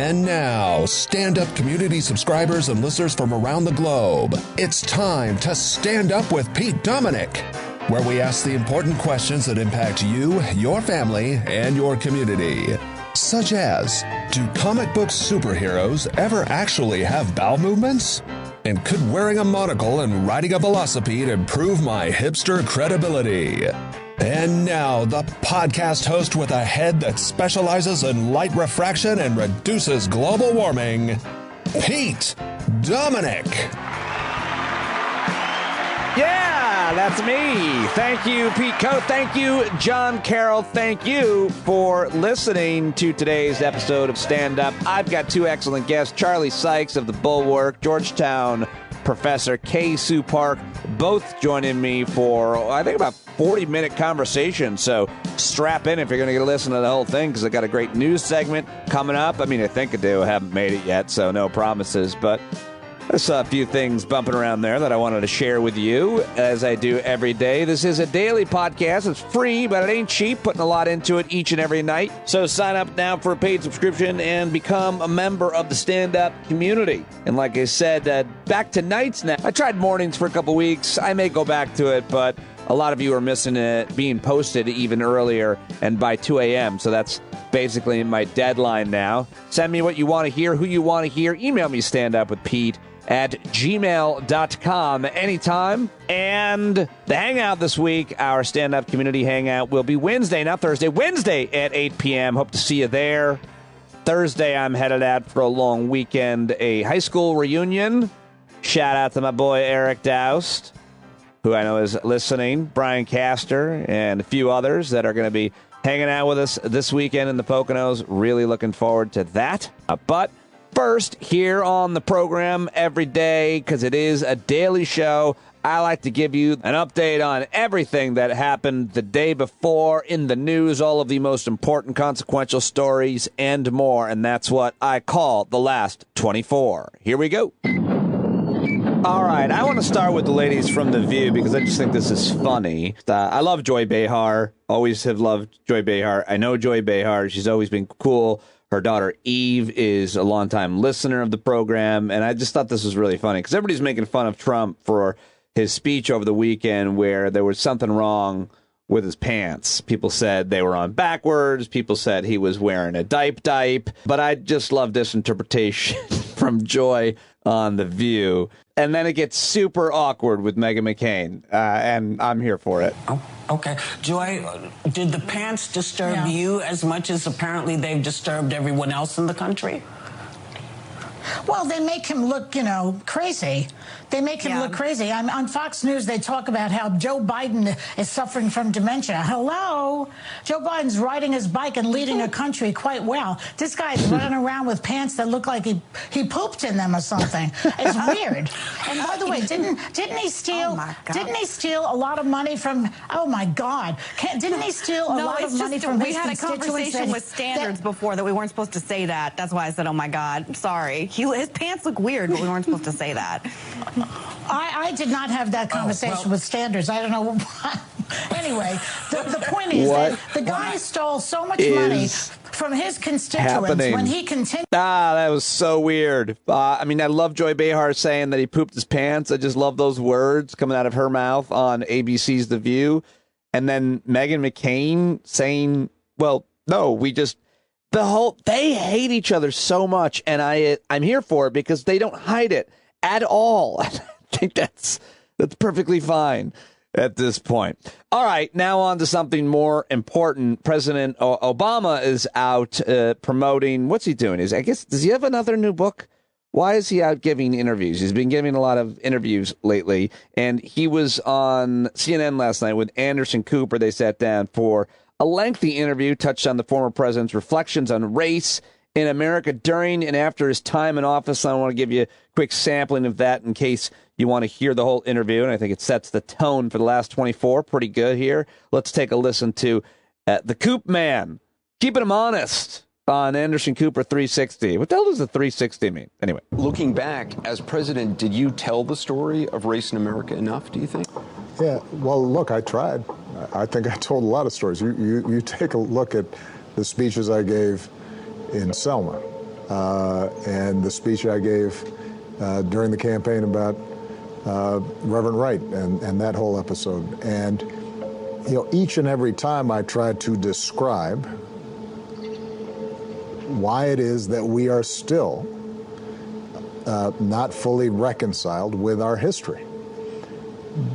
And now, stand-up community subscribers and listeners from around the globe, it's time to Stand Up with Pete Dominick, where we ask the important questions that impact you, your family, and your community. Such as, do comic book superheroes ever actually have bowel movements? And could wearing a monocle and riding a velocipede improve my hipster credibility? And now, the podcast host with a head that specializes in light refraction and reduces global warming, Pete Dominick. Yeah, that's me. Thank you, Pete Cote. Thank you, John Carroll. Thank you for listening to today's episode of Stand Up. I've got two excellent guests, Charlie Sykes of the Bulwark, Georgetown Professor Kay Sue Park, both joining me for, I think, about 40-minute conversation. So strap in if you're going to get to listen to the whole thing, because I got a great news segment coming up. I mean, I think I do. I haven't made it yet, so no promises. But there's a few things bumping around there that I wanted to share with you, as I do every day. This is a daily podcast. It's free, but it ain't cheap. Putting a lot into it each and every night. So sign up now for a paid subscription and become a member of the stand-up community. And like I said, back to nights now. I tried mornings for a couple weeks. I may go back to it, but a lot of you are missing it being posted even earlier and by 2 a.m., so that's basically my deadline now. Send me what you want to hear, who you want to hear. Email me standupwithpete@gmail.com anytime. And the hangout this week, our stand-up community hangout, will be Wednesday, not Thursday, Wednesday at 8 p.m. Hope to see you there. Thursday, I'm headed out for a long weekend, a high school reunion. Shout out to my boy Eric Doust, who I know is listening, Brian Castor, and a few others that are going to be hanging out with us this weekend in the Poconos. Really looking forward to that. But first, here on the program every day, because it is a daily show, I like to give you an update on everything that happened the day before in the news, all of the most important consequential stories and more. And that's what I call the last 24. Here we go. All right, I want to start with the ladies from The View because I just think this is funny. I love Joy Behar, always have loved Joy Behar. I know Joy Behar. She's always been cool. Her daughter Eve is a longtime listener of the program, and I just thought this was really funny because everybody's making fun of Trump for his speech over the weekend where there was something wrong with his pants. People said they were on backwards. People said he was wearing a diaper. But I just love this interpretation from Joy on The View. And then it gets super awkward with Meghan McCain, and I'm here for it. Oh, okay. Joy, did the pants disturb you as much as apparently they've disturbed everyone else in the country? Well, they make him look, crazy. They make him look crazy. On Fox News, they talk about how Joe Biden is suffering from dementia. Hello? Joe Biden's riding his bike and leading a country quite well. This guy's running around with pants that look like he pooped in them or something. It's weird. And by the way, didn't he steal? Didn't he steal a lot of money from? Oh my God! Didn't he steal a lot of money from his constituents? We had a conversation with Standards before that we weren't supposed to say that. That's why I said, "Oh my God, sorry." His pants look weird, but we weren't supposed to say that. I did not have that conversation with Standards. I don't know. Anyway, the point is that the guy stole so much money from his constituents when he continued. That was so weird. I mean, I love Joy Behar saying that he pooped his pants. I just love those words coming out of her mouth on ABC's The View. And then Meghan McCain saying, well, no, they hate each other so much. And I'm here for it because they don't hide it at all. I think that's perfectly fine at this point. All right, now on to something more important. President Obama is out promoting. What's he doing? Does he have another new book? Why is he out giving interviews? He's been giving a lot of interviews lately, and he was on CNN last night with Anderson Cooper. They sat down for a lengthy interview, touched on the former president's reflections on race in America during and after his time in office. I want to give you a quick sampling of that in case you want to hear the whole interview, and I think it sets the tone for the last 24. Pretty good here. Let's take a listen to the Coop Man, keeping him honest on Anderson Cooper 360. What the hell does the 360 mean? Anyway. Looking back, as president, did you tell the story of race in America enough, do you think? Yeah, well, look, I tried. I think I told a lot of stories. You take a look at the speeches I gave in Selma. and the speech I gave during the campaign about Reverend Wright and that whole episode. And, you know, each and every time I tried to describe why it is that we are still not fully reconciled with our history.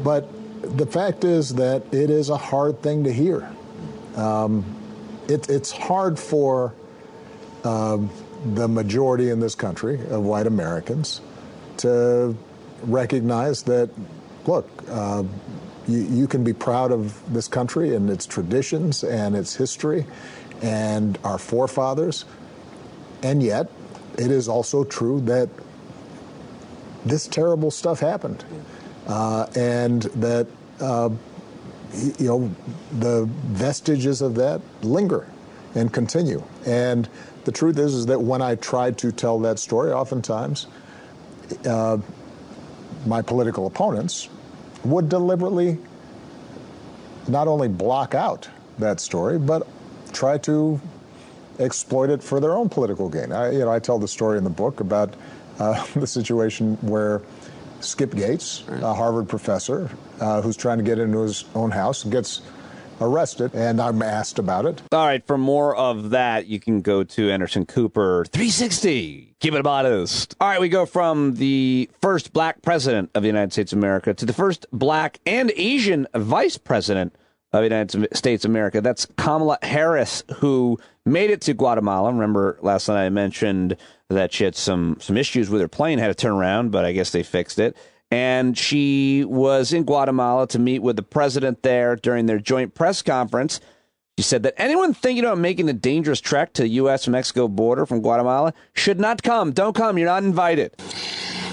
But the fact is that it is a hard thing to hear. It's hard for the majority in this country of white Americans to recognize that, look, you can be proud of this country and its traditions and its history and our forefathers, and yet it is also true that this terrible stuff happened, and that you know, the vestiges of that linger and continue. And the truth is that when I tried to tell that story, oftentimes my political opponents would deliberately not only block out that story, but try to exploit it for their own political gain. I tell the story in the book about the situation where Skip Gates, a Harvard professor who's trying to get into his own house, gets arrested, and I'm asked about it. All right, for more of that, you can go to Anderson Cooper 360. Keep it modest. All right, we go from the first black president of the United States of America to the first black and Asian vice president of the United States of America. That's Kamala Harris, who made it to Guatemala. Remember last night I mentioned that she had some issues with her plane, had to turn around, but I guess they fixed it. And she was in Guatemala to meet with the president there during their joint press conference. She said that anyone thinking about making the dangerous trek to the U.S.-Mexico border from Guatemala should not come. Don't come. You're not invited.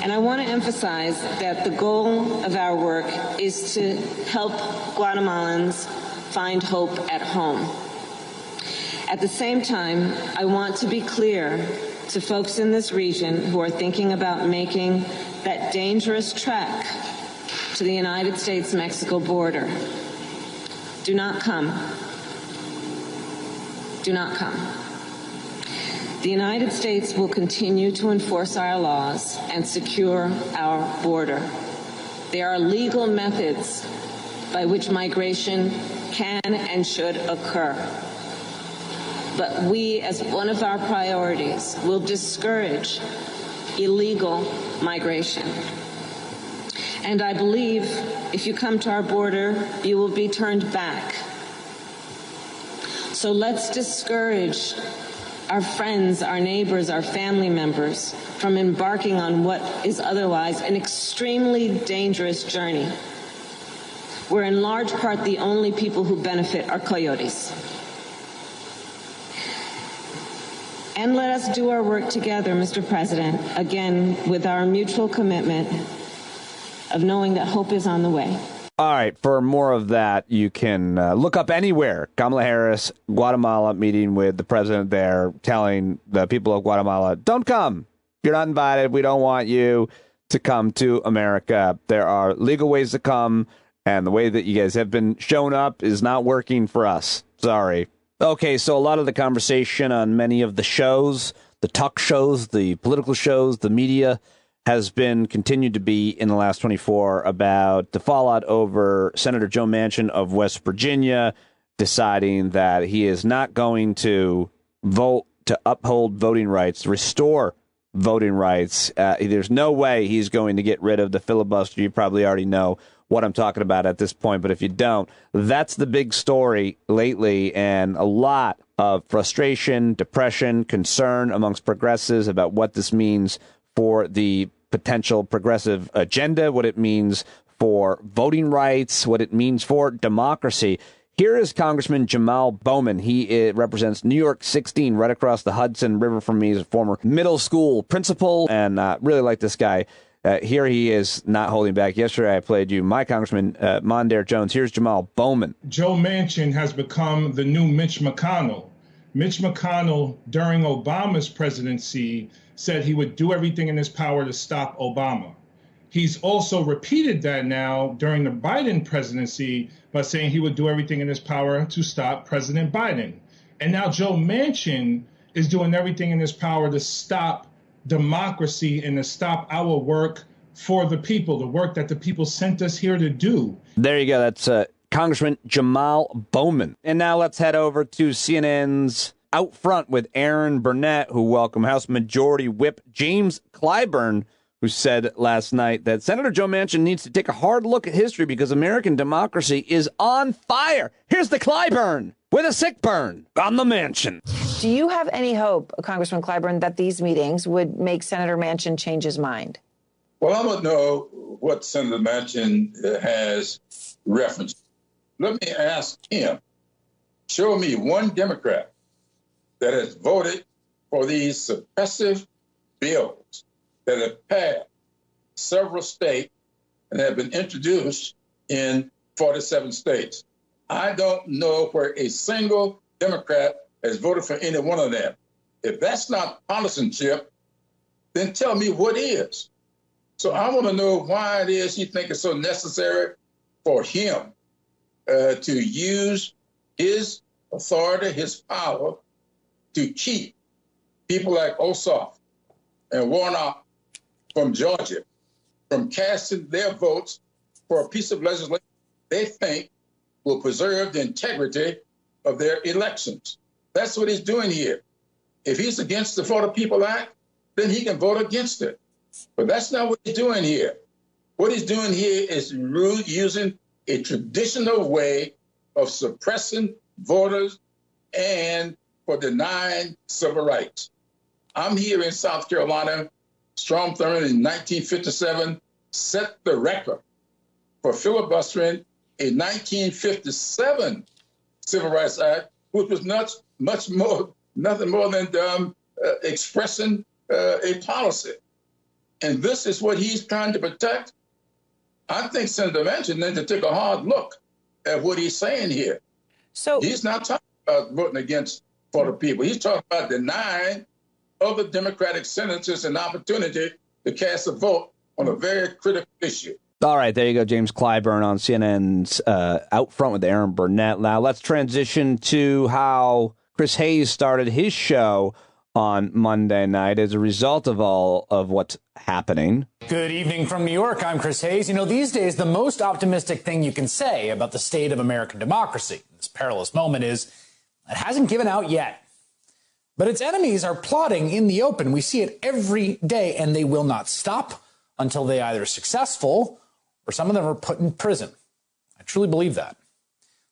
And I want to emphasize that the goal of our work is to help Guatemalans find hope at home. At the same time, I want to be clear to folks in this region who are thinking about making that dangerous trek to the United States-Mexico border. Do not come. Do not come. The United States will continue to enforce our laws and secure our border. There are legal methods by which migration can and should occur. But we, as one of our priorities, will discourage illegal migration. And I believe if you come to our border, you will be turned back. So let's discourage our friends, our neighbors, our family members from embarking on what is otherwise an extremely dangerous journey, where in large part the only people who benefit are coyotes. And let us do our work together, Mr. President, again, with our mutual commitment of knowing that hope is on the way. All right, for more of that, you can look up anywhere. Kamala Harris, Guatemala, meeting with the president there, telling the people of Guatemala, don't come. You're not invited. We don't want you to come to America. There are legal ways to come, and the way that you guys have been showing up is not working for us. Sorry. Okay, so a lot of the conversation on many of the shows, the talk shows, the political shows, the media, has been continued to be in the last 24 about the fallout over Senator Joe Manchin of West Virginia deciding that he is not going to vote to uphold voting rights, restore voting rights. There's no way he's going to get rid of the filibuster. You probably already know what I'm talking about at this point, but if you don't, that's the big story lately, and a lot of frustration, depression, concern amongst progressives about what this means for the potential progressive agenda, what it means for voting rights, what it means for democracy. Here is Congressman Jamal Bowman. He represents New York 16, right across the Hudson River from me. He's a former middle school principal, and really like this guy. Here he is, not holding back. Yesterday I played you my Congressman Mondaire Jones. Here's Jamal Bowman. Joe Manchin has become the new Mitch McConnell. Mitch McConnell, during Obama's presidency, said he would do everything in his power to stop Obama. He's also repeated that now during the Biden presidency by saying he would do everything in his power to stop President Biden. And now Joe Manchin is doing everything in his power to stop democracy and to stop our work for the people, the work that the people sent us here to do. There you go. That's Congressman Jamal Bowman. And now let's head over to CNN's Out Front with Aaron Burnett, who welcomed House Majority Whip James Clyburn, who said last night that Senator Joe Manchin needs to take a hard look at history because American democracy is on fire. Here's the Clyburn with a sick burn on the Manchin. Do you have any hope, Congressman Clyburn, that these meetings would make Senator Manchin change his mind? Well, I don't know what Senator Manchin has referenced. Let me ask him, show me one Democrat that has voted for these suppressive bills that have passed several states and have been introduced in 47 states. I don't know where a single Democrat has voted for any one of them. If that's not partisanship, then tell me what is. So I want to know why it is you think it's so necessary for him to use his authority, his power, to keep people like Ossoff and Warnock from Georgia from casting their votes for a piece of legislation they think will preserve the integrity of their elections. That's what he's doing here. If he's against the For the People Act, then he can vote against it. But that's not what he's doing here. What he's doing here is using a traditional way of suppressing voters and for denying civil rights. I'm here in South Carolina. Strom Thurmond in 1957 set the record for filibustering a 1957 Civil Rights Act, which was nothing more than expressing a policy. And this is what he's trying to protect. I think Senator Manchin needs to take a hard look at what he's saying here. So he's not talking about voting against for the people. He's talking about denying other Democratic senators an opportunity to cast a vote on a very critical issue. All right, there you go, James Clyburn on CNN's Out Front with Aaron Burnett. Now let's transition to how Chris Hayes started his show on Monday night as a result of all of what's happening. Good evening from New York. I'm Chris Hayes. You know, these days, the most optimistic thing you can say about the state of American democracy in this perilous moment is it hasn't given out yet. But its enemies are plotting in the open. We see it every day, and they will not stop until they either are successful or some of them are put in prison. I truly believe that.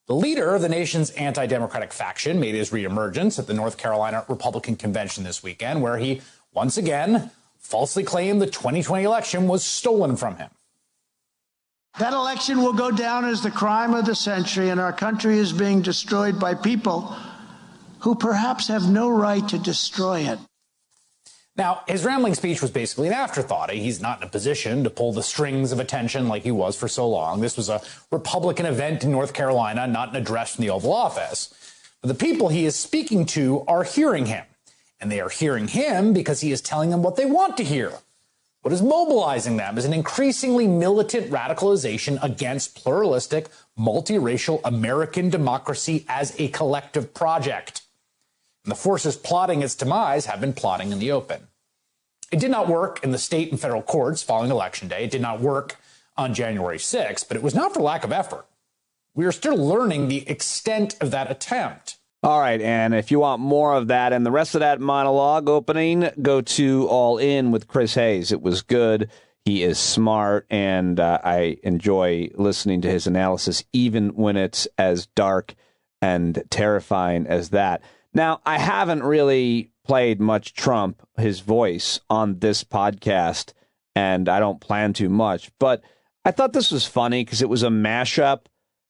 The leader of the nation's anti-democratic faction made his reemergence at the North Carolina Republican Convention this weekend, where he once again falsely claimed the 2020 election was stolen from him. That election will go down as the crime of the century, and our country is being destroyed by people who perhaps have no right to destroy it. Now, his rambling speech was basically an afterthought. He's not in a position to pull the strings of attention like he was for so long. This was a Republican event in North Carolina, not an address from the Oval Office. But the people he is speaking to are hearing him. And they are hearing him because he is telling them what they want to hear. What is mobilizing them is an increasingly militant radicalization against pluralistic, multiracial American democracy as a collective project. And the forces plotting its demise have been plotting in the open. It did not work in the state and federal courts following Election Day. It did not work on January 6th, but it was not for lack of effort. We are still learning the extent of that attempt. All right, and if you want more of that and the rest of that monologue opening, go to All In with Chris Hayes. It was good. He is smart, and I enjoy listening to his analysis, even when it's as dark and terrifying as that. Now, I haven't really played much Trump, his voice, on this podcast, and I don't plan to much. But I thought this was funny because it was a mashup.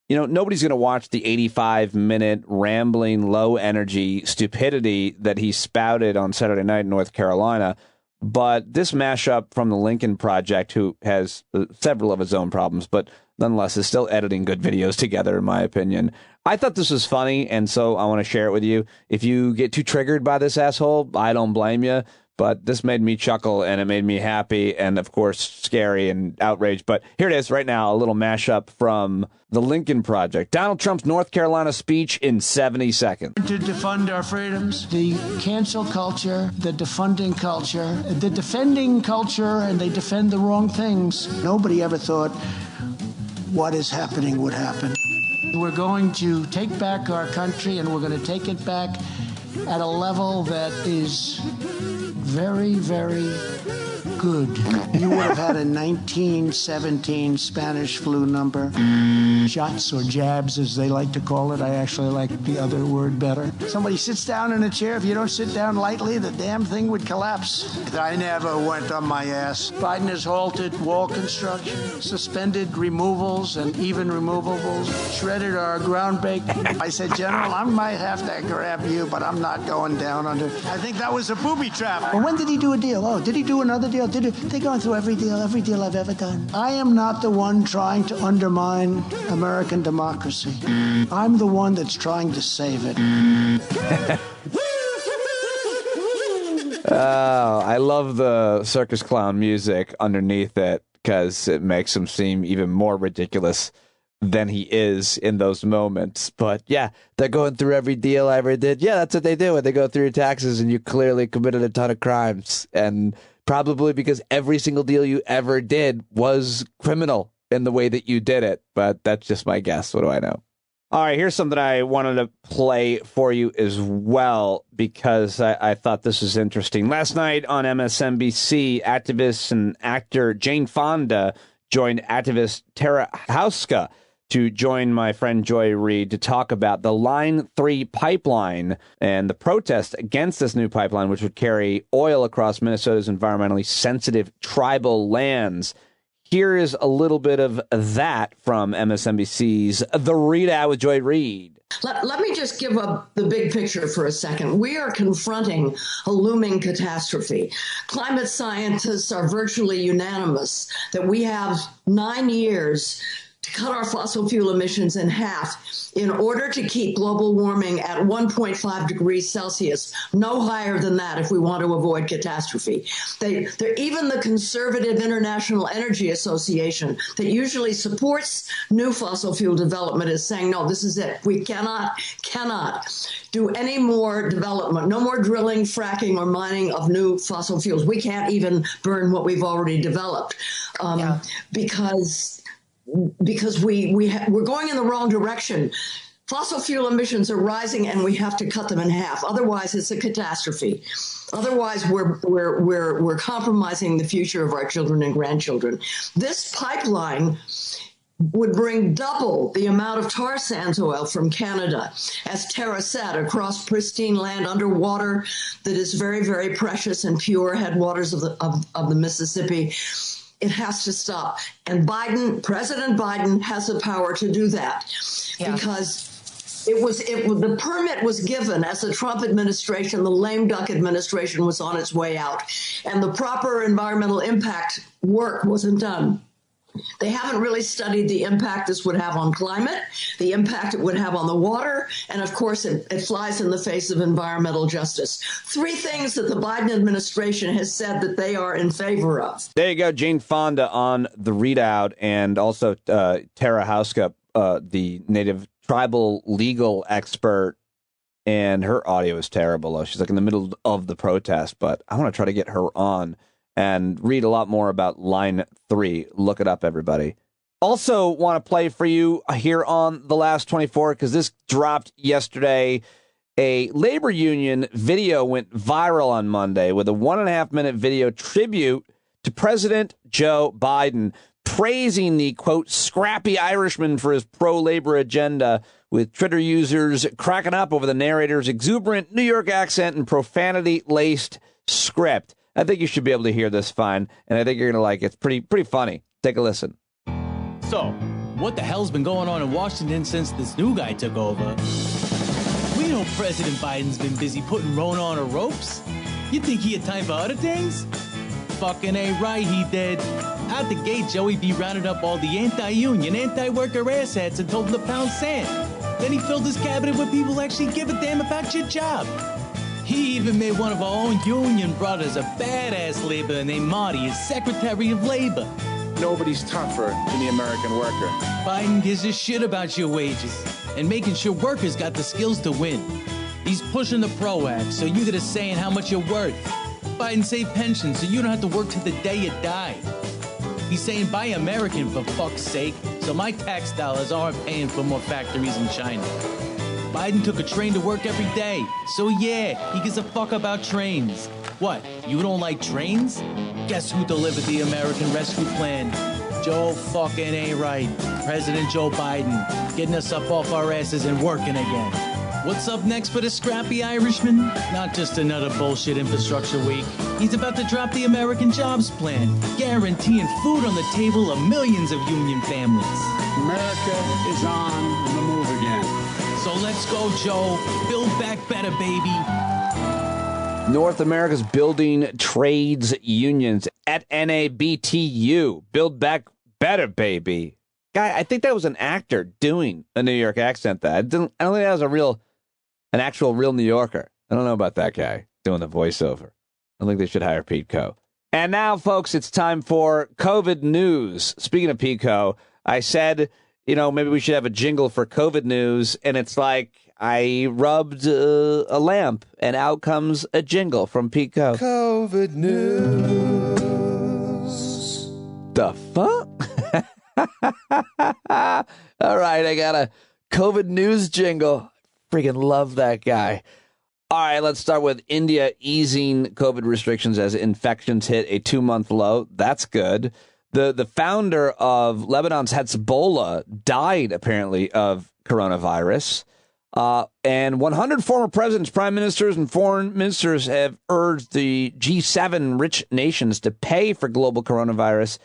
You know, nobody's going to watch the 85-minute rambling, low-energy stupidity that he spouted on Saturday night in North Carolina. But this mashup from the Lincoln Project, who has several of his own problems, but nonetheless is still editing good videos together, in my opinion. I thought this was funny, and so I want to share it with you. If you get too triggered by this asshole, I don't blame you. But this made me chuckle, and it made me happy, and, of course, scary and outraged. But here it is right now, a little mashup from the Lincoln Project. Donald Trump's North Carolina speech in 70 seconds. To defend our freedoms, the cancel culture, the defunding culture, the defending culture, and they defend the wrong things. Nobody ever thought what is happening would happen. We're going to take back our country, and we're going to take it back at a level that is very, very good. You would have had a 1917 Spanish flu number. Shots or jabs, as they like to call it. I actually like the other word better. Somebody sits down in a chair. If you don't sit down lightly, the damn thing would collapse. I never went on my ass. Biden has halted wall construction, suspended removals and even removables, shredded our ground break. I said, General, I might have to grab you, but I'm not going down under. I think that was a booby trap. Well, when did he do a deal? Oh, did he do another deal? They're going through every deal I've ever done. I am not the one trying to undermine American democracy. I'm the one that's trying to save it. Oh, I love the circus clown music underneath it because it makes him seem even more ridiculous than he is in those moments. But yeah, they're going through every deal I ever did. Yeah, that's what they do when they go through your taxes and you clearly committed a ton of crimes. And probably because every single deal you ever did was criminal in the way that you did it. But that's just my guess. What do I know? All right, here's something I wanted to play for you as well, because I thought this was interesting. Last night on MSNBC, activist and actor Jane Fonda joined activist Tara Houska to join my friend Joy Reid to talk about the Line 3 pipeline and the protest against this new pipeline, which would carry oil across Minnesota's environmentally sensitive tribal lands. Here is a little bit of that from MSNBC's The Readout with Joy Reid. Let me just give up the big picture for a second. We are confronting a looming catastrophe. Climate scientists are virtually unanimous that we have 9 years to cut our fossil fuel emissions in half in order to keep global warming at 1.5 degrees Celsius, no higher than that if we want to avoid catastrophe. Even the conservative International Energy Association that usually supports new fossil fuel development is saying, no, this is it. We cannot do any more development, no more drilling, fracking, or mining of new fossil fuels. We can't even burn what we've already developed because we're going in the wrong direction. Fossil fuel emissions are rising, and we have to cut them in half. Otherwise, it's a catastrophe. Otherwise, we're compromising the future of our children and grandchildren. This pipeline would bring double the amount of tar sands oil from Canada, as Tara said, across pristine land underwater that is very, very precious and pure, headwaters of the Mississippi. It has to stop. And President Biden has the power to do that because the permit was given as the Trump administration, the lame duck administration was on its way out, and the proper environmental impact work wasn't done. They haven't really studied the impact this would have on climate, the impact it would have on the water, and of course it flies in the face of environmental justice. 3 things that the Biden administration has said that they are in favor of. There you go, Jane Fonda on The Readout, and also Tara Houska, the native tribal legal expert, and her audio is terrible. She's like in the middle of the protest, but I want to try to get her on and read a lot more about Line 3. Look it up, everybody. Also want to play for you here on The Last 24, because this dropped yesterday. A labor union video went viral on Monday with a 1.5-minute video tribute to President Joe Biden, praising the, quote, scrappy Irishman for his pro-labor agenda, with Twitter users cracking up over the narrator's exuberant New York accent and profanity-laced script. I think you should be able to hear this fine, and I think you're going to like it. It's pretty funny. Take a listen. So, what the hell's been going on in Washington since this new guy took over? We know President Biden's been busy putting Rona on the ropes. You think he had time for other things? Fucking ain't right, he did. Out the gate, Joey B rounded up all the anti-union, anti-worker asshats and told them to pound sand. Then he filled his cabinet with people who actually give a damn about your job. He even made one of our own union brothers, a badass laborer named Marty, his Secretary of Labor. Nobody's tougher than the American worker. Biden gives a shit about your wages and making sure workers got the skills to win. He's pushing the PRO Act, so you get a say in how much you're worth. Biden saved pensions, so you don't have to work to the day you die. He's saying buy American for fuck's sake, so my tax dollars aren't paying for more factories in China. Biden took a train to work every day, so yeah, he gives a fuck about trains. What, you don't like trains? Guess who delivered the American Rescue Plan? Joe fucking ain't right. President Joe Biden, getting us up off our asses and working again. What's up next for the scrappy Irishman? Not just another bullshit infrastructure week. He's about to drop the American Jobs Plan, guaranteeing food on the table of millions of union families. America is on the move again. So let's go, Joe. Build back better, baby. North America's building trades unions at NABTU. Build back better, baby. Guy, I think that was an actor doing a New York accent. I don't think that was an actual real New Yorker. I don't know about that guy doing the voiceover. I think they should hire Pete Coe. And now, folks, it's time for COVID news. Speaking of Pete Coe, I said, maybe we should have a jingle for COVID news. And it's like I rubbed a lamp and out comes a jingle from Pete Coe. COVID news. The fuck? All right, I got a COVID news jingle. Freaking love that guy. All right, let's start with India easing COVID restrictions as infections hit a 2-month low. That's good. The founder of Lebanon's Hezbollah died, apparently, of coronavirus. And 100 former presidents, prime ministers, and foreign ministers have urged the G7 rich nations to pay for global coronavirus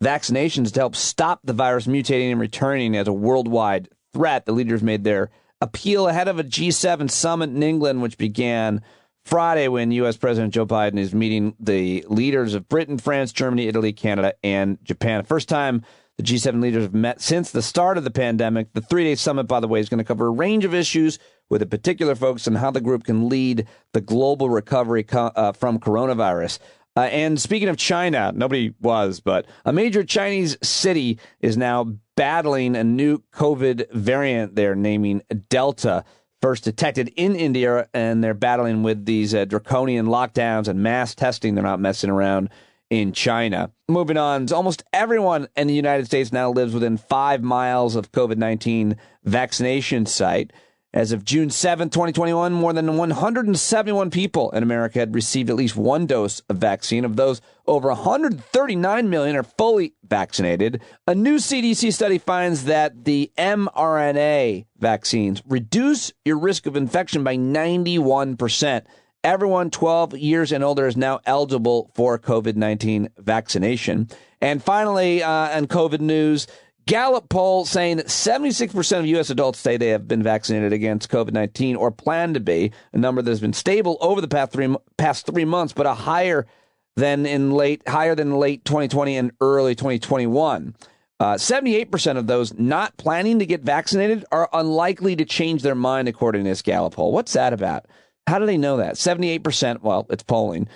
vaccinations to help stop the virus mutating and returning as a worldwide threat. The leaders made their appeal ahead of a G7 summit in England, which began Friday when U.S. President Joe Biden is meeting the leaders of Britain, France, Germany, Italy, Canada, and Japan. The first time the G7 leaders have met since the start of the pandemic. The 3-day summit, by the way, is going to cover a range of issues with a particular focus on how the group can lead the global recovery from coronavirus. And speaking of China, nobody was, but a major Chinese city is now battling a new COVID variant they're naming Delta, first detected in India, and they're battling with these draconian lockdowns and mass testing. They're not messing around in China. Moving on, almost everyone in the United States now lives within 5 miles of COVID-19 vaccination site. As of June 7, 2021, more than 171 people in America had received at least one dose of vaccine. Of those, over 139 million are fully vaccinated. A new CDC study finds that the mRNA vaccines reduce your risk of infection by 91%. Everyone 12 years and older is now eligible for COVID-19 vaccination. And finally, on COVID news, Gallup poll saying that 76% of U.S. adults say they have been vaccinated against COVID-19 or plan to be, a number that has been stable over the past 3 months, but higher than in late 2020 and early 2021. 78% of those not planning to get vaccinated are unlikely to change their mind, according to this Gallup poll. What's that about? How do they know that? 78%, well, it's polling.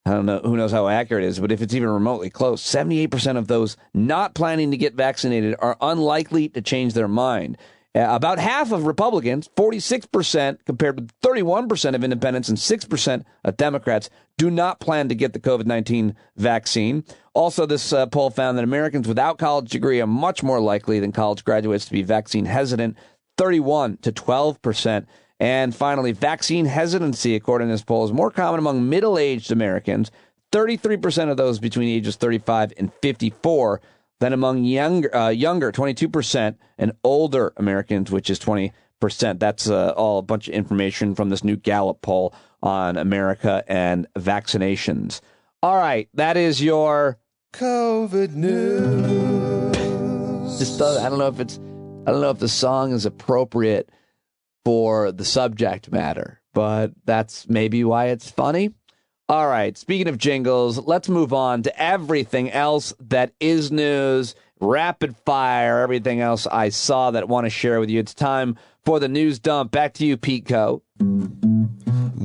I don't know, who knows how accurate it is, but if it's even remotely close, 78% of those not planning to get vaccinated are unlikely to change their mind. About half of Republicans, 46%, compared with 31% of independents and 6% of Democrats, do not plan to get the COVID-19 vaccine. Also, this poll found that Americans without college degree are much more likely than college graduates to be vaccine hesitant, 31 to 12%. And finally, vaccine hesitancy, according to this poll, is more common among middle-aged Americans, 33% of those between ages 35 and 54, than among younger, 22%, and older Americans, which is 20%. That's all a bunch of information from this new Gallup poll on America and vaccinations. All right, that is your COVID news. Just I don't know if the song is appropriate for the subject matter, but that's maybe why it's funny. All right, speaking of jingles, let's move on to everything else that is news, rapid fire, everything else I saw that I want to share with you. It's time for the news dump. Back to you, Pete Coe.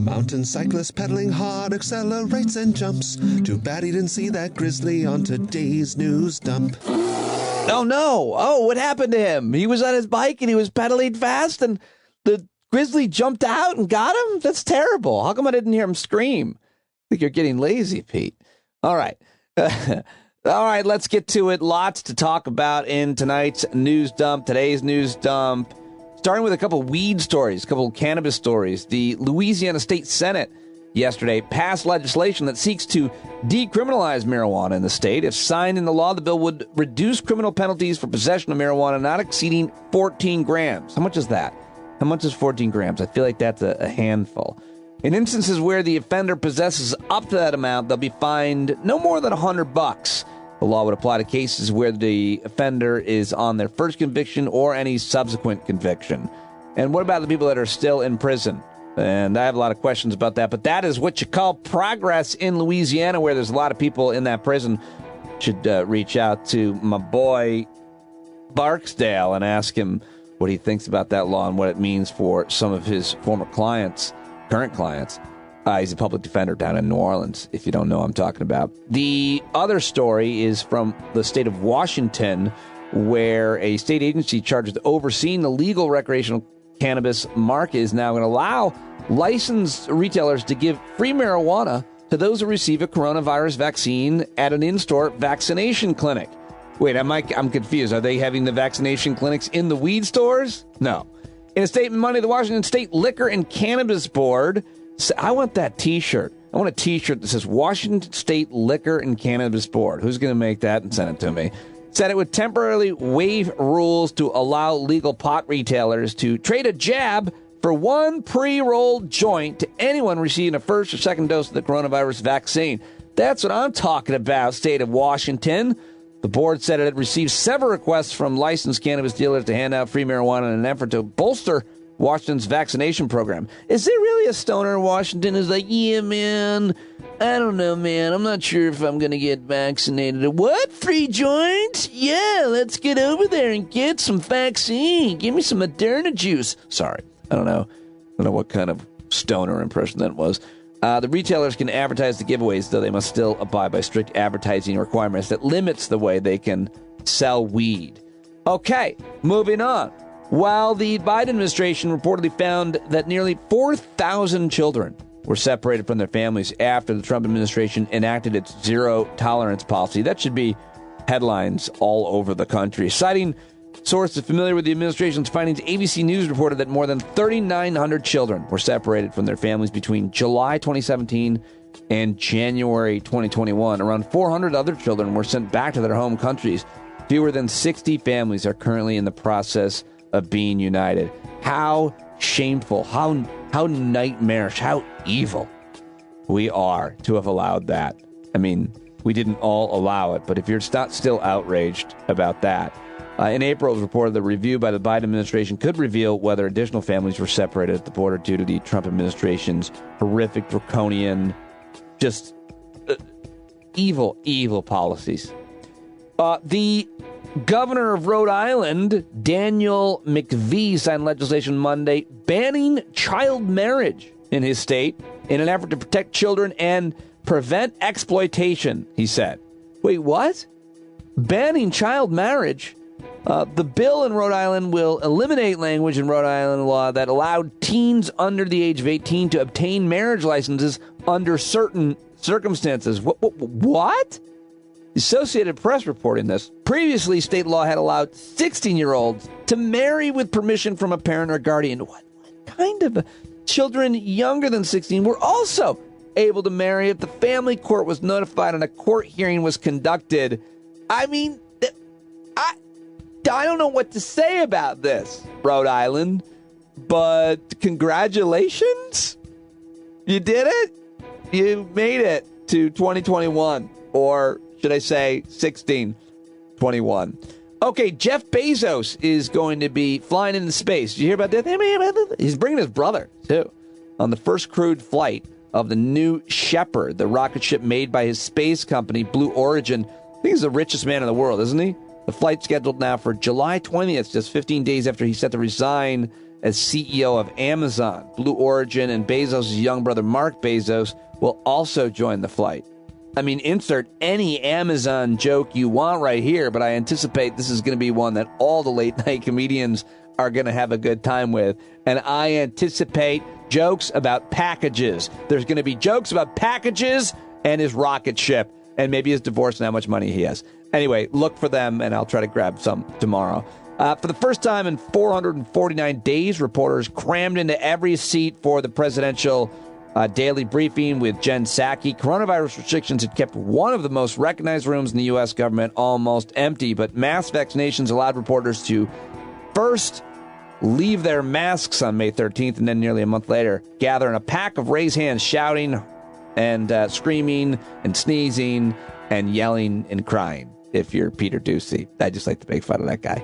mountain cyclist pedaling hard accelerates and jumps. Too bad he didn't see that grizzly on today's news dump. Oh, no. Oh, what happened to him? He was on his bike and he was pedaling fast and the grizzly jumped out and got him? That's terrible. How come I didn't hear him scream? I think you're getting lazy, Pete. All right. All right, let's get to it. Lots to talk about in tonight's news dump, today's news dump. Starting with a couple weed stories, a couple cannabis stories. The Louisiana State Senate yesterday passed legislation that seeks to decriminalize marijuana in the state. If signed into law, the bill would reduce criminal penalties for possession of marijuana not exceeding 14 grams. How much is that? How much is 14 grams? I feel like that's a handful. In instances where the offender possesses up to that amount, they'll be fined no more than $100. The law would apply to cases where the offender is on their first conviction or any subsequent conviction. And what about the people that are still in prison? And I have a lot of questions about that. But that is what you call progress in Louisiana, where there's a lot of people in that prison. Should reach out to my boy Barksdale and ask him what he thinks about that law and what it means for some of his former clients, current clients. He's a public defender down in New Orleans, if you don't know what I'm talking about. The other story is from the state of Washington, where a state agency charged with overseeing the legal recreational cannabis market is now going to allow licensed retailers to give free marijuana to those who receive a coronavirus vaccine at an in-store vaccination clinic. Wait, I'm confused. Are they having the vaccination clinics in the weed stores? No. In a statement Monday, the Washington State Liquor and Cannabis Board, I want that T-shirt. I want a T-shirt that says Washington State Liquor and Cannabis Board. Who's going to make that and send it to me? Said it would temporarily waive rules to allow legal pot retailers to trade a jab for one pre-rolled joint to anyone receiving a first or second dose of the coronavirus vaccine. That's what I'm talking about, state of Washington. The board said it had received several requests from licensed cannabis dealers to hand out free marijuana in an effort to bolster Washington's vaccination program. Is there really a stoner in Washington who's like, yeah, man, I don't know, man. I'm not sure if I'm going to get vaccinated. What? Free joint? Yeah, let's get over there and get some vaccine. Give me some Moderna juice. Sorry, I don't know what kind of stoner impression that was. The retailers can advertise the giveaways, though they must still abide by strict advertising requirements that limits the way they can sell weed. Okay, moving on. While the Biden administration reportedly found that nearly 4,000 children were separated from their families after the Trump administration enacted its zero-tolerance policy. That should be headlines all over the country. Citing sources familiar with the administration's findings, ABC News reported that more than 3,900 children were separated from their families between July 2017 and January 2021. Around 400 other children were sent back to their home countries. Fewer than 60 families are currently in the process of being united. How shameful, how nightmarish, how evil we are to have allowed that. I mean, we didn't all allow it, but if you're not still outraged about that. In April, it was reported the review by the Biden administration could reveal whether additional families were separated at the border due to the Trump administration's horrific, draconian, just evil policies. The governor of Rhode Island, Daniel McVie, signed legislation Monday banning child marriage in his state in an effort to protect children and prevent exploitation, he said. Wait, what? Banning child marriage? The bill in Rhode Island will eliminate language in Rhode Island law that allowed teens under the age of 18 to obtain marriage licenses under certain circumstances. What? The Associated Press reporting this. Previously, state law had allowed 16-year-olds to marry with permission from a parent or guardian. What kind of children younger than 16 were also able to marry if the family court was notified and a court hearing was conducted? I mean, I don't know what to say about this, Rhode Island, but congratulations. You did it. You made it to 2021, or should I say 1621. Okay, Jeff Bezos is going to be flying into space. Did you hear about that? He's bringing his brother, too, on the first crewed flight of the New Shepard, the rocket ship made by his space company, Blue Origin. I think he's the richest man in the world, isn't he? The flight's scheduled now for July 20th, just 15 days after he's set to resign as CEO of Amazon. Blue Origin and Bezos' young brother, Mark Bezos, will also join the flight. I mean, insert any Amazon joke you want right here, but I anticipate this is going to be one that all the late-night comedians are going to have a good time with. And I anticipate jokes about packages. There's going to be jokes about packages and his rocket ship, and maybe his divorce and how much money he has. Anyway, look for them, and I'll try to grab some tomorrow. For the first time in 449 days, reporters crammed into every seat for the presidential daily briefing with Jen Psaki. Coronavirus restrictions had kept one of the most recognized rooms in the U.S. government almost empty, but mass vaccinations allowed reporters to first leave their masks on May 13th, and then nearly a month later, gather in a pack of raised hands, shouting and screaming and sneezing and yelling and crying. If you're Peter Doocy, I just like to make fun of that guy.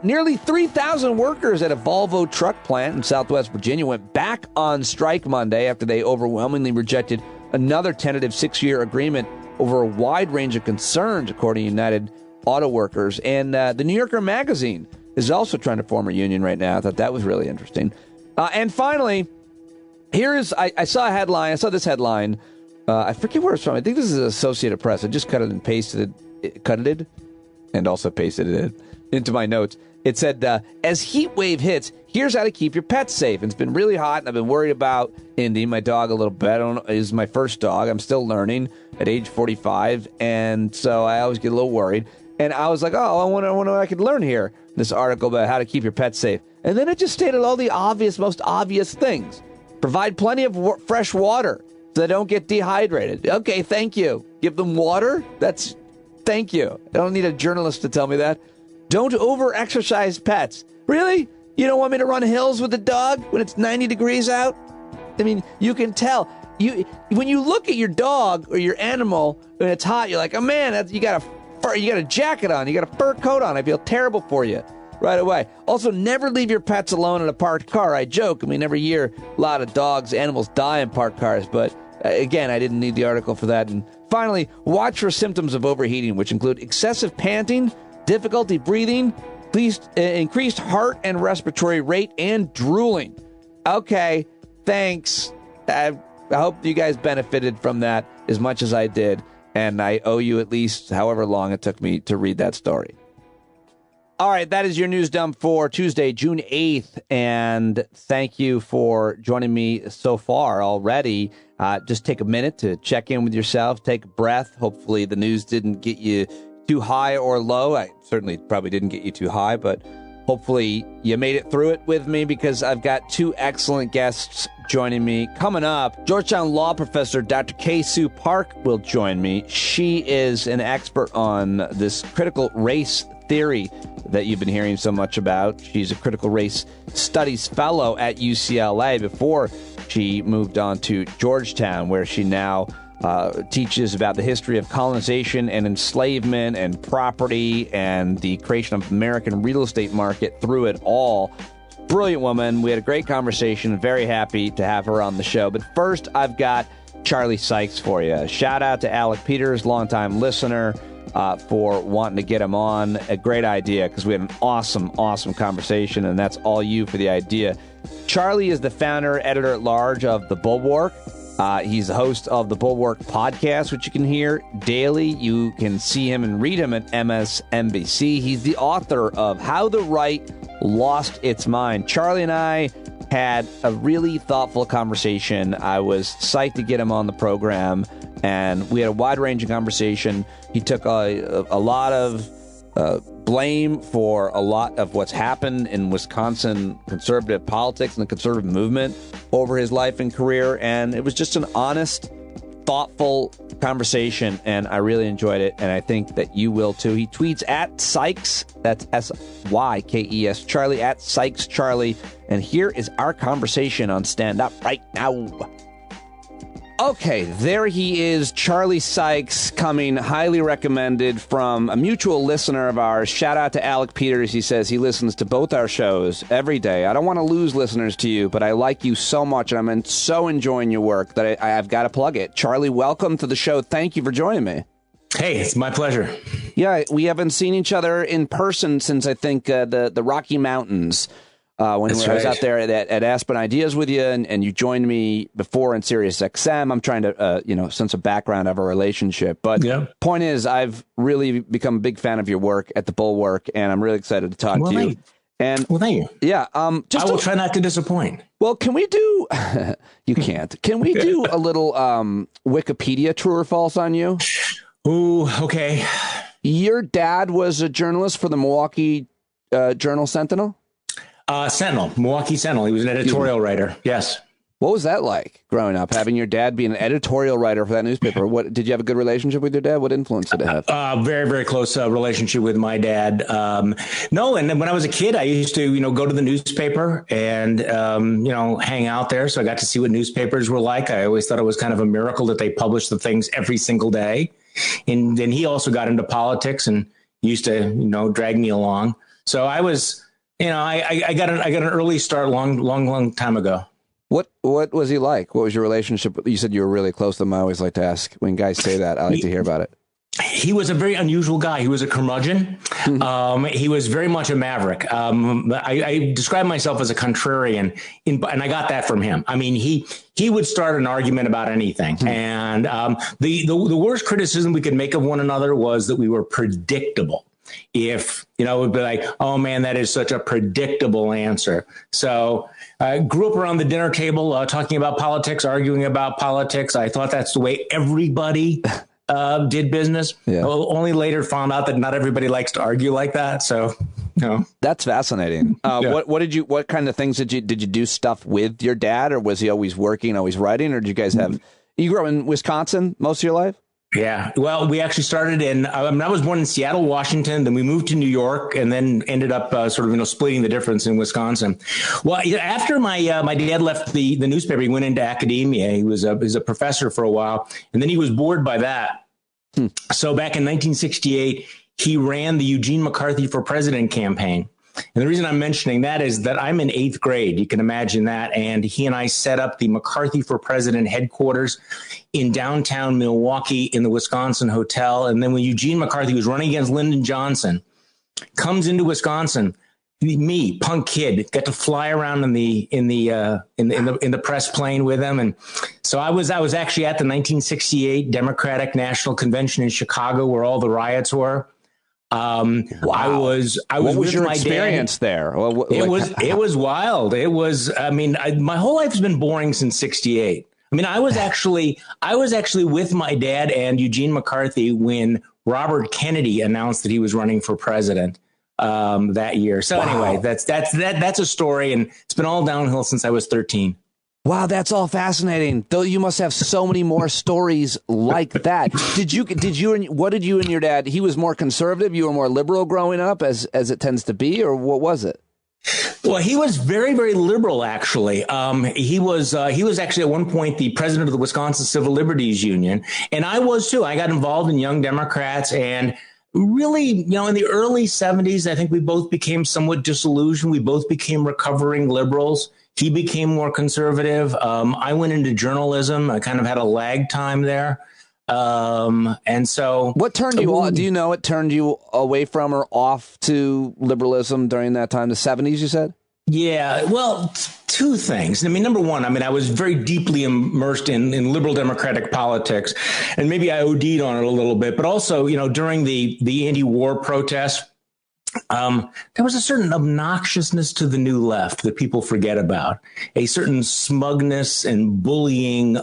Nearly 3,000 workers at a Volvo truck plant in Southwest Virginia went back on strike Monday after they overwhelmingly rejected another tentative 6-year agreement over a wide range of concerns, according to United Auto Workers. And the New Yorker magazine is also trying to form a union right now. I thought that was really interesting. And finally, I saw a headline. I saw this headline. I forget where it's from. I think this is Associated Press. I just cut it and pasted it, and also pasted it into my notes. It said, as heat wave hits, here's how to keep your pets safe. It's been really hot, and I've been worried about Indy, my dog, a little bit. I don't know, is my first dog. I'm still learning at age 45, and so I always get a little worried. And I was like, oh, I wonder what I could learn here. This article about how to keep your pets safe. And then it just stated all the most obvious things. Provide plenty of fresh water so they don't get dehydrated. Okay, thank you. Give them water? Thank you. I don't need a journalist to tell me that. Don't over-exercise pets. Really? You don't want me to run hills with the dog when it's 90 degrees out? I mean, you can tell. When you look at your dog or your animal when it's hot, you're like, oh man, you got a jacket on, you got a fur coat on. I feel terrible for you right away. Also, never leave your pets alone in a parked car. I joke. I mean, every year, a lot of animals die in parked cars. But again, I didn't need the article for that. And finally, watch for symptoms of overheating, which include excessive panting, difficulty breathing, increased heart and respiratory rate, and drooling. Okay, thanks. I hope you guys benefited from that as much as I did. And I owe you at least however long it took me to read that story. All right, that is your news dump for Tuesday, June 8th. And thank you for joining me so far already. Just take a minute to check in with yourself, take a breath. Hopefully the news didn't get you too high or low. I certainly probably didn't get you too high, but hopefully you made it through it with me, because I've got two excellent guests joining me. Coming up, Georgetown law professor Dr. Kay Sue Park will join me. She is an expert on this critical race theory that you've been hearing so much about. She's a critical race studies fellow at UCLA before she moved on to Georgetown, where she now teaches about the history of colonization and enslavement and property and the creation of American real estate market through it all. Brilliant woman. We had a great conversation. Very happy to have her on the show. But first, I've got Charlie Sykes for you. Shout out to Alec Peters, longtime listener, for wanting to get him on. A great idea, because we had an awesome conversation, and that's all you for the idea. Charlie is the founder, editor-at-large of The Bulwark. He's the host of the Bulwark Podcast, which you can hear daily. You can see him and read him at MSNBC. He's the author of How the Right Lost Its Mind. Charlie and I had a really thoughtful conversation. I was psyched to get him on the program, and we had a wide-ranging conversation. He took a lot of blame for a lot of what's happened in Wisconsin conservative politics and the conservative movement over his life and career, and it was just an honest, thoughtful conversation, and I really enjoyed it, and I think that you will too. He tweets at Sykes, that's Sykes Charlie, at Sykes Charlie, and here is our conversation on Stand Up right now. Okay, there he is, Charlie Sykes, coming, highly recommended from a mutual listener of ours. Shout out to Alec Peters. He says he listens to both our shows every day. I don't want to lose listeners to you, but I like you so much, and I'm so enjoying your work that I've got to plug it. Charlie, welcome to the show. Thank you for joining me. Hey, it's my pleasure. Yeah, we haven't seen each other in person since, I think, the Rocky Mountains. when I was out there at Aspen Ideas with you, and you joined me before in Sirius XM. I'm trying to, sense a background of our relationship. But point is, I've really become a big fan of your work at the Bulwark, and I'm really excited to talk to you. Thank you. Yeah. I will try not to disappoint. Well, can we do? You can't. Can we do a little Wikipedia true or false on you? Ooh, okay. Your dad was a journalist for the Milwaukee Journal Sentinel. Sentinel, Milwaukee Sentinel. He was an editorial writer. Yes. What was that like growing up, having your dad be an editorial writer for that newspaper? What did you have a good relationship with your dad? What influence did it have? Very, very close relationship with my dad. No, and when I was a kid, I used to, go to the newspaper and, hang out there. So I got to see what newspapers were like. I always thought it was kind of a miracle that they published the things every single day. And then he also got into politics and used to, drag me along. So I was, I got an early start long time ago. What was he like? What was your relationship? You said you were really close to him. I always like to ask when guys say that. I like to hear about it. He was a very unusual guy. He was a curmudgeon. He was very much a maverick. I describe myself as a contrarian, and I got that from him. I mean, he would start an argument about anything. And the worst criticism we could make of one another was that we were predictable. If, it would be like, oh, man, that is such a predictable answer. So I grew up around the dinner table talking about politics, arguing about politics. I thought that's the way everybody did business. Yeah. Only later found out that not everybody likes to argue like that. So, That's fascinating. What kind of things did you do stuff with your dad, or was he always working, always writing, or did you guys you grew up in Wisconsin most of your life? Yeah. Well, we actually started I was born in Seattle, Washington. Then we moved to New York and then ended up splitting the difference in Wisconsin. Well, after my dad left the newspaper, he went into academia. He was a professor for a while, and then he was bored by that. So back in 1968, he ran the Eugene McCarthy for President campaign. And the reason I'm mentioning that is that I'm in 8th grade. You can imagine that. And he and I set up the McCarthy for President headquarters in downtown Milwaukee in the Wisconsin Hotel. And then when Eugene McCarthy was running against Lyndon Johnson, comes into Wisconsin, me, punk kid, got to fly around in the press plane with him. And so I was actually at the 1968 Democratic National Convention in Chicago, where all the riots were. Wow. I was what was with your my experience dad. there? It was wild. It was, my whole life has been boring since 68. I mean, I was actually with my dad and Eugene McCarthy when Robert Kennedy announced that he was running for president that year. So anyway, that's a story, and it's been all downhill since I was 13. Wow, that's all fascinating. Though you must have so many more stories like that. What did you and your dad? He was more conservative. You were more liberal growing up, as it tends to be, or what was it? Well, he was very, very liberal, actually. He was actually at one point the president of the Wisconsin Civil Liberties Union, and I was too. I got involved in Young Democrats, and really, in the early 70s, I think we both became somewhat disillusioned. We both became recovering liberals. He became more conservative. I went into journalism. I kind of had a lag time there. And so what turned you on? Do you know it turned you away from or off to liberalism during that time, the 70s, you said? Yeah, well, two things. I mean, number one, I was very deeply immersed in liberal democratic politics, and maybe I OD'd on it a little bit, but also, during the anti-war protests, there was a certain obnoxiousness to the new left that people forget about, a certain smugness and bullying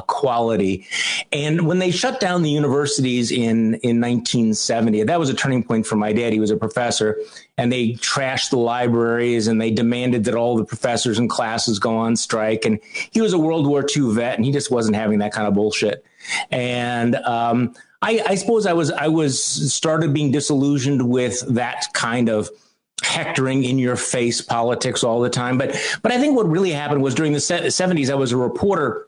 quality. And when they shut down the universities in 1970, that was a turning point for my dad. He was a professor, and they trashed the libraries, and they demanded that all the professors and classes go on strike. And he was a World War II vet, and he just wasn't having that kind of bullshit. And I suppose I was started being disillusioned with that kind of hectoring in your face politics all the time. But I think what really happened was during the 70s, I was a reporter,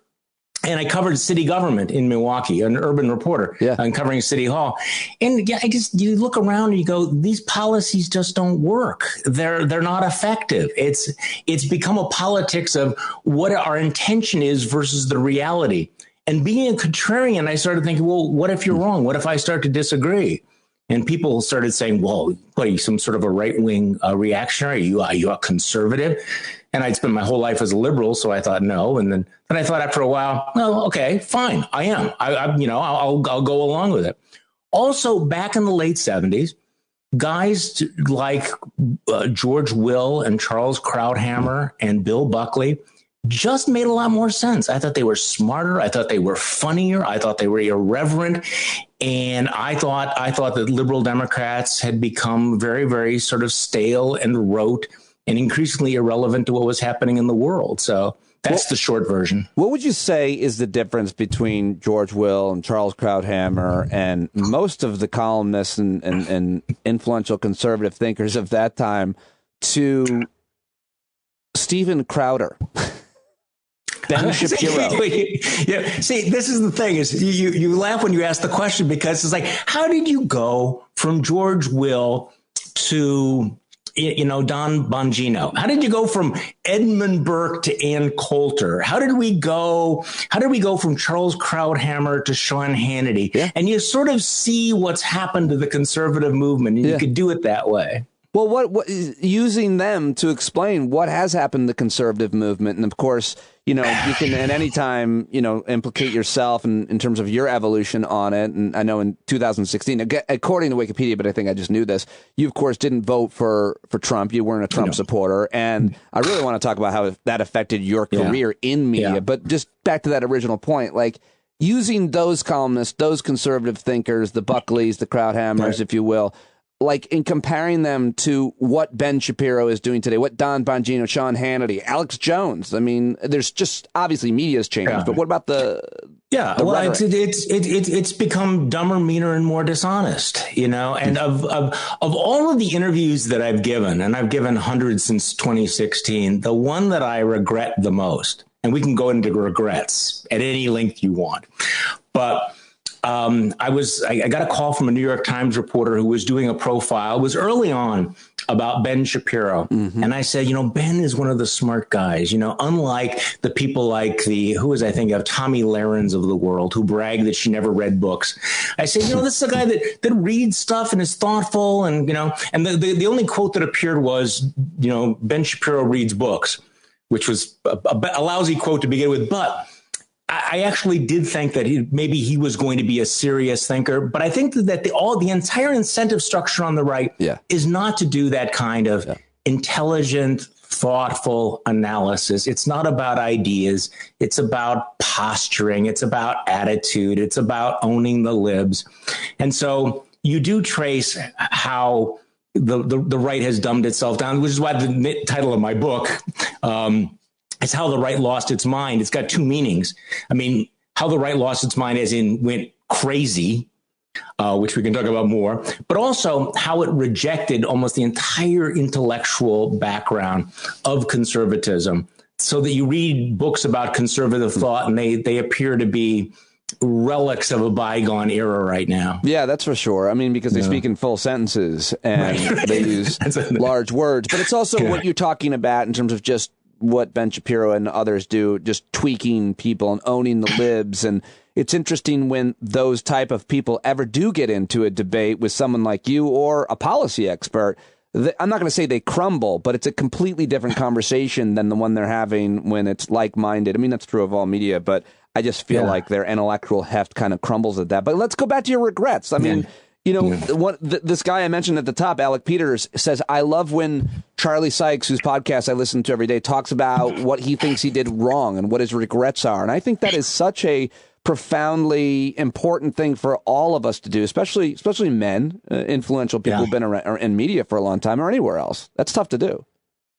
and I covered city government in Milwaukee, an urban reporter, and covering City Hall. And you look around and you go, these policies just don't work. They're not effective. It's become a politics of what our intention is versus the reality. And being a contrarian, I started thinking, well, what if you're wrong? What if I start to disagree? And people started saying, well, what are you, some sort of a right-wing reactionary? Are you a conservative? And I'd spent my whole life as a liberal, so I thought no. And then I thought after a while, no, okay, fine, I am. I'll go along with it. Also, back in the late 70s, guys like George Will and Charles Krauthammer and Bill Buckley just made a lot more sense. I thought they were smarter. I thought they were funnier. I thought they were irreverent. And I thought that liberal Democrats had become very, very sort of stale and rote and increasingly irrelevant to what was happening in the world. So that's the short version. What would you say is the difference between George Will and Charles Krauthammer and most of the columnists and influential conservative thinkers of that time to Steven Crowder? Ben Shapiro. Yeah. See, this is the thing is you laugh when you ask the question because it's like, how did you go from George Will to, Don Bongino? How did you go from Edmund Burke to Ann Coulter? How did we go from Charles Krauthammer to Sean Hannity? Yeah. And you sort of see what's happened to the conservative movement. And you could do it that way. Well, what using them to explain what has happened to the conservative movement, and of course, you can at any time, implicate yourself in terms of your evolution on it. And I know in 2016, according to Wikipedia, but I think I just knew this, you of course didn't vote for Trump. You weren't a Trump supporter, and I really want to talk about how that affected your career in media. But just back to that original point, like using those columnists, those conservative thinkers, the Buckleys, the Krauthammers, if you will. Like in comparing them to what Ben Shapiro is doing today, what Don Bongino, Sean Hannity, Alex Jones. I mean, there's just obviously media's changed, but what about the it's become dumber, meaner, and more dishonest, and of all of the interviews that I've given, and I've given hundreds since 2016, the one that I regret the most, and we can go into regrets at any length you want, but I got a call from a New York Times reporter who was doing a profile. It was early on about Ben Shapiro. Mm-hmm. And I said, Ben is one of the smart guys, unlike the people like Tommy Lahrens of the world who brag that she never read books. I said, this is a guy that reads stuff and is thoughtful. And, and the only quote that appeared was, Ben Shapiro reads books, which was a lousy quote to begin with. But I actually did think that maybe he was going to be a serious thinker, but I think that the entire incentive structure on the right is not to do that kind of intelligent, thoughtful analysis. It's not about ideas. It's about posturing. It's about attitude. It's about owning the libs. And so you do trace how the right has dumbed itself down, which is why the title of my book, it's How the Right Lost Its Mind. It's got two meanings. I mean, how the right lost its mind as in went crazy, which we can talk about more, but also how it rejected almost the entire intellectual background of conservatism, so that you read books about conservative thought and they appear to be relics of a bygone era right now. Yeah, that's for sure. I mean, because they speak in full sentences and they use large words, but it's also what you're talking about in terms of just what Ben Shapiro and others do, just tweaking people and owning the libs. And it's interesting when those type of people ever do get into a debate with someone like you or a policy expert. I'm not going to say they crumble, but it's a completely different conversation than the one they're having when it's like-minded. I mean, that's true of all media, but I just feel like their intellectual heft kind of crumbles at that. But let's go back to your regrets. I mean, this guy I mentioned at the top, Alec Peters, says, I love when Charlie Sykes, whose podcast I listen to every day, talks about what he thinks he did wrong and what his regrets are. And I think that is such a profoundly important thing for all of us to do, especially men, influential people who've been around or in media for a long time or anywhere else. That's tough to do.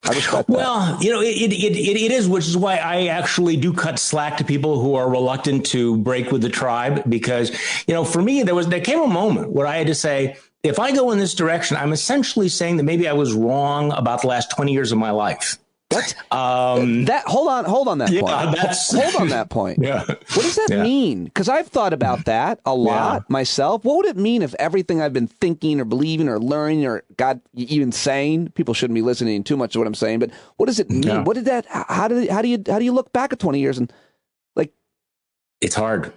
I respect that. Well, it is, which is why I actually do cut slack to people who are reluctant to break with the tribe, because, for me, there came a moment where I had to say, if I go in this direction, I'm essentially saying that maybe I was wrong about the last 20 years of my life. What? Hold on that point. Hold on that point. What does that mean? Because I've thought about that a lot myself. What would it mean if everything I've been thinking or believing or learning or even saying, people shouldn't be listening too much to what I'm saying, but what does it mean? What did that? How do you look back at 20 years and like? It's hard.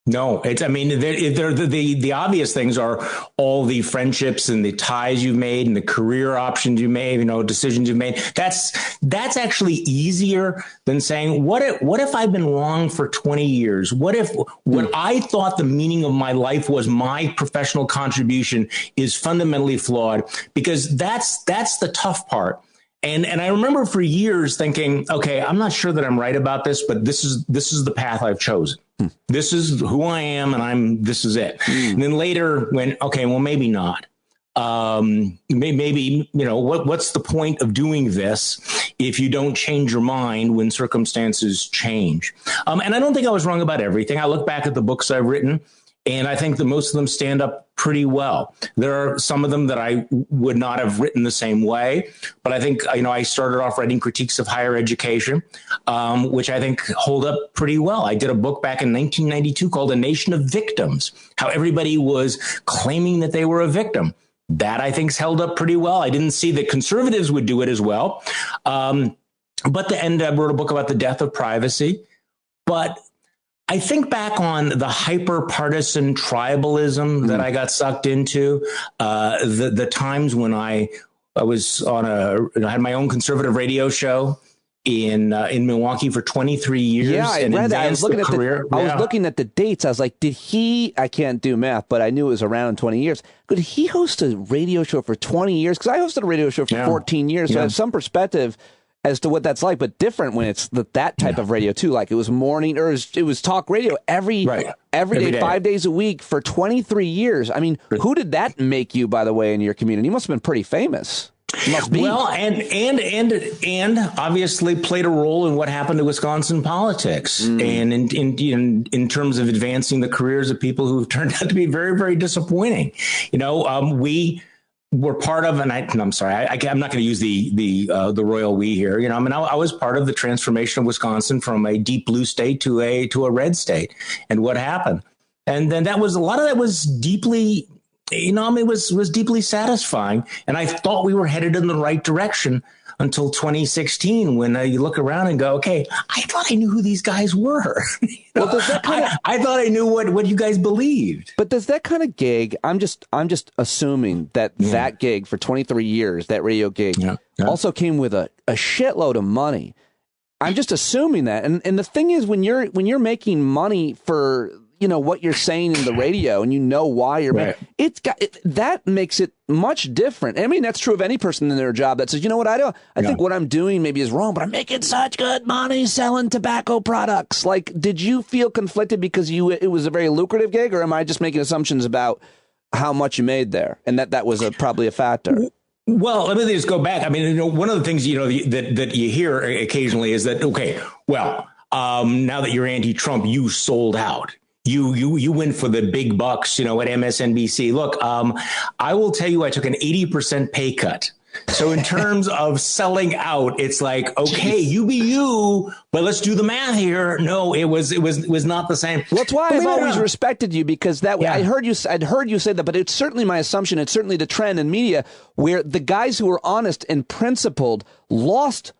No, it's, I mean, the obvious things are all the friendships and the ties you've made and the career options you made, decisions you've made. That's actually easier than saying, what if I've been wrong for 20 years? What if what I thought the meaning of my life was my professional contribution is fundamentally flawed? Because that's the tough part. And I remember for years thinking, okay, I'm not sure that I'm right about this, but this is the path I've chosen. This is who I am, and this is it. And then later when, okay, well, maybe not. Maybe, what's the point of doing this if you don't change your mind when circumstances change? And I don't think I was wrong about everything. I look back at the books I've written, and I think that most of them stand up pretty well. There are some of them that I would not have written the same way, but I think, I started off writing critiques of higher education, which I think hold up pretty well. I did a book back in 1992 called A Nation of Victims, how everybody was claiming that they were a victim. That I think's held up pretty well. I didn't see that conservatives would do it as well. But I wrote a book about the death of privacy, but I think back on the hyper-partisan tribalism that I got sucked into, the times when I was I had my own conservative radio show in Milwaukee for 23 years. Yeah, I read that. I was looking at the dates. I was like, I can't do math, but I knew it was around 20 years. Could he host a radio show for 20 years? Because I hosted a radio show for 14 years, so I have some perspective as to what that's like, but different when it's that type of radio too. Like it was morning, or it was talk radio every day, 5 days a week for 23 years. I mean, who did that make you, by the way, in your community? You must have been pretty famous. Must be. Well, and obviously played a role in what happened to Wisconsin politics, and in terms of advancing the careers of people who have turned out to be very, very disappointing. We're part of, and I'm sorry, I'm not going to use the royal we here. I was part of the transformation of Wisconsin from a deep blue state to a red state, and what happened, and then a lot of that was deeply, was deeply satisfying, and I thought we were headed in the right direction until 2016, when you look around and go, okay, I thought I knew who these guys were. I thought I knew what you guys believed. But does that kind of gig, I'm just assuming that that gig for 23 years, that radio gig, also came with a shitload of money. I'm just assuming that. And the thing is, when you're making money for what you're saying in the radio, and why you're making that makes it much different. I mean, that's true of any person in their job that says, I think what I'm doing maybe is wrong, but I'm making such good money selling tobacco products. Like, did you feel conflicted because it was a very lucrative gig, or am I just making assumptions about how much you made there, and that was probably a factor? Well, let me just go back. I mean, one of the things that you hear occasionally is that, okay, well, now that you're anti-Trump, you sold out. You went for the big bucks, at MSNBC. Look, I will tell you, I took an 80% pay cut. So in terms of selling out, it's like, okay, you be you, but let's do the math here. No, it was not the same. Well, that's why I've always respected you, because I'd heard you say that, but it's certainly my assumption. It's certainly the trend in media where the guys who were honest and principled lost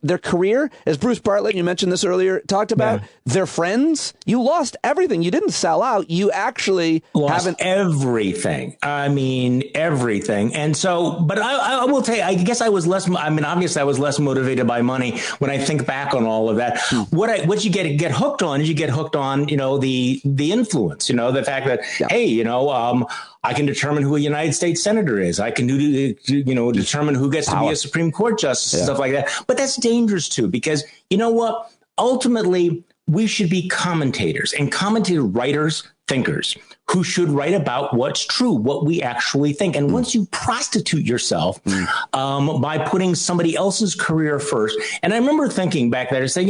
their career, as Bruce Bartlett, you mentioned this earlier, talked about, their friends. You lost everything. You didn't sell out. You actually lost everything. I mean, everything. And so, but I will tell you, I guess I was less, obviously I was less motivated by money when I think back on all of that. What you get hooked on is the influence, the fact that, hey, I can determine who a United States senator is. I can determine who gets to be a Supreme Court justice and stuff like that. But that's dangerous too, because what? Ultimately, we should be commentators, and writers, thinkers who should write about what's true, what we actually think. And once you prostitute yourself by putting somebody else's career first, and I remember thinking back there to say,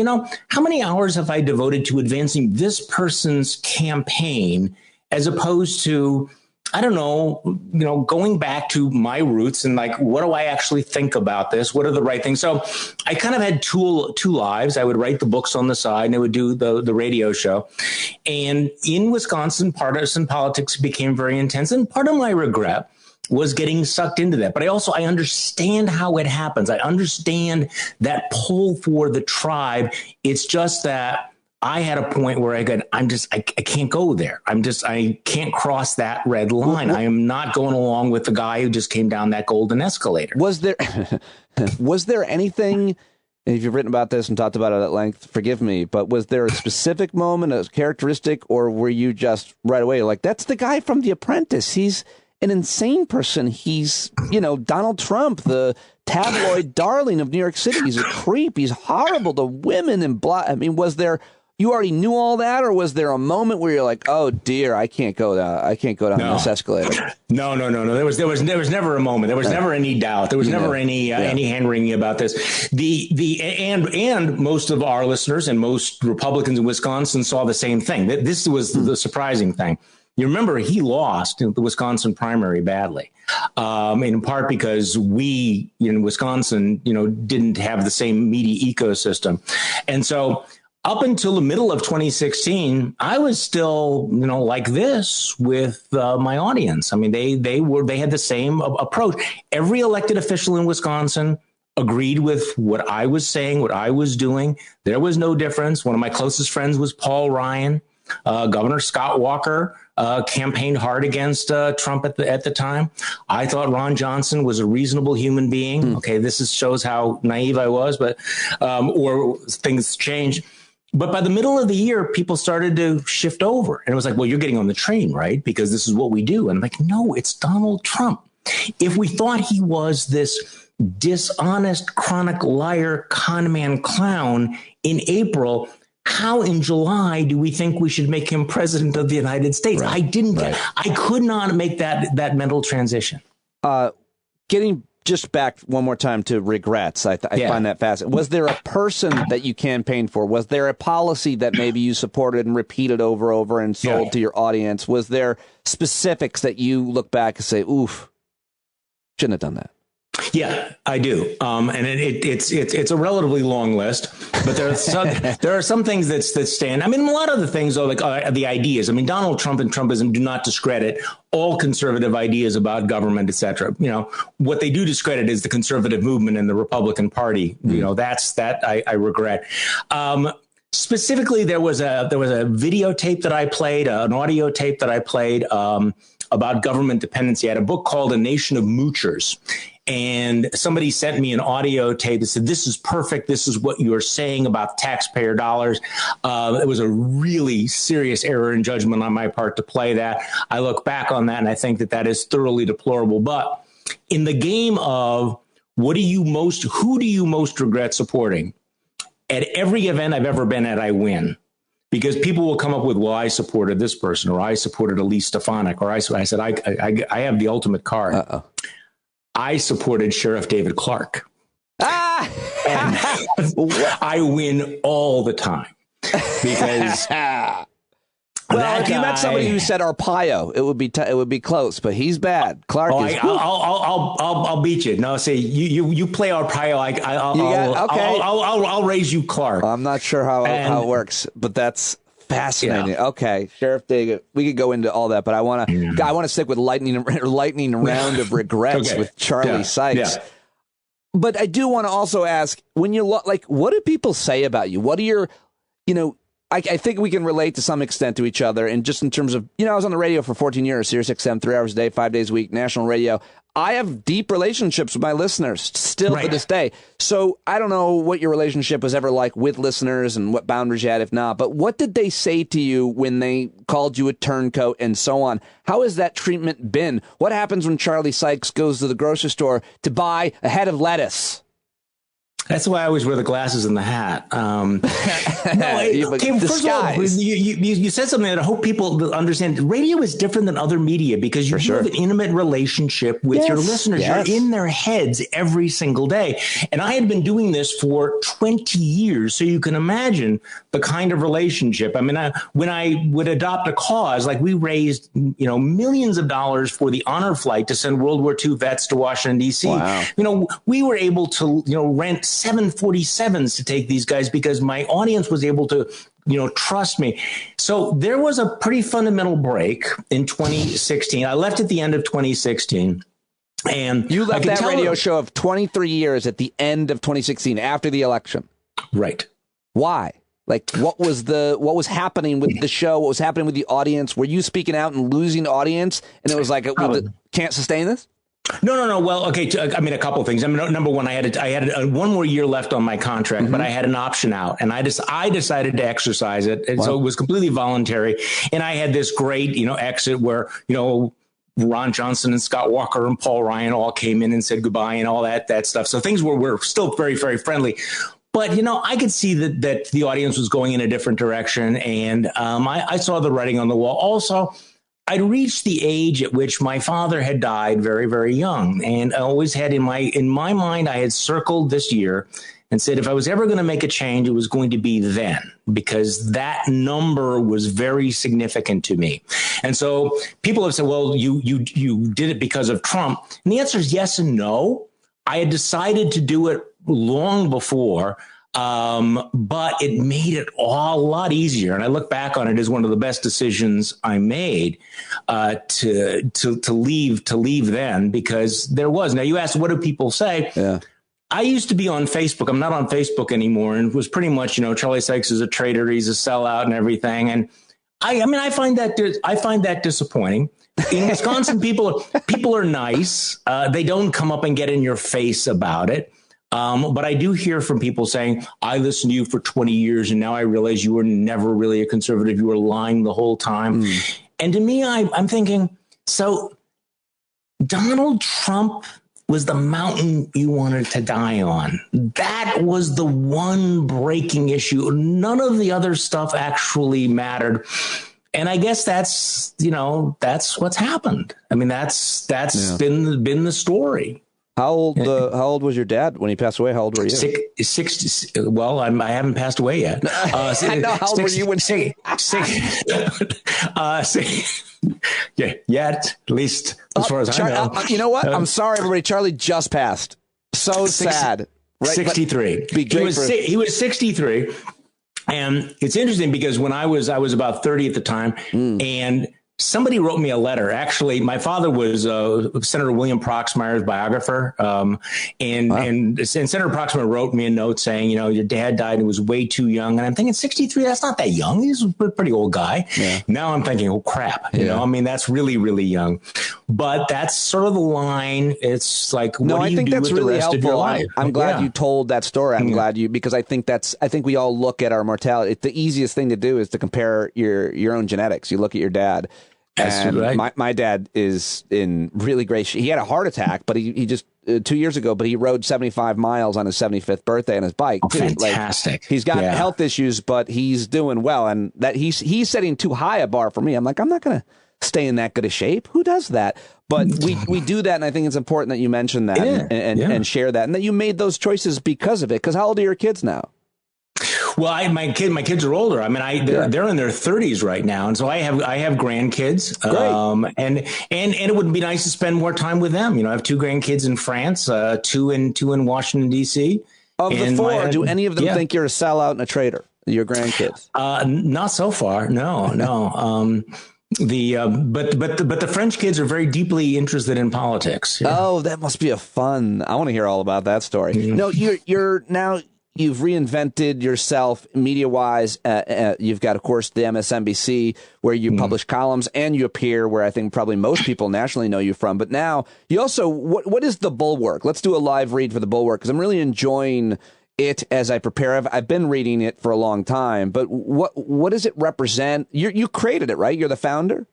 how many hours have I devoted to advancing this person's campaign as opposed to, I don't know, going back to my roots and like, what do I actually think about this? What are the right things? So I kind of had two lives. I would write the books on the side, and I would do the radio show. And in Wisconsin, partisan politics became very intense. And part of my regret was getting sucked into that. But I understand how it happens. I understand that pull for the tribe. It's just that I had a point where I can't go there. I can't cross that red line. I am not going along with the guy who just came down that golden escalator. Was there anything, and if you've written about this and talked about it at length, forgive me, but was there a specific moment, a characteristic, or were you just right away like, that's the guy from The Apprentice? He's an insane person. He's, Donald Trump, the tabloid darling of New York City. He's a creep. He's horrible to women and blah. I mean, you already knew all that, or was there a moment where you're like, oh dear, I can't go down this escalator? No. There was never a moment. There was never any doubt. There was never any hand wringing about this. And most of our listeners and most Republicans in Wisconsin saw the same thing. This was the surprising thing. You remember he lost the Wisconsin primary badly, in part because we in Wisconsin, didn't have the same media ecosystem, and so. Up until the middle of 2016, I was still, like this with my audience. I mean, they had the same approach. Every elected official in Wisconsin agreed with what I was saying, what I was doing. There was no difference. One of my closest friends was Paul Ryan. Governor Scott Walker campaigned hard against Trump at the time. I thought Ron Johnson was a reasonable human being. Okay, this shows how naive I was, but or things changed. But by the middle of the year, people started to shift over. And it was like, well, you're getting on the train, right? Because this is what we do. And I'm like, no, it's Donald Trump. If we thought he was this dishonest, chronic liar, con man clown in April, how in July do we think we should make him president of the United States? Right. I could not make that mental transition. Getting just back one more time to regrets. I find that fascinating. Was there a person that you campaigned for? Was there a policy that maybe you supported and repeated over and sold to your audience? Was there specifics that you look back and say, oof, shouldn't have done that? Yeah, I do. And it's a relatively long list, but there are some things that stand. I mean, a lot of the things are like the ideas. I mean, Donald Trump and Trumpism do not discredit all conservative ideas about government, et cetera. What they do discredit is the conservative movement in the Republican Party. I regret. Specifically, there was a videotape that I played, an audio tape that I played about government dependency. I had a book called A Nation of Moochers. And somebody sent me an audio tape that said, this is perfect. This is what you are saying about taxpayer dollars. It was a really serious error in judgment on my part to play that. I look back on that and I think that is thoroughly deplorable. But in the game of who do you most regret supporting? At every event I've ever been at, I win. Because people will come up with, well, I supported this person, or I supported Elise Stefanik, or I said, I have the ultimate card. Uh-oh. I supported Sheriff David Clark. And I win all the time because well, if you met somebody who said Arpaio, it would be close, but he's bad. Clark is. I'll beat you. No, say you play Arpaio. I'll raise you Clark. I'm not sure how it works, but that's fascinating. Yeah. Okay, Sheriff David, we could go into all that, but I want to stick with lightning round of regrets with Charlie Sykes. Yeah. But I do want to also ask, when you what do people say about you? What are your, I think we can relate to some extent to each other, and just in terms of, I was on the radio for 14 years, Sirius XM, 3 hours a day, 5 days a week, national radio. I have deep relationships with my listeners still to this day. So I don't know what your relationship was ever like with listeners and what boundaries you had, if not. But what did they say to you when they called you a turncoat and so on? How has that treatment been? What happens when Charlie Sykes goes to the grocery store to buy a head of lettuce? That's why I always wear the glasses and the hat. First of all, you said something that I hope people understand. Radio is different than other media because you have an intimate relationship with your listeners. Yes. You're in their heads every single day. And I had been doing this for 20 years. So you can imagine the kind of relationship. I mean, when I would adopt a cause, like we raised, millions of dollars for the honor flight to send World War II vets to Washington, D.C. Wow. We were able to, rent 747s to take these guys because my audience was able to, trust me. So there was a pretty fundamental break in 2016. I left at the end of 2016. And you left that radio show of 23 years at the end of 2016 after the election. Right. Why? Like, what was happening with the show? What was happening with the audience? Were you speaking out and losing audience? And it was like, can't sustain this? No. Well, okay. I mean, a couple of things. I mean, number one, I had one more year left on my contract, but I had an option out, and I decided to exercise it, and so it was completely voluntary. And I had this great, exit where, Ron Johnson and Scott Walker and Paul Ryan all came in and said goodbye and all that stuff. So things were still very, very friendly. But, I could see that the audience was going in a different direction. And I saw the writing on the wall. Also, I'd reached the age at which my father had died very, very young. And I always had in my mind, I had circled this year and said, if I was ever going to make a change, it was going to be then, because that number was very significant to me. And so people have said, well, you did it because of Trump. And the answer is yes and no. I had decided to do it long before, but it made it a lot easier. And I look back on it as one of the best decisions I made to leave then, because there was. Now, you asked, what do people say? Yeah. I used to be on Facebook. I'm not on Facebook anymore, and it was pretty much, Charlie Sykes is a traitor. He's a sellout and everything. And I find that disappointing. In Wisconsin, people are nice. They don't come up and get in your face about it. But I do hear from people saying, I listened to you for 20 years, and now I realize you were never really a conservative. You were lying the whole time. And to me, I'm thinking, so Donald Trump was the mountain you wanted to die on. That was the one breaking issue. None of the other stuff actually mattered. And I guess that's what's happened. I mean, that's been the story. How old was your dad when he passed away? How old were you? 60. Well, I haven't passed away yet. I know. How old were you when? Yet, at least as far as I know. You know what? I'm sorry, everybody. Charlie just passed. So sad. Right? 63. He was 63. And it's interesting because when I was about 30 at the time, and somebody wrote me a letter. Actually, my father was Senator William Proxmire's biographer. And Senator Proxmire wrote me a note saying, your dad died and he was way too young. And I'm thinking 63, that's not that young. He's a pretty old guy. Yeah. Now I'm thinking, oh, crap. That's really, really young. But that's sort of the line. It's like, what do you do with the rest of your life? I'm glad you told that story. I'm glad because I think we all look at our mortality. The easiest thing to do is to compare your own genetics. You look at your dad. And right. my dad is in really great shape. He had a heart attack, but he just 2 years ago, but he rode 75 miles on his 75th birthday on his bike. Oh, fantastic. He's got health issues, but he's doing well. And that he's setting too high a bar for me. I'm like, I'm not going to stay in that good a shape. Who does that? But we do that. And I think it's important that you mention that and share that, and that you made those choices because of it. Because how old are your kids now? Well, my kids are older. I mean, they're in their 30s right now, and so I have grandkids. Great. And it would be nice to spend more time with them. I have 2 grandkids in France, two in Washington D.C. Of the 4, do any of them think you're a sellout and a traitor? Your grandkids? Not so far. No. But the French kids are very deeply interested in politics. Yeah. Oh, that must be fun. I want to hear all about that story. Mm-hmm. No, you're now. You've reinvented yourself media-wise. You've got, of course, the MSNBC, where you publish columns, and you appear where I think probably most people nationally know you from. But now, you also, what is the Bulwark? Let's do a live read for the Bulwark, because I'm really enjoying it as I prepare. I've been reading it for a long time. But what does it represent? You created it, right? You're the founder?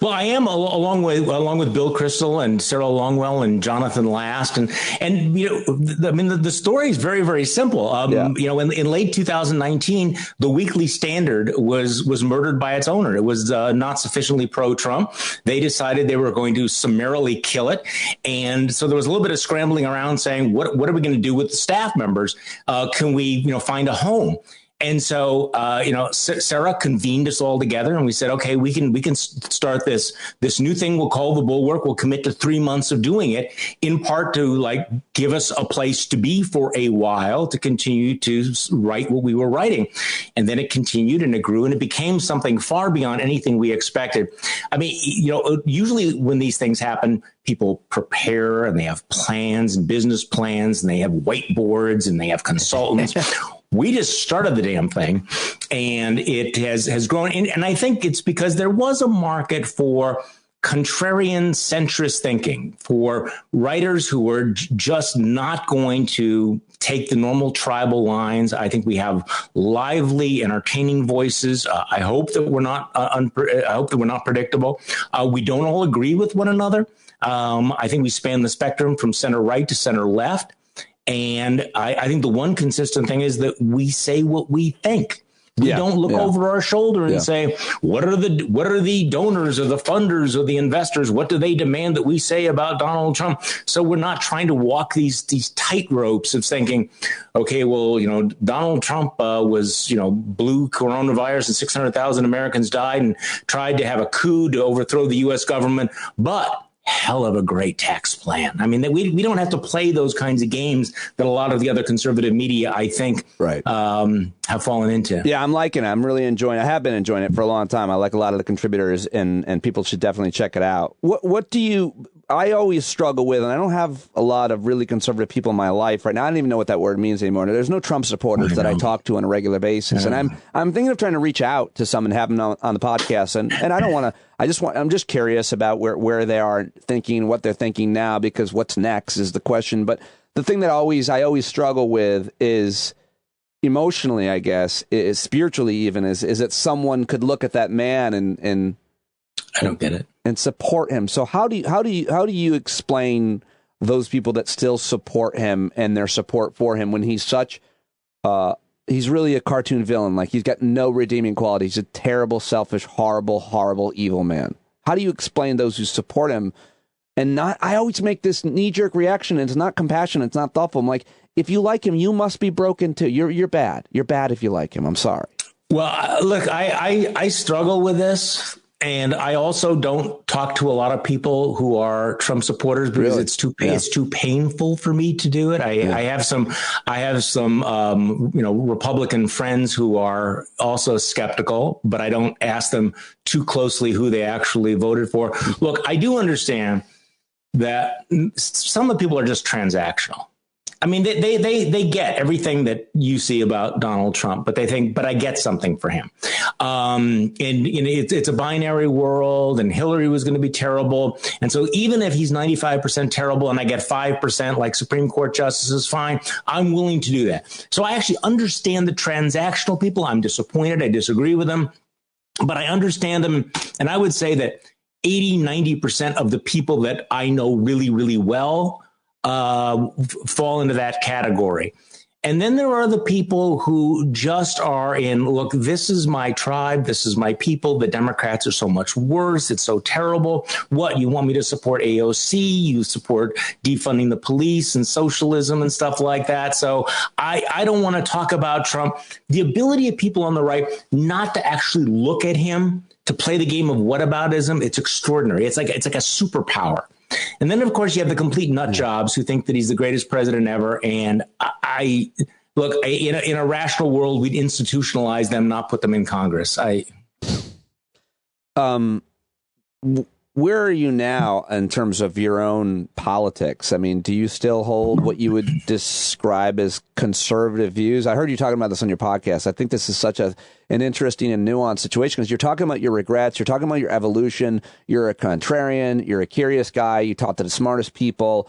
Well, I am along with Bill Kristol and Sarah Longwell and Jonathan Last, and the story is very, very simple. In late 2019, the Weekly Standard was murdered by its owner. It was not sufficiently pro-Trump. They decided they were going to summarily kill it, and so there was a little bit of scrambling around saying, what are we going to do with the staff members? Can we find a home? And so, Sarah convened us all together, and we said, okay, we can start this new thing we'll call the Bulwark. We'll commit to 3 months of doing it, in part to give us a place to be for a while, to continue to write what we were writing. And then it continued and it grew, and it became something far beyond anything we expected. I mean, usually when these things happen, people prepare and they have plans and business plans and they have whiteboards and they have consultants. We just started the damn thing, and it has grown. And I think it's because there was a market for contrarian centrist thinking, for writers who were just not going to take the normal tribal lines. I think we have lively, entertaining voices. I hope that we're not. I hope that we're not predictable. We don't all agree with one another. I think we span the spectrum from center right to center left. And I think the one consistent thing is that we say what we think. We don't look over our shoulder and say, what are the donors or the funders or the investors? What do they demand that we say about Donald Trump? So we're not trying to walk these tight ropes of thinking, okay, well, Donald Trump was, blew coronavirus and 600,000 Americans died and tried to have a coup to overthrow the U.S. government. But hell of a great tax plan. I mean, we don't have to play those kinds of games that a lot of the other conservative media, I think, have fallen into. Yeah, I'm liking it. I'm really enjoying it. I have been enjoying it for a long time. I like a lot of the contributors, and people should definitely check it out. What do you... I always struggle with, and I don't have a lot of really conservative people in my life right now. I don't even know what that word means anymore. There's no Trump supporters that I talk to on a regular basis, and I'm thinking of trying to reach out to some and have them on the podcast. And I don't want to. I'm just curious about where they are thinking, what they're thinking now, because what's next is the question. But the thing that I always struggle with is emotionally, I guess, is spiritually even, is that someone could look at that man and I don't get it. And support him. So how do you explain those people that still support him and their support for him when he's such he's really a cartoon villain? Like, he's got no redeeming quality. He's a terrible, selfish, horrible, evil man. How do you explain those who support him and not? I always make this knee-jerk reaction. And it's not compassion. It's not thoughtful. I'm like, if you like him, you must be broken too. You're bad. You're bad if you like him. I'm sorry. Well, look, I struggle with this. And I also don't talk to a lot of people who are Trump supporters because it's too painful for me to do it. I have some Republican friends who are also skeptical, but I don't ask them too closely who they actually voted for. Look, I do understand that some of the people are just transactional. I mean, they get everything that you see about Donald Trump, but they think, but I get something for him. And it's a binary world, and Hillary was going to be terrible. And so even if he's 95% terrible and I get 5% like Supreme Court justices, fine, I'm willing to do that. So I actually understand the transactional people. I'm disappointed. I disagree with them, but I understand them. And I would say that 80-90% of the people that I know really, really well fall into that category. And then there are the people who just are in, look, this is my tribe. This is my people. The Democrats are so much worse. It's so terrible. What, you want me to support AOC? You support defunding the police and socialism and stuff like that. So I don't want to talk about Trump. The ability of people on the right not to actually look at him, to play the game of whataboutism, it's extraordinary. It's like a superpower. And then, of course, you have the complete nut jobs who think that he's the greatest president ever. And in a rational world, we'd institutionalize them, not put them in Congress. Where are you now in terms of your own politics? I mean, do you still hold what you would describe as conservative views? I heard you talking about this on your podcast. I think this is such an interesting and nuanced situation because you're talking about your regrets. You're talking about your evolution. You're a contrarian. You're a curious guy. You talk to the smartest people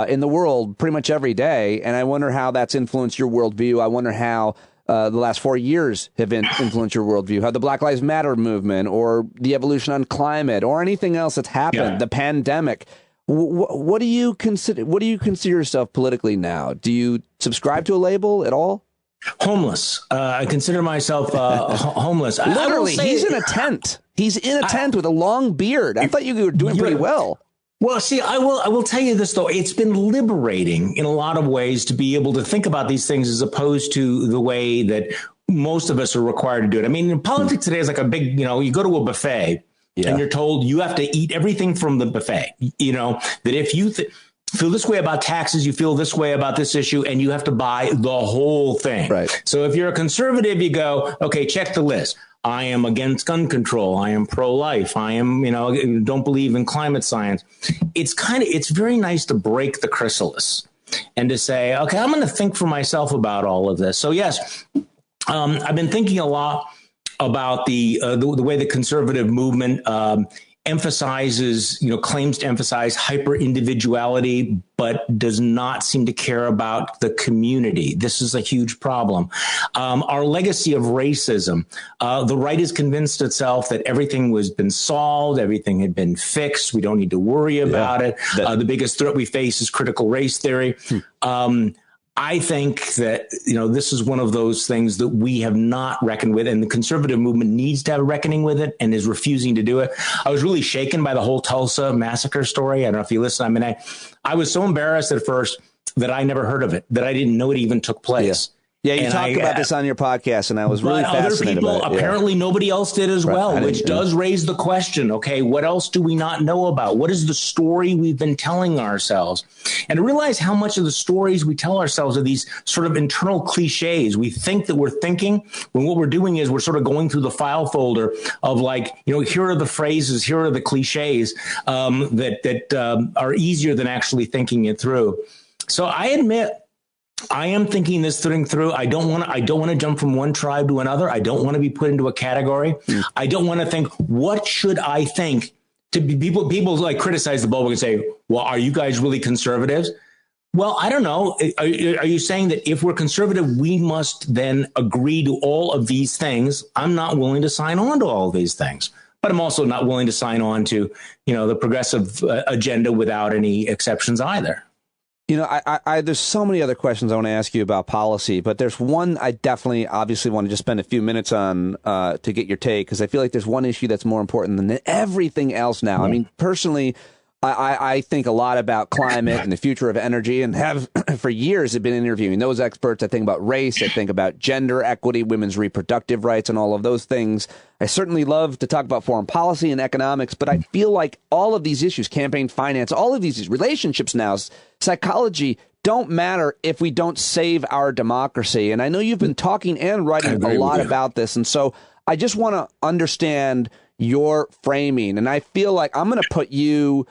in the world pretty much every day. And I wonder how that's influenced your worldview. I wonder how the last 4 years have influenced your worldview, how the Black Lives Matter movement or the evolution on climate or anything else that's happened, the pandemic. What do you consider yourself politically now? Do you subscribe to a label at all? Homeless. I consider myself homeless. Literally, he's in a tent. He's in a tent with a long beard. I thought you were doing pretty well. Well, see, I will tell you this, though. It's been liberating in a lot of ways to be able to think about these things as opposed to the way that most of us are required to do it. I mean, politics today is like a big, you go to a buffet and you're told you have to eat everything from the buffet, that if you feel this way about taxes, you feel this way about this issue, and you have to buy the whole thing. Right. So if you're a conservative, you go, okay, check the list. I am against gun control. I am pro-life. I am, don't believe in climate science. It's very nice to break the chrysalis and to say, okay, I'm going to think for myself about all of this. So, yes, I've been thinking a lot about the way the conservative movement emphasizes, claims to emphasize hyper individuality, but does not seem to care about the community. This is a huge problem. Our legacy of racism, the right has convinced itself that everything was been solved, everything had been fixed. We don't need to worry about it. The biggest threat we face is critical race theory. I think that, this is one of those things that we have not reckoned with, and the conservative movement needs to have a reckoning with it and is refusing to do it. I was really shaken by the whole Tulsa massacre story. I don't know if you listen. I mean, I was so embarrassed at first that I never heard of it, that I didn't know it even took place. Yeah, you talked about this on your podcast, and I was really fascinated by it. Other people, apparently nobody else did as well, which does raise the question, okay, what else do we not know about? What is the story we've been telling ourselves? And to realize how much of the stories we tell ourselves are these sort of internal cliches. We think that we're thinking, when what we're doing is we're sort of going through the file folder of here are the phrases, here are the cliches that are easier than actually thinking it through. So I admit, I am thinking this thing through. I don't want to jump from one tribe to another. I don't want to be put into a category. I don't want to think, what should I think? To be people like criticize the Bulwark and say, well, are you guys really conservatives? Well, I don't know. Are you saying that if we're conservative, we must then agree to all of these things? I'm not willing to sign on to all of these things, but I'm also not willing to sign on to, the progressive agenda without any exceptions either. There's so many other questions I want to ask you about policy, but there's one I definitely obviously want to just spend a few minutes on to get your take, because I feel like there's one issue that's more important than everything else now. I mean, personally, I think a lot about climate and the future of energy, and have for years have been interviewing those experts. I think about race. I think about gender equity, women's reproductive rights, and all of those things. I certainly love to talk about foreign policy and economics, but I feel like all of these issues, campaign finance, all of these relationships now, psychology, don't matter if we don't save our democracy. And I know you've been talking and writing a lot about this. And so I just want to understand your framing. And I feel like I'm going to put you,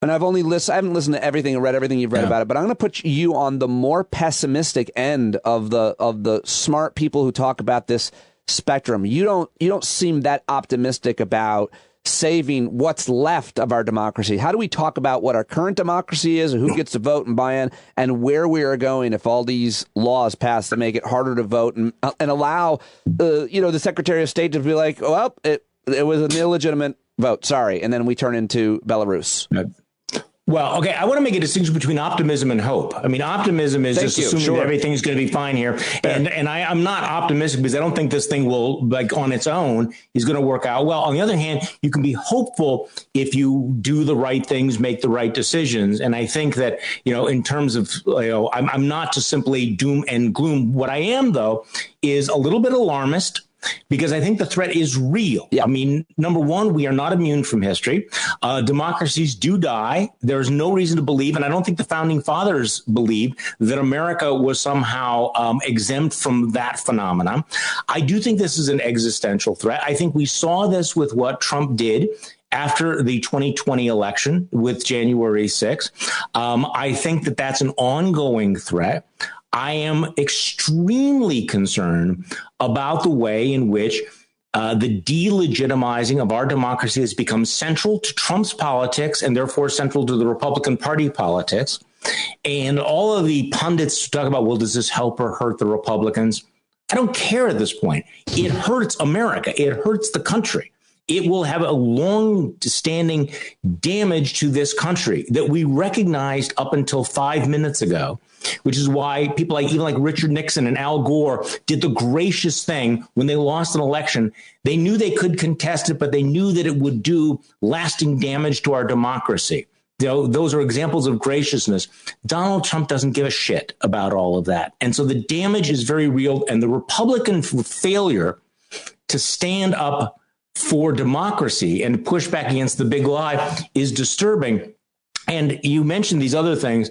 and I haven't listened to everything and read everything you've read about it, but I'm going to put you on the more pessimistic end of the smart people who talk about this spectrum. You don't seem that optimistic about saving what's left of our democracy. How do we talk about what our current democracy is, and who gets to vote and buy in, and where we are going if all these laws pass to make it harder to vote and allow the Secretary of State to be like, well, it was an illegitimate vote, sorry, and then we turn into Belarus. Well, okay, I want to make a distinction between optimism and hope. I mean, optimism is just assuming that everything's going to be fine here. And I'm not optimistic because I don't think this thing will, on its own, is going to work out well. On the other hand, you can be hopeful if you do the right things, make the right decisions. And I think that, in terms of, I'm not just simply doom and gloom. What I am, though, is a little bit alarmist, because I think the threat is real. I mean, number one, we are not immune from history. Democracies do die. There's no reason to believe, and I don't think the founding fathers believed, that America was somehow exempt from that phenomenon. I do think this is an existential threat. I think we saw this with what Trump did after the 2020 election with January 6th. I think that that's an ongoing threat. I am extremely concerned about the way in which the delegitimizing of our democracy has become central to Trump's politics and therefore central to the Republican Party politics. And all of the pundits talk about, well, does this help or hurt the Republicans? I don't care at this point. It hurts America. It hurts the country. It will have a long-standing damage to this country that we recognized up until 5 minutes ago, which is why people even like Richard Nixon and Al Gore did the gracious thing when they lost an election. They knew they could contest it, but they knew that it would do lasting damage to our democracy. Those are examples of graciousness. Donald Trump doesn't give a shit about all of that. And so the damage is very real. And the Republican failure to stand up for democracy and push back against the big lie is disturbing. And you mentioned these other things.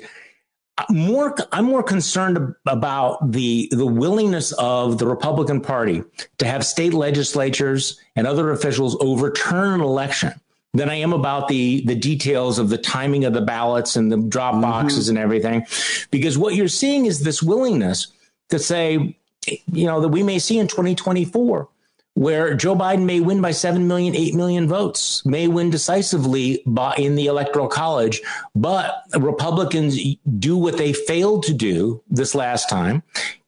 I'm more concerned about the willingness of the Republican Party to have state legislatures and other officials overturn an election than I am about the details of the timing of the ballots and the drop boxes and everything. Because what you're seeing is this willingness to say, that we may see in 2024, where Joe Biden may win by 7 million, 8 million votes, may win decisively in the Electoral College, but Republicans do what they failed to do this last time,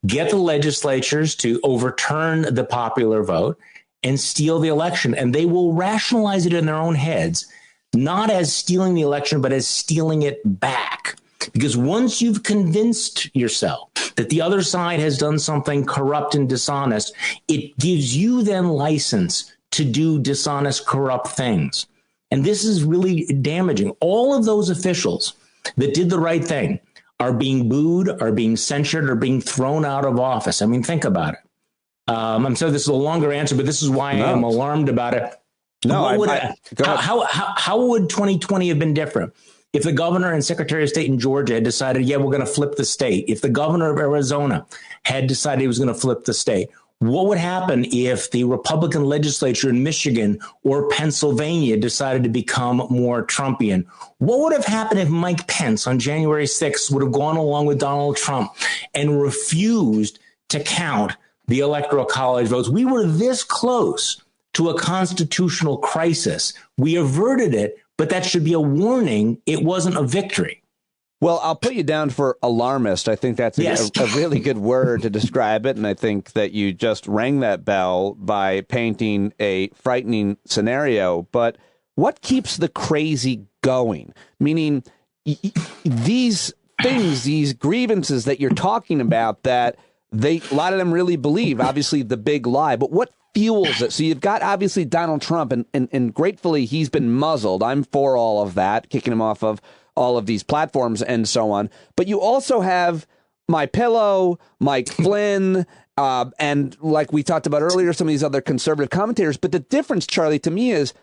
get the legislatures to overturn the popular vote and steal the election. And they will rationalize it in their own heads, not as stealing the election, but as stealing it back. Because once you've convinced yourself that the other side has done something corrupt and dishonest, it gives you then license to do dishonest, corrupt things. And this is really damaging. All of those officials that did the right thing are being booed, are being censured, are being thrown out of office. I mean, think about it. I'm sorry, this is a longer answer, but this is why I am alarmed about it. How would 2020 have been different? If the governor and secretary of state in Georgia had decided, we're going to flip the state. If the governor of Arizona had decided he was going to flip the state, what would happen if the Republican legislature in Michigan or Pennsylvania decided to become more Trumpian? What would have happened if Mike Pence on January 6th would have gone along with Donald Trump and refused to count the Electoral College votes? We were this close to a constitutional crisis. We averted it. But that should be a warning. It wasn't a victory. Well, I'll put you down for alarmist. I think that's a really good word to describe it. And I think that you just rang that bell by painting a frightening scenario. But what keeps the crazy going? Meaning these things, these grievances that you're talking about that a lot of them really believe, obviously the big lie. But what fuels it? So you've got obviously Donald Trump and gratefully he's been muzzled. I'm for all of that, kicking him off of all of these platforms and so on. But you also have MyPillow, Mike Flynn, and like we talked about earlier, some of these other conservative commentators. But the difference, Charlie, to me is,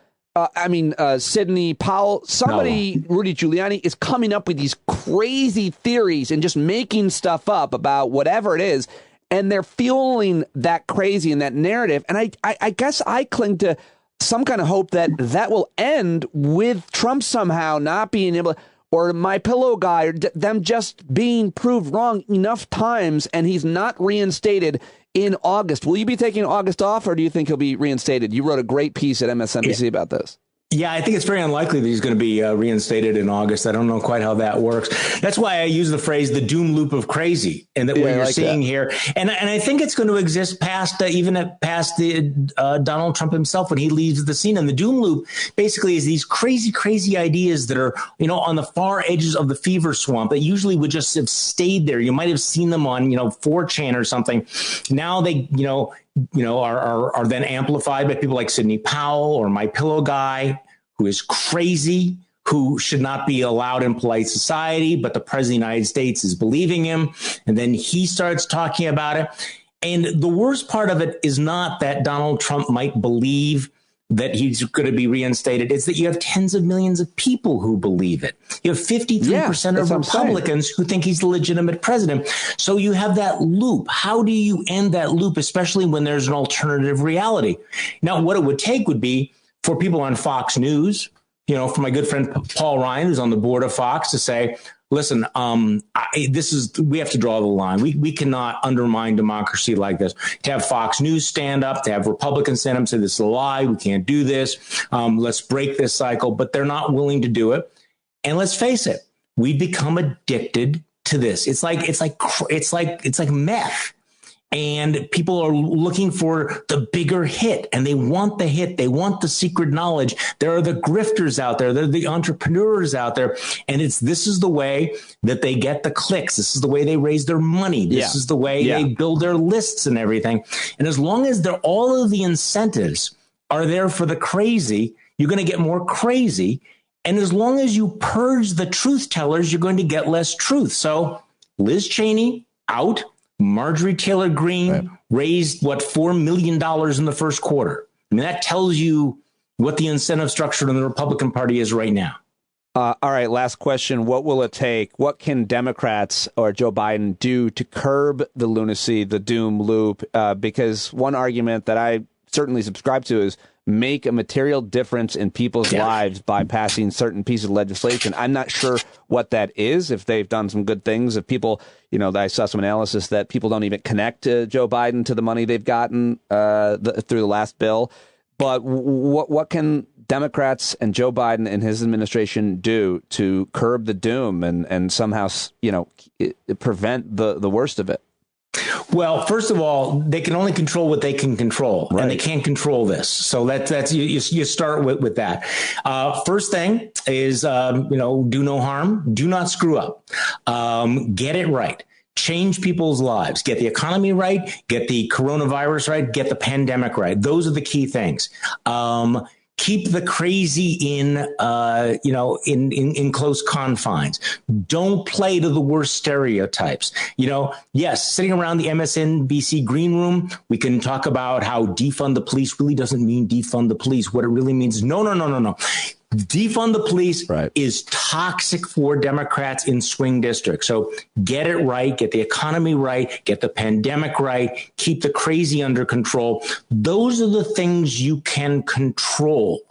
Sidney Powell, Rudy Giuliani is coming up with these crazy theories and just making stuff up about whatever it is. And they're fueling that crazy and that narrative. And I guess I cling to some kind of hope that will end with Trump somehow not being able to, or MyPillow guy, or them just being proved wrong enough times and he's not reinstated in August. Will you be taking August off, or do you think he'll be reinstated? You wrote a great piece at MSNBC about this. Yeah, I think it's very unlikely that he's going to be reinstated in August. I don't know quite how that works. That's why I use the phrase the doom loop of crazy, and that what you're seeing here. And I think it's going to exist past Donald Trump himself when he leaves the scene. And the doom loop basically is these crazy ideas that are, on the far edges of the fever swamp that usually would just have stayed there. You might have seen them on, 4chan or something. Now they, are then amplified by people like Sidney Powell or MyPillow guy, who is crazy, who should not be allowed in polite society, but the president of the United States is believing him. And then he starts talking about it. And the worst part of it is not that Donald Trump might believe that he's going to be reinstated. It's that you have tens of millions of people who believe it. You have 53% of Republicans who think he's the legitimate president. So you have that loop. How do you end that loop, especially when there's an alternative reality? Now, what it would take would be for people on Fox News, for my good friend Paul Ryan, who's on the board of Fox, to say, listen, we have to draw the line. We cannot undermine democracy like this. To have Fox News stand up, to have Republicans stand up and say this is a lie, we can't do this. Let's break this cycle. But they're not willing to do it. And let's face it, we've become addicted to this. It's like meth. And people are looking for the bigger hit, and they want the hit. They want the secret knowledge. There are the grifters out there. There are the entrepreneurs out there. And this is the way that they get the clicks. This is the way they raise their money. This is the way they build their lists and everything. And as long as all of the incentives are there for the crazy, you're going to get more crazy. And as long as you purge the truth tellers, you're going to get less truth. So Liz Cheney out. Marjorie Taylor Greene raised, $4 million in the first quarter. I mean, that tells you what the incentive structure in the Republican Party is right now. All right, last question. What will it take? What can Democrats or Joe Biden do to curb the lunacy, the doom loop? Because one argument that I certainly subscribe to is make a material difference in people's lives by passing certain pieces of legislation. I'm not sure what that is, if they've done some good things, if people, I saw some analysis that people don't even connect Joe Biden to the money they've gotten through the last bill. But what can Democrats and Joe Biden and his administration do to curb the doom and somehow, prevent the worst of it? Well, first of all, they can only control what they can control, and they can't control this. So that's you start with that. First thing is, do no harm, do not screw up, get it right. Change people's lives, get the economy right, get the coronavirus right, get the pandemic right. Those are the key things. Keep the crazy in close confines. Don't play to the worst stereotypes. Yes, sitting around the MSNBC green room, we can talk about how defund the police really doesn't mean defund the police. What it really means is no. Defund the police is toxic for Democrats in swing districts. So get it right, get the economy right, get the pandemic right, keep the crazy under control. Those are the things you can control.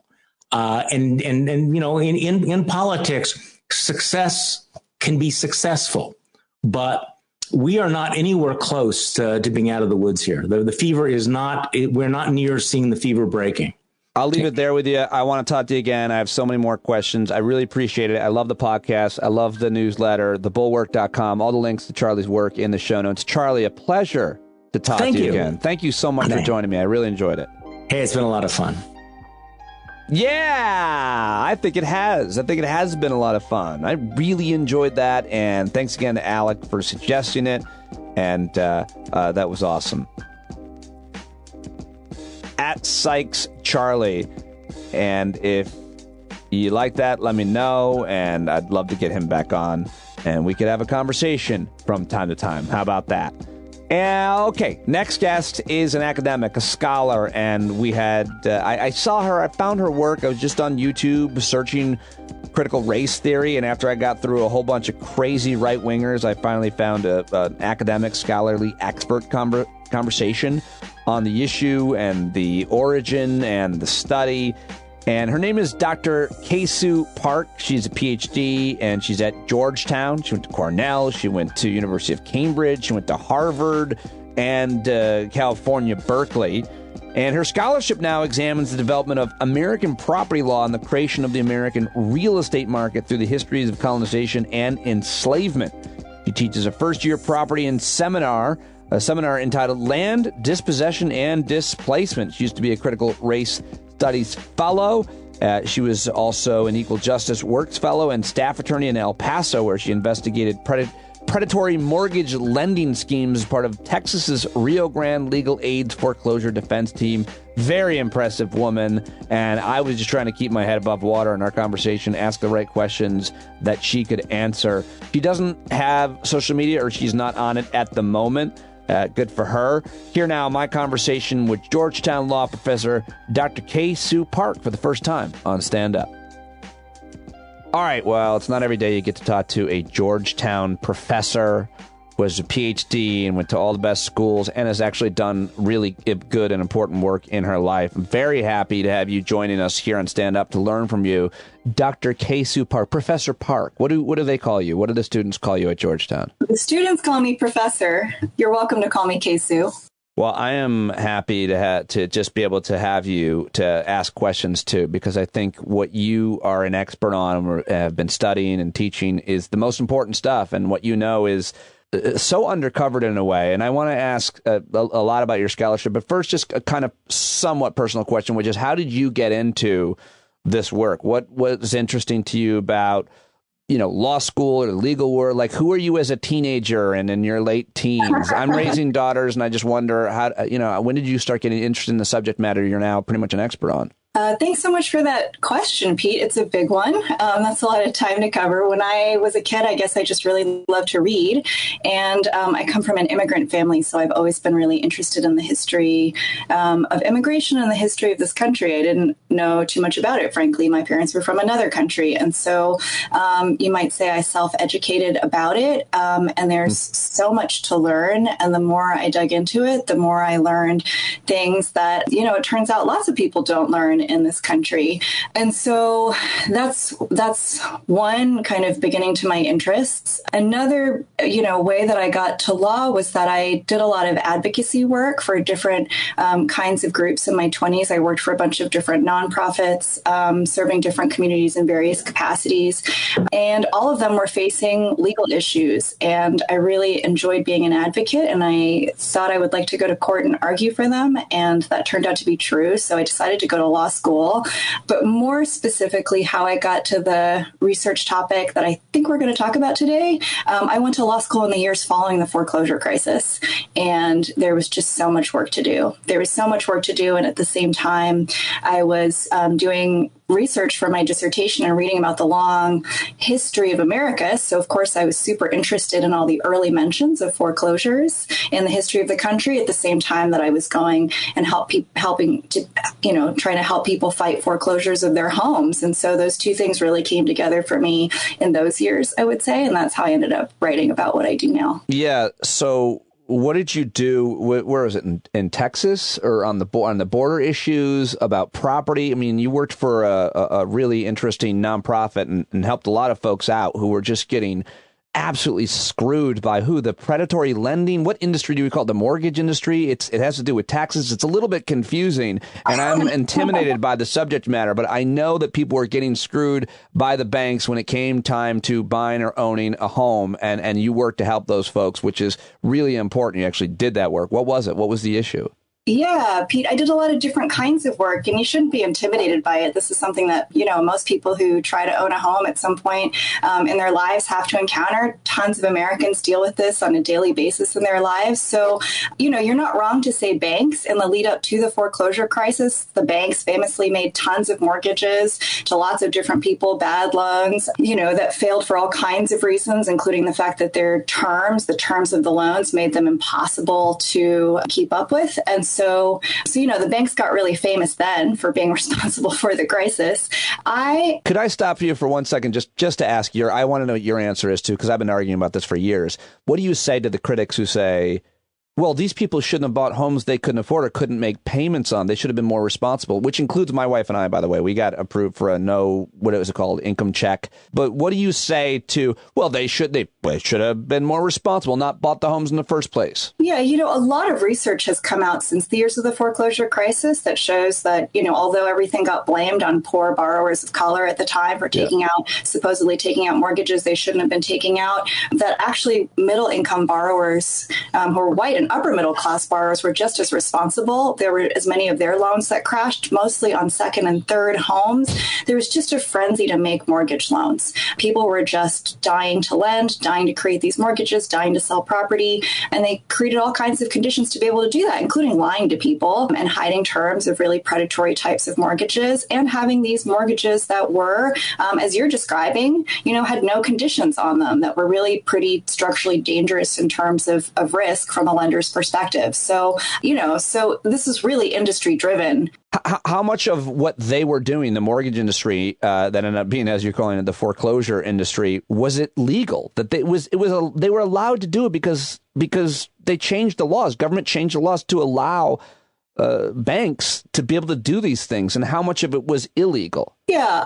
And in politics, success can be successful, but we are not anywhere close to being out of the woods here. The fever is not, we're not near seeing the fever breaking. I'll leave it there with you. I want to talk to you again. I have so many more questions. I really appreciate it. I love the podcast. I love the newsletter, thebulwark.com, all the links to Charlie's work in the show notes. Charlie, a pleasure to talk to you again. Thank you so much for joining me. I really enjoyed it. Hey, it's been a lot of fun. Yeah, I think it has. I think it has been a lot of fun. I really enjoyed that. And thanks again to Alec for suggesting it. And that was awesome. At Sykes Charlie. And if you like that, let me know. And I'd love to get him back on. And we could have a conversation from time to time. How about that? Okay, next guest is an academic, a scholar, and we had, I saw her, I found her work, I was just on YouTube searching critical race theory, and after I got through a whole bunch of crazy right-wingers, I finally found an academic, scholarly, expert conversation on the issue and the origin and the study. And her name is Dr. Kay-Sue Park. She's a PhD, and she's at Georgetown. She went to Cornell. She went to University of Cambridge. She went to Harvard and California, Berkeley. And her scholarship now examines the development of American property law and the creation of the American real estate market through the histories of colonization and enslavement. She teaches a first-year property and seminar, a seminar entitled Land, Dispossession, and Displacement. She used to be a critical race studies fellow. She was also an Equal Justice Works fellow and staff attorney in El Paso, where she investigated predatory mortgage lending schemes as part of Texas's Rio Grande Legal Aid's foreclosure defense team. Very impressive woman. And I was just trying to keep my head above water in our conversation, ask the right questions that she could answer. She doesn't have social media, or she's not on it at the moment. Good for her. Here now, my conversation with Georgetown law professor Dr. Kay-Sue Park for the first time on Stand Up. All right, well, it's not every day you get to talk to a Georgetown professor who has a PhD and went to all the best schools and has actually done really good and important work in her life. I'm very happy to have you joining us here on Stand Up to learn from you. Dr. Kay-Sue Park, Professor Park, what do they call you? What do the students call you at Georgetown? The students call me Professor. You're welcome to call me Kay-Sue. Well, I am happy to just be able to have you to ask questions too, because I think what you are an expert on or have been studying and teaching is the most important stuff. And what you know is so undercovered in a way. And I want to ask a lot about your scholarship. But first, just a kind of somewhat personal question, which is how did you get into this work? What was interesting to you about, law school or the legal world? Like, who are you as a teenager and in your late teens? I'm raising daughters, and I just wonder when did you start getting interested in the subject matter you're now pretty much an expert on? Thanks so much for that question, Pete. It's a big one. That's a lot of time to cover. When I was a kid, I guess I just really loved to read. And I come from an immigrant family, so I've always been really interested in the history of immigration and the history of this country. I didn't know too much about it, frankly. My parents were from another country. And so you might say I self-educated about it. And there's so much to learn. And the more I dug into it, the more I learned things that, it turns out lots of people don't learn in this country. And so that's one kind of beginning to my interests. Another, way that I got to law was that I did a lot of advocacy work for different kinds of groups in my 20s. I worked for a bunch of different nonprofits, serving different communities in various capacities. And all of them were facing legal issues. And I really enjoyed being an advocate. And I thought I would like to go to court and argue for them. And that turned out to be true. So I decided to go to law school. But more specifically, how I got to the research topic that I think we're going to talk about today, I went to law school in the years following the foreclosure crisis. And there was just so much work to do. There was so much work to do. And at the same time, I was doing research for my dissertation and reading about the long history of America. So, of course, I was super interested in all the early mentions of foreclosures in the history of the country at the same time that I was going and trying to help people fight foreclosures of their homes. And so those two things really came together for me in those years, I would say. And that's how I ended up writing about what I do now. Yeah. So what did you do? Where was it? In Texas or on the border issues about property? I mean, you worked for a really interesting nonprofit and helped a lot of folks out who were just getting absolutely screwed by the predatory lending. What industry do we call it? The mortgage industry? It has to do with taxes. It's a little bit confusing, and I'm intimidated by the subject matter, but I know that people were getting screwed by the banks when it came time to buying or owning a home, and you worked to help those folks, which is really important. You actually did that work. What was it? What was the issue? Yeah, Pete, I did a lot of different kinds of work, and you shouldn't be intimidated by it. This is something that, most people who try to own a home at some point in their lives have to encounter. Tons of Americans deal with this on a daily basis in their lives. So, you're not wrong to say banks. In the lead up to the foreclosure crisis, the banks famously made tons of mortgages to lots of different people, bad loans, that failed for all kinds of reasons, including the fact that the terms of the loans made them impossible to keep up with. And so, the banks got really famous then for being responsible for the crisis. Could I stop you for 1 second just to ask I want to know what your answer is too, because I've been arguing about this for years. What do you say to the critics who say, well, these people shouldn't have bought homes they couldn't afford or couldn't make payments on. They should have been more responsible, which includes my wife and I, by the way. We got approved for what was it called, income check. But what do you say to, well, they should have been more responsible, not bought the homes in the first place? Yeah, a lot of research has come out since the years of the foreclosure crisis that shows that, although everything got blamed on poor borrowers of color at the time for supposedly taking out mortgages they shouldn't have been taking out, that actually middle income borrowers who were white and upper middle class borrowers were just as responsible. There were as many of their loans that crashed, mostly on second and third homes. There was just a frenzy to make mortgage loans. People were just dying to lend, dying to create these mortgages, dying to sell property, and they created all kinds of conditions to be able to do that, including lying to people and hiding terms of really predatory types of mortgages and having these mortgages that were, as you're describing, had no conditions on them, that were really pretty structurally dangerous in terms of risk from a lender's perspective. So, so this is really industry driven. How much of what they were doing, the mortgage industry, that ended up being, as you're calling it, the foreclosure industry, was it legal? That they were allowed to do it because they changed the laws. Government changed the laws to allow banks to be able to do these things, and how much of it was illegal? Yeah,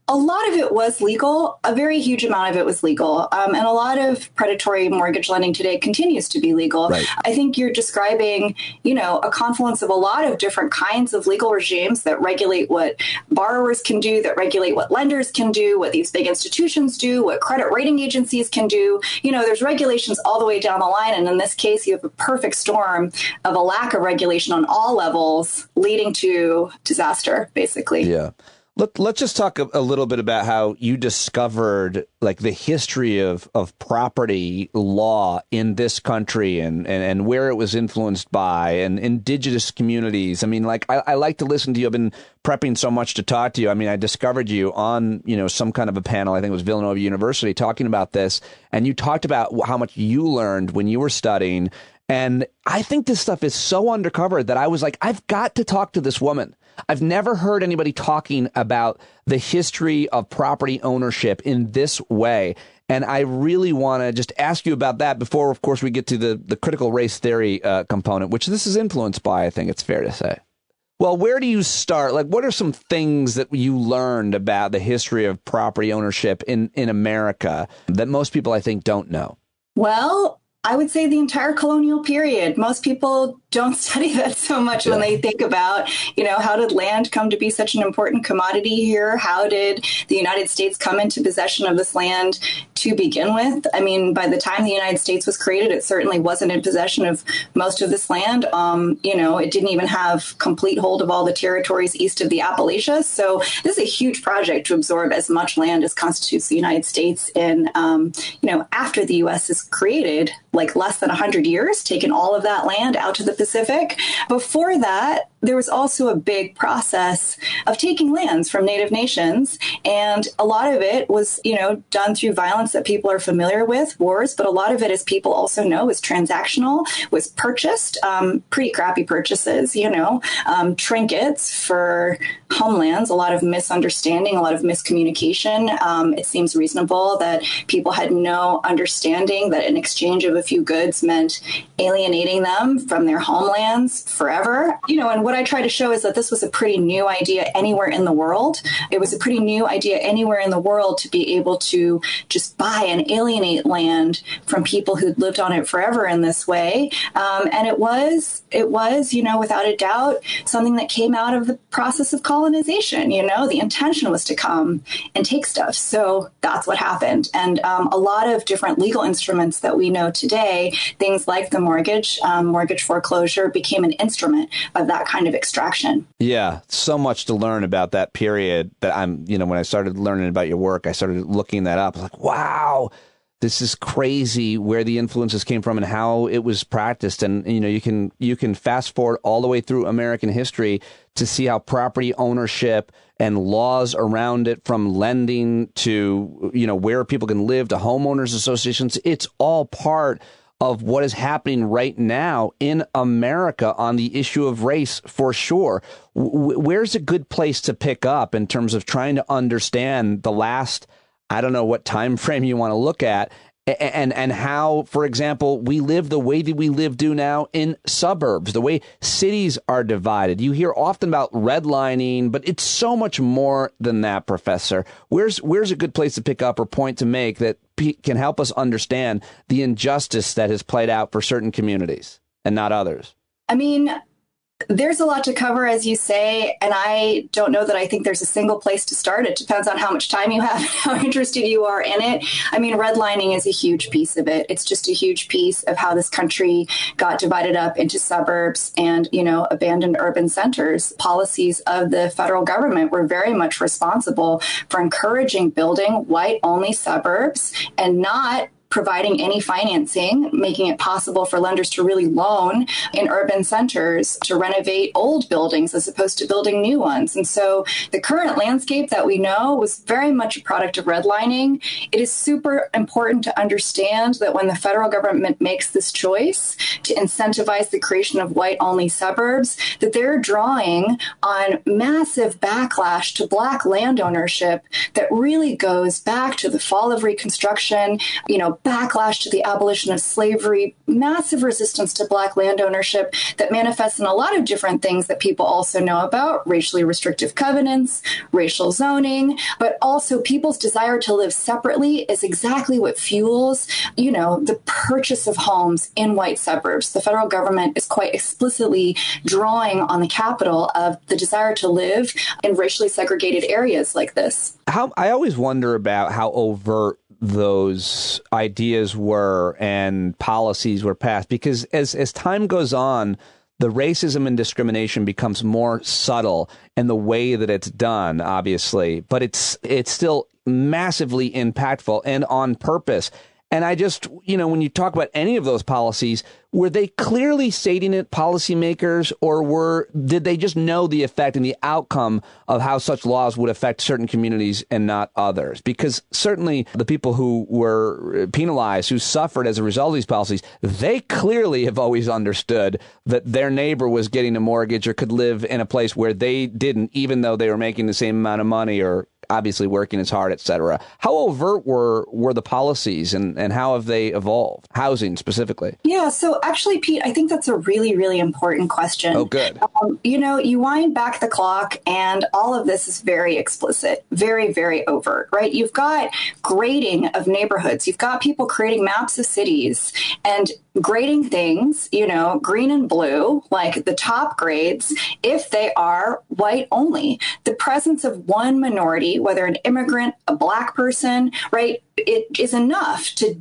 a lot of it was legal. A very huge amount of it was legal. And a lot of predatory mortgage lending today continues to be legal. Right. I think you're describing, a confluence of a lot of different kinds of legal regimes that regulate what borrowers can do, that regulate what lenders can do, what these big institutions do, what credit rating agencies can do. There's regulations all the way down the line. And in this case, you have a perfect storm of a lack of regulation on all levels leading to disaster, basically. Yeah. Let's just talk a little bit about how you discovered like the history of property law in this country and where it was influenced by and indigenous communities. I mean, like I like to listen to you. I've been prepping so much to talk to you. I mean, I discovered you on, some kind of a panel. I think it was Villanova University talking about this. And you talked about how much you learned when you were studying. And I think this stuff is so undercovered that I was like, I've got to talk to this woman. I've never heard anybody talking about the history of property ownership in this way. And I really want to just ask you about that before, of course, we get to the critical race theory component, which this is influenced by, I think it's fair to say. Well, where do you start? Like, what are some things that you learned about the history of property ownership in America that most people, I think, don't know? Well, I would say the entire colonial period. Most people don't study that so much when they think about, how did land come to be such an important commodity here? How did the United States come into possession of this land to begin with? I mean, by the time the United States was created, it certainly wasn't in possession of most of this land. It didn't even have complete hold of all the territories east of the Appalachians. So this is a huge project to absorb as much land as constitutes the United States in, after the U.S. is created, like less than 100 years, taken all of that land out to the Pacific. Before that, there was also a big process of taking lands from Native nations. And a lot of it was, done through violence that people are familiar with, wars. But a lot of it, as people also know, is transactional, was purchased, pretty crappy purchases, trinkets for homelands, a lot of misunderstanding, a lot of miscommunication. It seems reasonable that people had no understanding that in exchange of a few goods meant alienating them from their homelands forever. And what I try to show is that this was a pretty new idea anywhere in the world. It was a pretty new idea anywhere in the world to be able to just buy and alienate land from people who'd lived on it forever in this way. And it was, without a doubt, something that came out of the process of colonization. The intention was to come and take stuff. So that's what happened. And a lot of different legal instruments that we know today, things like the mortgage foreclosure, became an instrument of that kind of extraction. Yeah, so much to learn about that period that when I started learning about your work, I started looking that up. I was like, wow, this is crazy where the influences came from and how it was practiced. And, you can fast forward all the way through American history to see how property ownership and laws around it, from lending to, where people can live, to homeowners associations, it's all part of what is happening right now in America on the issue of race, for sure. Where's a good place to pick up in terms of trying to understand the last, I don't know what time frame you want to look at, and how, for example, we live the way that we do now in suburbs, the way cities are divided. You hear often about redlining, but it's so much more than that, Professor. Where's a good place to pick up or point to make that can help us understand the injustice that has played out for certain communities and not others? I mean, there's a lot to cover, as you say, and I don't know that I think there's a single place to start. It depends on how much time you have, how interested you are in it. I mean, redlining is a huge piece of it. It's just a huge piece of how this country got divided up into suburbs and, abandoned urban centers. Policies of the federal government were very much responsible for encouraging building white-only suburbs and not providing any financing, making it possible for lenders to really loan in urban centers to renovate old buildings as opposed to building new ones. And so the current landscape that we know was very much a product of redlining. It is super important to understand that when the federal government makes this choice to incentivize the creation of white-only suburbs, that they're drawing on massive backlash to Black land ownership that really goes back to the fall of Reconstruction, backlash to the abolition of slavery, massive resistance to Black land ownership that manifests in a lot of different things that people also know about: racially restrictive covenants, racial zoning, but also people's desire to live separately is exactly what fuels, the purchase of homes in white suburbs. The federal government is quite explicitly drawing on the capital of the desire to live in racially segregated areas like this. I always wonder about how overt those ideas were and policies were passed, because as time goes on, the racism and discrimination becomes more subtle in the way that it's done, obviously, but it's still massively impactful and on purpose. And I just, when you talk about any of those policies, were they clearly stating it, policymakers, or did they just know the effect and the outcome of how such laws would affect certain communities and not others? Because certainly the people who were penalized, who suffered as a result of these policies, they clearly have always understood that their neighbor was getting a mortgage or could live in a place where they didn't, even though they were making the same amount of money or obviously working as hard, et cetera. How overt were the policies and how have they evolved? Housing specifically. Yeah. So actually, Pete, I think that's a really, really important question. Oh, good. You wind back the clock and all of this is very explicit, very, very overt, right? You've got grading of neighborhoods. You've got people creating maps of cities and grading things, green and blue, like the top grades, if they are white only. The presence of one minority, whether an immigrant, a Black person, right, it is enough to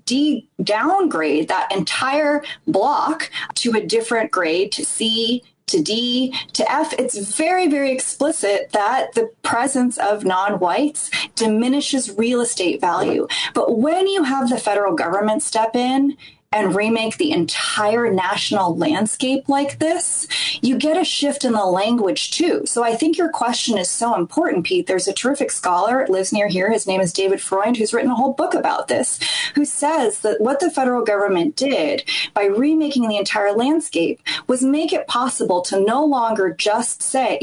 downgrade that entire block to a different grade, to C, to D, to F. It's very, very explicit that the presence of non-whites diminishes real estate value. But when you have the federal government step in and remake the entire national landscape like this, you get a shift in the language too. So I think your question is so important, Pete. There's a terrific scholar, lives near here. His name is David Freund, who's written a whole book about this, who says that what the federal government did by remaking the entire landscape was make it possible to no longer just say,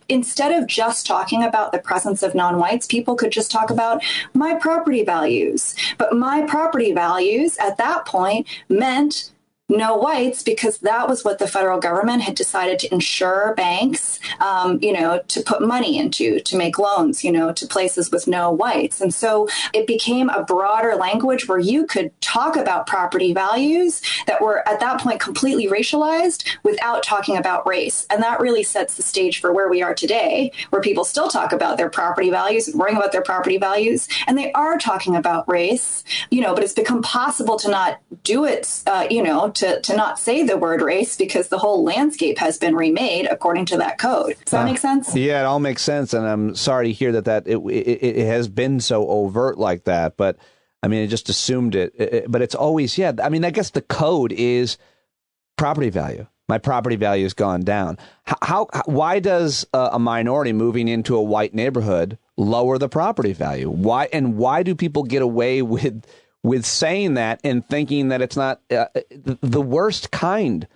instead of just talking about the presence of non-whites, people could just talk about my property values. But my property values at that point meant no whites, because that was what the federal government had decided to insure banks, to put money into, to make loans, to places with no whites. And so it became a broader language where you could talk about property values that were at that point completely racialized without talking about race. And that really sets the stage for where we are today, where people still talk about their property values and worrying about their property values. And they are talking about race, but it's become possible to not do it, to not say the word race because the whole landscape has been remade according to that code. Does that make sense? Yeah, it all makes sense. And I'm sorry to hear that it has been so overt like that. But I mean, I just assumed it. But it's always, I mean, I guess the code is property value. My property value has gone down. Why does a minority moving into a white neighborhood lower the property value? Why do people get away with saying that and thinking that it's not the worst kind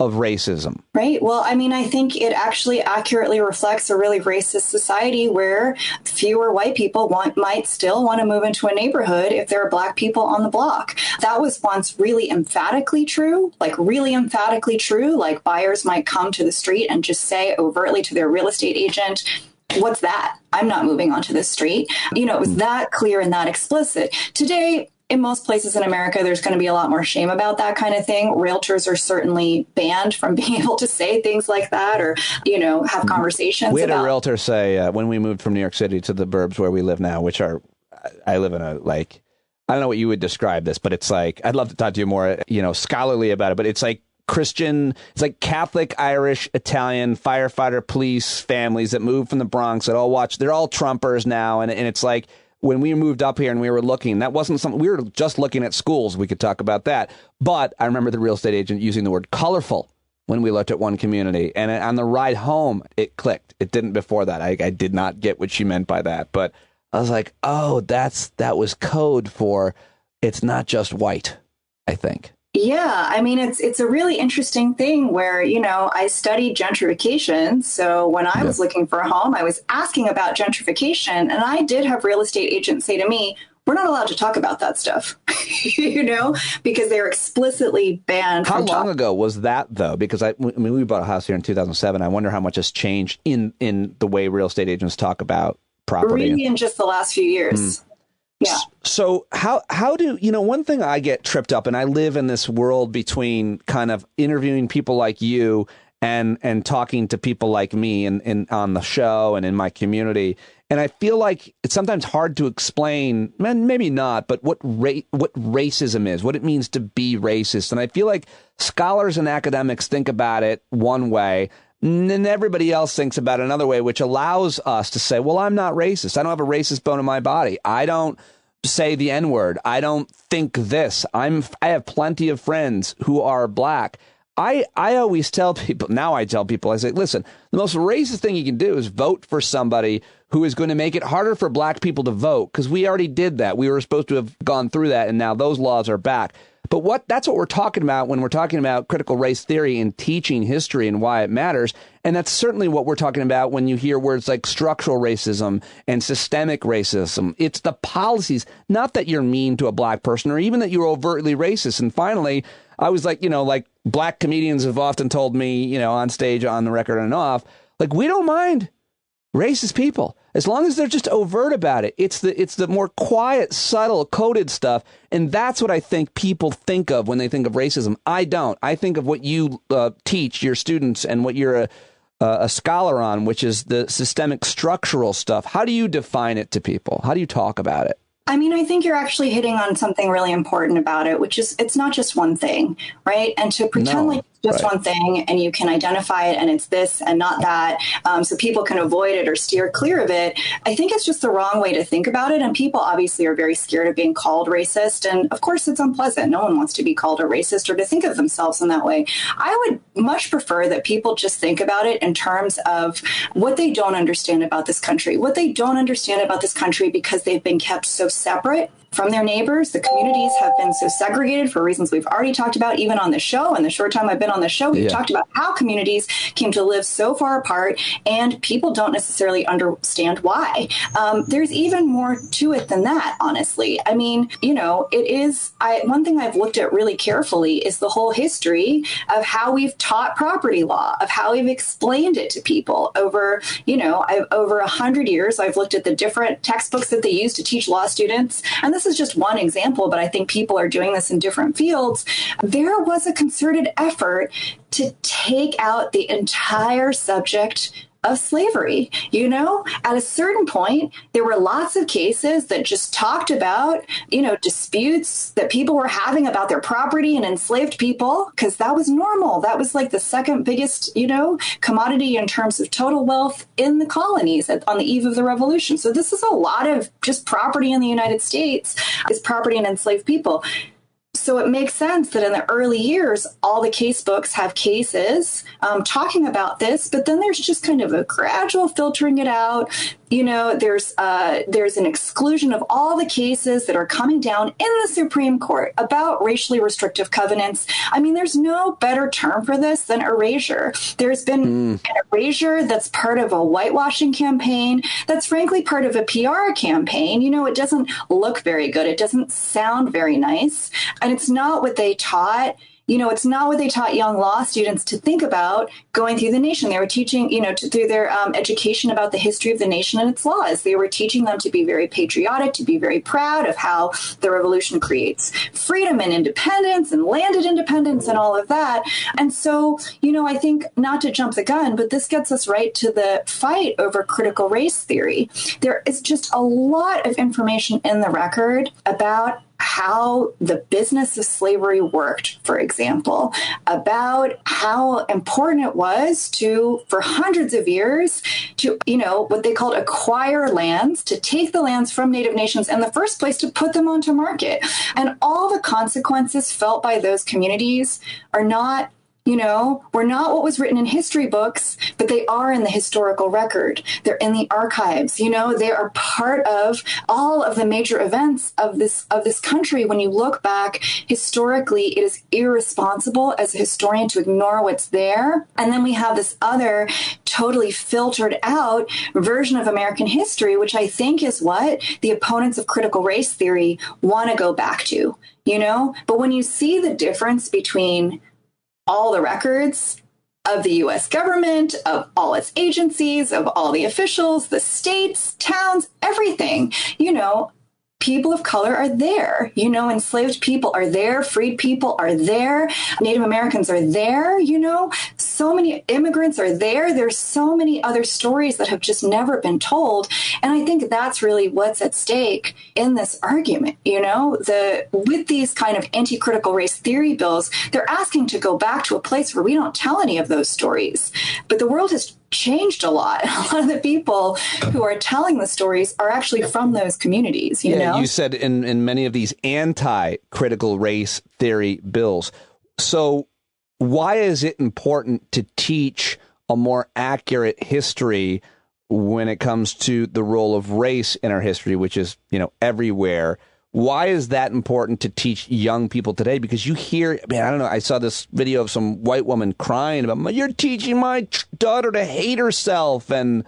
of racism? Right. Well, I mean, I think it actually accurately reflects a really racist society where fewer white people might still want to move into a neighborhood if there are Black people on the block. That was once really emphatically true, like buyers might come to the street and just say overtly to their real estate agent, what's that? I'm not moving onto this street. It was that clear and that explicit. Today, in most places in America, there's going to be a lot more shame about that kind of thing. Realtors are certainly banned from being able to say things like that or, have conversations. We had a realtor say when we moved from New York City to the burbs where we live now, which I live in I don't know what you would describe this, but it's like, I'd love to talk to you more, scholarly about it, but it's like Christian, it's like Catholic, Irish, Italian, firefighter, police families that moved from the Bronx that all watch, they're all Trumpers now. And it's like, when we moved up here and we were looking, that wasn't something, we were just looking at schools. We could talk about that. But I remember the real estate agent using the word colorful when we looked at one community. And on the ride home, it clicked. It didn't before that. I did not get what she meant by that. But I was like, oh, that was code for it's not just white, I think. Yeah, I mean, it's a really interesting thing where, I studied gentrification. So when I was looking for a home, I was asking about gentrification. And I did have real estate agents say to me, we're not allowed to talk about that stuff, because they're explicitly banned. How long ago was that, though? Because we bought a house here in 2007. I wonder how much has changed in the way real estate agents talk about property. Really in just the last few years. Yeah. So how do, one thing I get tripped up, and I live in this world between kind of interviewing people like you and talking to people like me and on the show and in my community. And I feel like it's sometimes hard to explain, maybe not, but what racism is, what it means to be racist. And I feel like scholars and academics think about it one way, and then everybody else thinks about it another way, which allows us to say, well, I'm not racist. I don't have a racist bone in my body. I don't say the N-word. I don't think this. I have plenty of friends who are black. I always tell people, now I tell people, I say, listen, the most racist thing you can do is vote for somebody who is going to make it harder for black people to vote, because we already did that. We were supposed to have gone through that, and now those laws are back. But that's what we're talking about when we're talking about critical race theory and teaching history and why it matters. And that's certainly what we're talking about when you hear words like structural racism and systemic racism. It's the policies, not that you're mean to a black person or even that you're overtly racist. And finally, I was like, like black comedians have often told me, on stage, on the record and off, like, we don't mind racist people as long as they're just overt about it. It's the more quiet, subtle, coded stuff. And that's what I think people think of when they think of racism. I don't. I think of what you teach your students and what you're a scholar on, which is the systemic structural stuff. How do you define it to people? How do you talk about it? I mean, I think you're actually hitting on something really important about it, which is it's not just one thing, right? And to pretend like it's just one thing and you can identify it and it's this and not that, so people can avoid it or steer clear of it, I think it's just the wrong way to think about it. And people obviously are very scared of being called racist. And of course, it's unpleasant. No one wants to be called a racist or to think of themselves in that way. I would much prefer that people just think about it in terms of what they don't understand about this country, what they don't understand about this country because they've been kept so separate from their neighbors. The communities have been so segregated for reasons we've already talked about, even on the show. In the short time I've been on the show, we've talked about how communities came to live so far apart, and people don't necessarily understand why. There's even more to it than that, honestly. I mean, it is, one thing I've looked at really carefully is the whole history of how we've taught property law, of how we've explained it to people over, over 100 years. I've looked at the different textbooks that they use to teach law students. And this is just one example, but I think people are doing this in different fields. There was a concerted effort to take out the entire subject of slavery. At a certain point, there were lots of cases that just talked about, disputes that people were having about their property and enslaved people, because that was normal. That was like the second biggest, commodity in terms of total wealth in the colonies on the eve of the revolution. So this is a lot of just property in the United States is property and enslaved people. So it makes sense that in the early years, all the case books have cases talking about this, but then there's just kind of a gradual filtering it out. There's an exclusion of all the cases that are coming down in the Supreme Court about racially restrictive covenants. I mean, there's no better term for this than erasure. There's been an erasure that's part of a whitewashing campaign, that's frankly part of a PR campaign. It doesn't look very good. It doesn't sound very nice. And it's not what they taught. It's not what they taught young law students to think about going through the nation. They were teaching, through their education about the history of the nation and its laws. They were teaching them to be very patriotic, to be very proud of how the revolution creates freedom and independence and landed independence and all of that. And so, I think, not to jump the gun, but this gets us right to the fight over critical race theory. There is just a lot of information in the record about how the business of slavery worked, for example, about how important it was for hundreds of years to, what they called acquire lands, to take the lands from Native nations in the first place to put them onto market. And all the consequences felt by those communities are not were not what was written in history books, but they are in the historical record. They're in the archives. They are part of all of the major events of this country. When you look back historically, it is irresponsible as a historian to ignore what's there. And then we have this other totally filtered out version of American history, which I think is what the opponents of critical race theory want to go back to, But when you see the difference between all the records of the U.S. government, of all its agencies, of all the officials, the states, towns, everything, people of color are there. You know, enslaved people are there. Freed people are there. Native Americans are there. You know, so many immigrants are there. There's so many other stories that have just never been told. And I think that's really what's at stake in this argument. You know, with these kind of anti-critical race theory bills, they're asking to go back to a place where we don't tell any of those stories. But the world has changed a lot. A lot of the people who are telling the stories are actually from those communities, you know? You said in many of these anti-critical race theory bills. So why is it important to teach a more accurate history when it comes to the role of race in our history, which is, you know, everywhere? Why is that important to teach young people today? Because you hear, I don't know, I saw this video of some white woman crying about, you're teaching my daughter to hate herself. And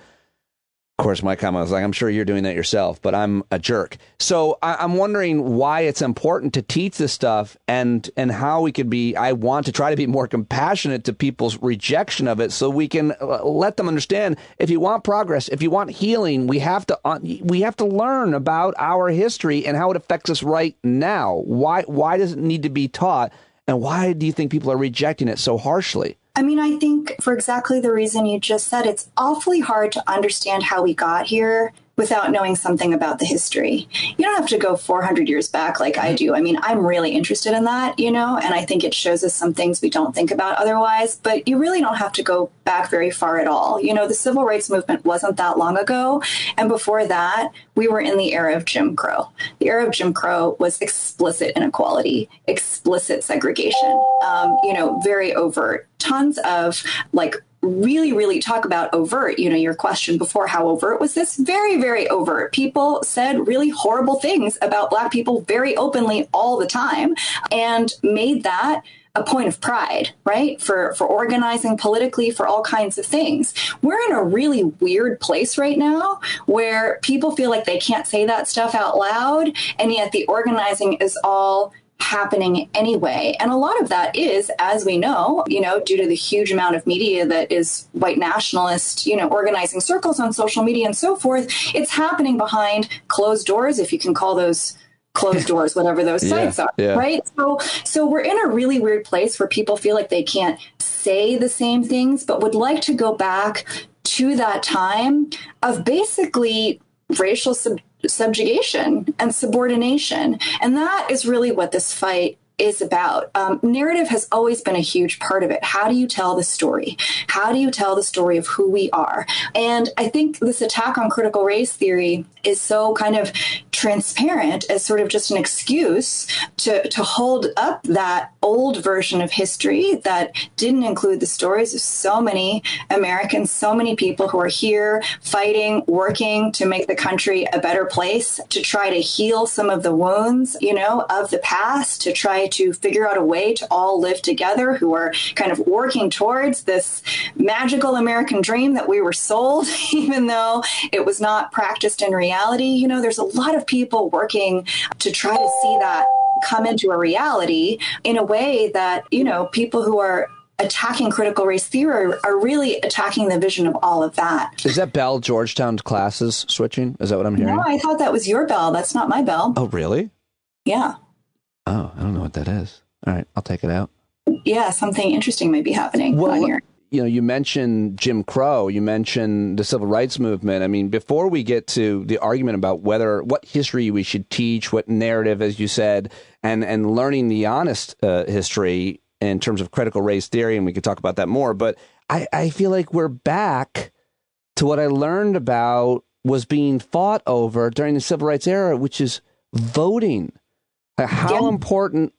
of course, my comment was like, I'm sure you're doing that yourself, but I'm a jerk. So I'm wondering why it's important to teach this stuff and how we could be, I want to try to be more compassionate to people's rejection of it so we can let them understand if you want progress, if you want healing, we have to learn about our history and how it affects us right now. Why does it need to be taught? And why do you think people are rejecting it so harshly? I mean, I think for exactly the reason you just said, it's awfully hard to understand how we got here without knowing something about the history. You don't have to go 400 years back like I do. I mean, I'm really interested in that, you know, and I think it shows us some things we don't think about otherwise, but you really don't have to go back very far at all. You know, the civil rights movement wasn't that long ago. And before that, we were in the era of Jim Crow. The era of Jim Crow was explicit inequality, explicit segregation, you know, very overt. Tons of really, really talk about overt, you know, your question before, how overt was this? Very, very overt. People said really horrible things about Black people very openly all the time and made that a point of pride, right? For organizing politically, for all kinds of things. We're in a really weird place right now where people feel like they can't say that stuff out loud, and yet the organizing is all happening anyway. And a lot of that is, as we know, you know, due to the huge amount of media that is white nationalist, you know, organizing circles on social media and so forth, it's happening behind closed doors, if you can call those closed doors, whatever those sites are, right? So we're in a really weird place where people feel like they can't say the same things, but would like to go back to that time of basically racial subjugation and subordination. And that is really what this fight is about. Narrative has always been a huge part of it. How do you tell the story? How do you tell the story of who we are? And I think this attack on critical race theory is so kind of transparent as sort of just an excuse to hold up that old version of history that didn't include the stories of so many Americans, so many people who are here fighting, working to make the country a better place, to try to heal some of the wounds, you know, of the past, to try to figure out a way to all live together, who are kind of working towards this magical American dream that we were sold, even though it was not practiced in reality. You know, there's a lot of people working to try to see that come into a reality in a way that, you know, people who are attacking critical race theory are really attacking the vision of all of that. Is that bell Georgetown's classes switching? Is that what I'm hearing? No, I thought that was your bell. That's not my bell. Oh, really? Yeah. Oh, I don't know what that is. All right, I'll take it out. Yeah, something interesting might be happening on here. You know, you mentioned Jim Crow, you mentioned the civil rights movement. I mean, before we get to the argument about what history we should teach, what narrative, as you said, and learning the honest history in terms of critical race theory, and we could talk about that more, but I feel like we're back to what I learned about was being fought over during the civil rights era, which is voting. How important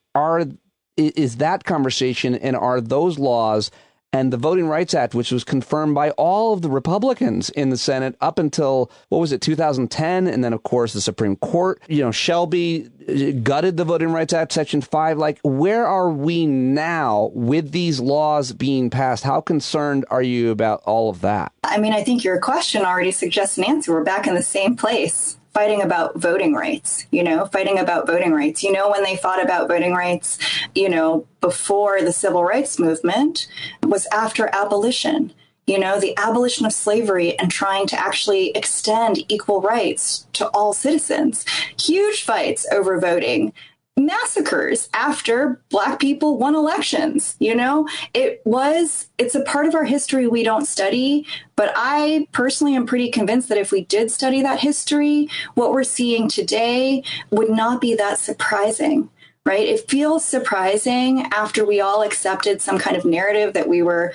is that conversation, and are those laws and the Voting Rights Act, which was confirmed by all of the Republicans in the Senate up until, 2010? And then, of course, the Supreme Court, you know, Shelby gutted the Voting Rights Act, Section 5. Like, where are we now with these laws being passed? How concerned are you about all of that? I mean, I think your question already suggests an answer. We're back in the same place. Fighting about voting rights, fighting about voting rights. When they fought about voting rights, before the civil rights movement was after abolition. the abolition of slavery and trying to actually extend equal rights to all citizens. Huge fights over voting. Massacres after Black people won elections. It's a part of our history we don't study, but I personally am pretty convinced that if we did study that history, what we're seeing today would not be that surprising, right? It feels surprising after we all accepted some kind of narrative that we were,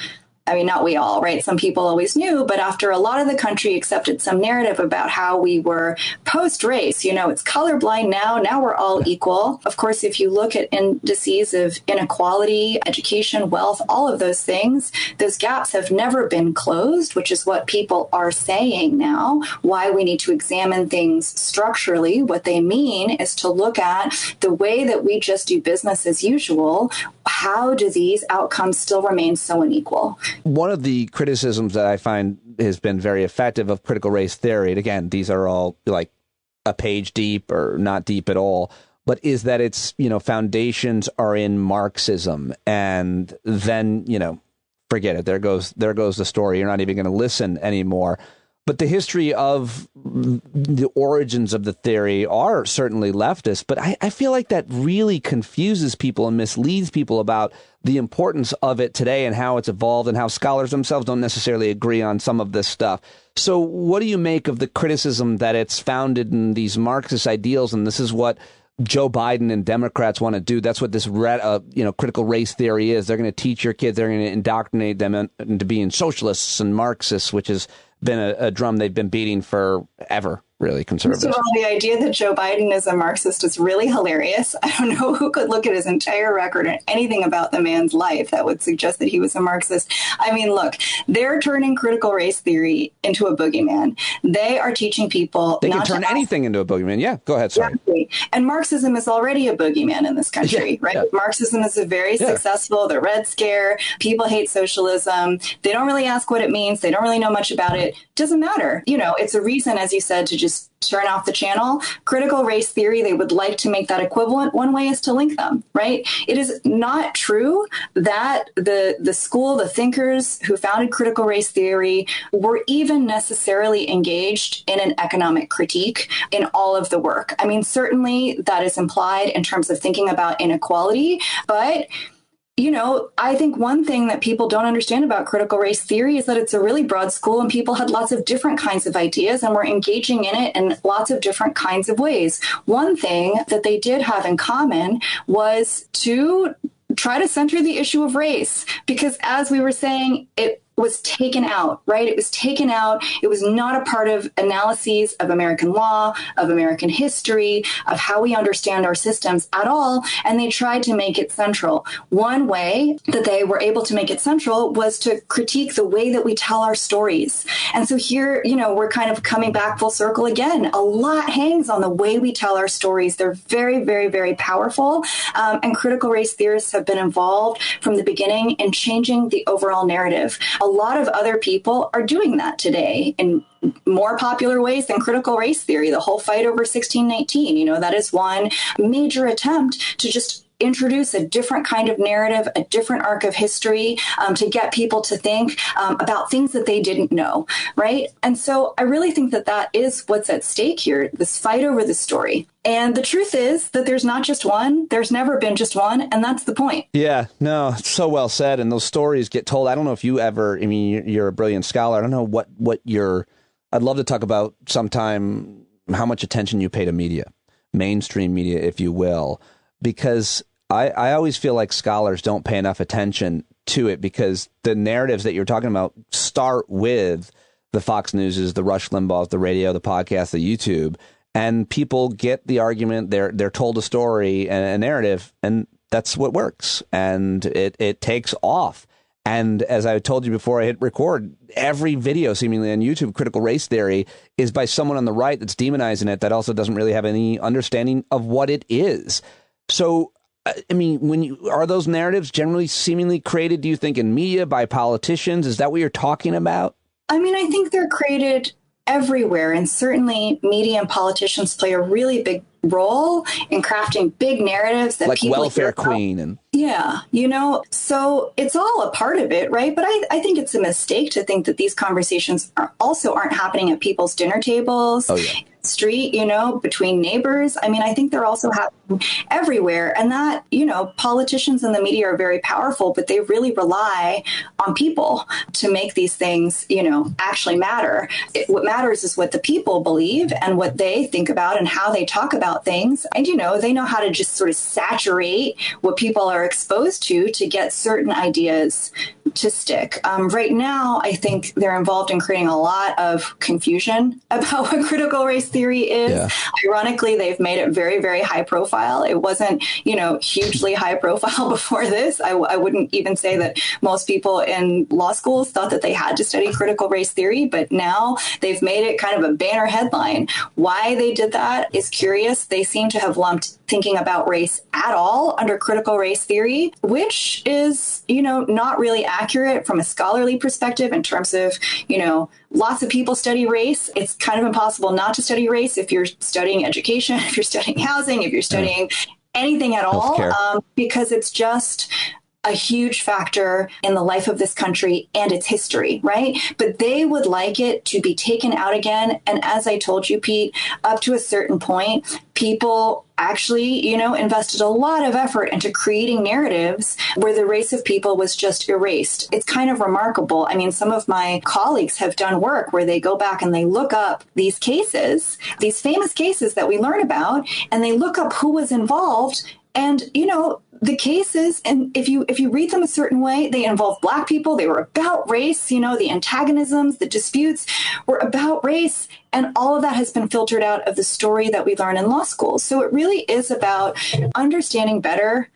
not we all, right? Some people always knew, but after a lot of the country accepted some narrative about how we were post-race, it's colorblind now we're all equal. Of course, if you look at indices of inequality, education, wealth, all of those things, those gaps have never been closed, which is what people are saying now, why we need to examine things structurally. What they mean is to look at the way that we just do business as usual. How do these outcomes still remain so unequal? One of the criticisms that I find has been very effective of critical race theory, and again, these are all like a page deep or not deep at all, but is that its, foundations are in Marxism. And then, forget it. There goes the story. You're not even going to listen anymore. But the history of the origins of the theory are certainly leftist, but I feel like that really confuses people and misleads people about the importance of it today and how it's evolved and how scholars themselves don't necessarily agree on some of this stuff. So what do you make of the criticism that it's founded in these Marxist ideals and this is what Joe Biden and Democrats want to do? That's what this critical race theory is. They're going to teach your kids, they're going to indoctrinate them into being socialists and Marxists, which has been a drum they've been beating forever, really, conservatives. So the idea that Joe Biden is a Marxist is really hilarious. I don't know who could look at his entire record and anything about the man's life that would suggest that he was a Marxist. Look, they're turning critical race theory into a boogeyman. They are teaching people they can turn anything into a boogeyman. Yeah, go ahead. Sorry. Exactly. And Marxism is already a boogeyman in this country, right? Yeah. Marxism is a very successful, the Red Scare. People hate socialism. They don't really ask what it means. They don't really know much about it. Doesn't matter. It's a reason, as you said, to just turn off the channel. Critical race theory, they would like to make that equivalent. One way is to link them, right? It is not true that the school, the thinkers who founded critical race theory were even necessarily engaged in an economic critique in all of the work. Certainly that is implied in terms of thinking about inequality, but I think one thing that people don't understand about critical race theory is that it's a really broad school and people had lots of different kinds of ideas and were engaging in it in lots of different kinds of ways. One thing that they did have in common was to try to center the issue of race, because as we were saying, it was taken out, right? It was taken out. It was not a part of analyses of American law, of American history, of how we understand our systems at all. And they tried to make it central. One way that they were able to make it central was to critique the way that we tell our stories. And so here, we're kind of coming back full circle again. A lot hangs on the way we tell our stories. They're very, very, very powerful. And critical race theorists have been involved from the beginning in changing the overall narrative. A lot of other people are doing that today in more popular ways than critical race theory. The whole fight over 1619, that is one major attempt to just introduce a different kind of narrative, a different arc of history, to get people to think about things that they didn't know, right? And so I really think that that is what's at stake here, this fight over the story. And the truth is that there's not just one, there's never been just one, and that's the point. Yeah, no, it's so well said, and those stories get told. I don't know if you ever, you're a brilliant scholar, I don't know what I'd love to talk about sometime how much attention you pay to media, mainstream media, if you will, because I always feel like scholars don't pay enough attention to it because the narratives that you're talking about start with the Fox Newses, the Rush Limbaughs, the radio, the podcast, the YouTube, and people get the argument. They're told a story and a narrative, and that's what works, and it takes off. And as I told you before I hit record, every video seemingly on YouTube, critical race theory, is by someone on the right that's demonizing it that also doesn't really have any understanding of what it is. So, are those narratives generally seemingly created, do you think, in media by politicians? Is that what you're talking about? I think they're created everywhere. And certainly media and politicians play a really big role in crafting big narratives that like people welfare queen and so it's all a part of it, right? But I think it's a mistake to think that these conversations aren't happening at people's dinner tables, street, between neighbors. I mean, I think they're also happening everywhere. And that, politicians and the media are very powerful, but they really rely on people to make these things, actually matter. What matters is what the people believe and what they think about and how they talk about things. And, they know how to just sort of saturate what people are exposed to get certain ideas to stick. Right now, I think they're involved in creating a lot of confusion about what critical race theory is. Yeah. Ironically, they've made it very, very high profile. It wasn't, hugely high profile before this. I wouldn't even say that most people in law schools thought that they had to study critical race theory, but now they've made it kind of a banner headline. Why they did that is curious. They seem to have lumped thinking about race at all under critical race theory, which is, not really accurate from a scholarly perspective in terms of, lots of people study race. It's kind of impossible not to study race if you're studying education, if you're studying housing, if you're studying anything at all, because it's just a huge factor in the life of this country and its history, right? But they would like it to be taken out again. And as I told you, Pete, up to a certain point, people actually, invested a lot of effort into creating narratives where the race of people was just erased. It's kind of remarkable. I mean, some of my colleagues have done work where they go back and they look up these cases, these famous cases that we learn about, and they look up who was involved. And, the cases, and if you read them a certain way, they involve Black people. They were about race. The antagonisms, the disputes were about race. And all of that has been filtered out of the story that we learn in law school. So it really is about understanding better,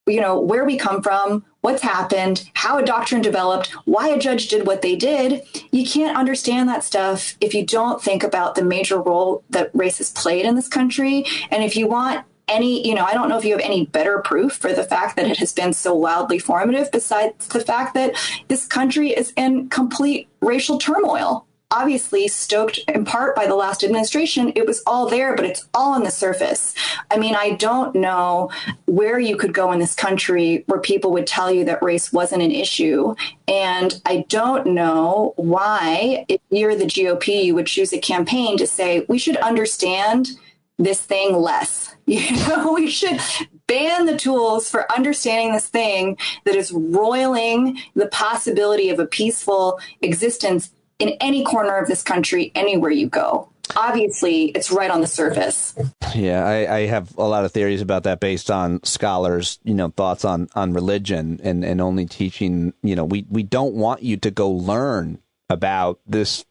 where we come from, what's happened, how a doctrine developed, why a judge did what they did. You can't understand that stuff if you don't think about the major role that race has played in this country. And if you want any, I don't know if you have any better proof for the fact that it has been so wildly formative besides the fact that this country is in complete racial turmoil. Obviously stoked in part by the last administration. It was all there, but it's all on the surface. I mean, I don't know where you could go in this country where people would tell you that race wasn't an issue. And I don't know why, if you're the GOP, you would choose a campaign to say, we should understand this thing less. We should ban the tools for understanding this thing that is roiling the possibility of a peaceful existence in any corner of this country, anywhere you go. Obviously, it's right on the surface. Yeah, I have a lot of theories about that based on scholars, thoughts on religion and only teaching, we don't want you to go learn about this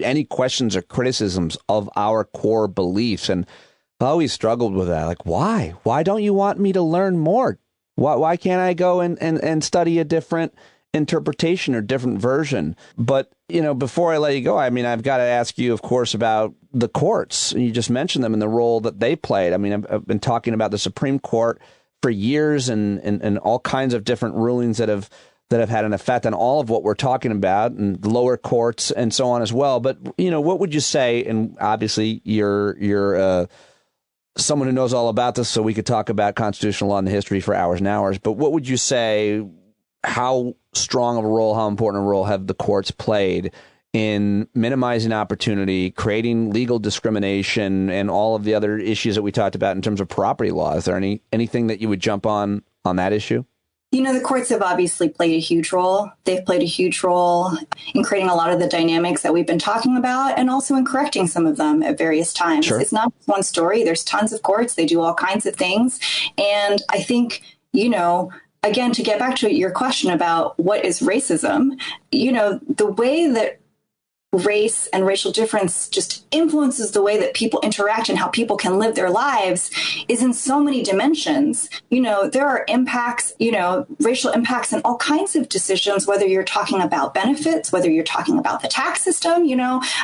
any questions or criticisms of our core beliefs. And I always struggled with that. Like, why? Why don't you want me to learn more? Why can't I go and study a different interpretation or different version? But, before I let you go, I mean, I've got to ask you, of course, about the courts. You just mentioned them and the role that they played. I mean, I've been talking about the Supreme Court for years and all kinds of different rulings that have had an effect on all of what we're talking about, and lower courts and so on as well. But, what would you say? And obviously you're someone who knows all about this, so we could talk about constitutional law and the history for hours and hours. But what would you say, how strong of a role, how important a role have the courts played in minimizing opportunity, creating legal discrimination, and all of the other issues that we talked about in terms of property law? Is there anything that you would jump on that issue? The courts have obviously played a huge role. They've played a huge role in creating a lot of the dynamics that we've been talking about, and also in correcting some of them at various times. Sure. It's not one story. There's tons of courts. They do all kinds of things. And I think, again, to get back to your question about what is racism, the way that race and racial difference just influences the way that people interact and how people can live their lives is in so many dimensions. There are impacts, racial impacts in all kinds of decisions, whether you're talking about benefits, whether you're talking about the tax system,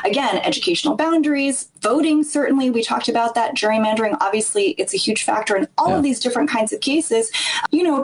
again, educational boundaries, voting, certainly we talked about that, gerrymandering, obviously it's a huge factor in all of these different kinds of cases.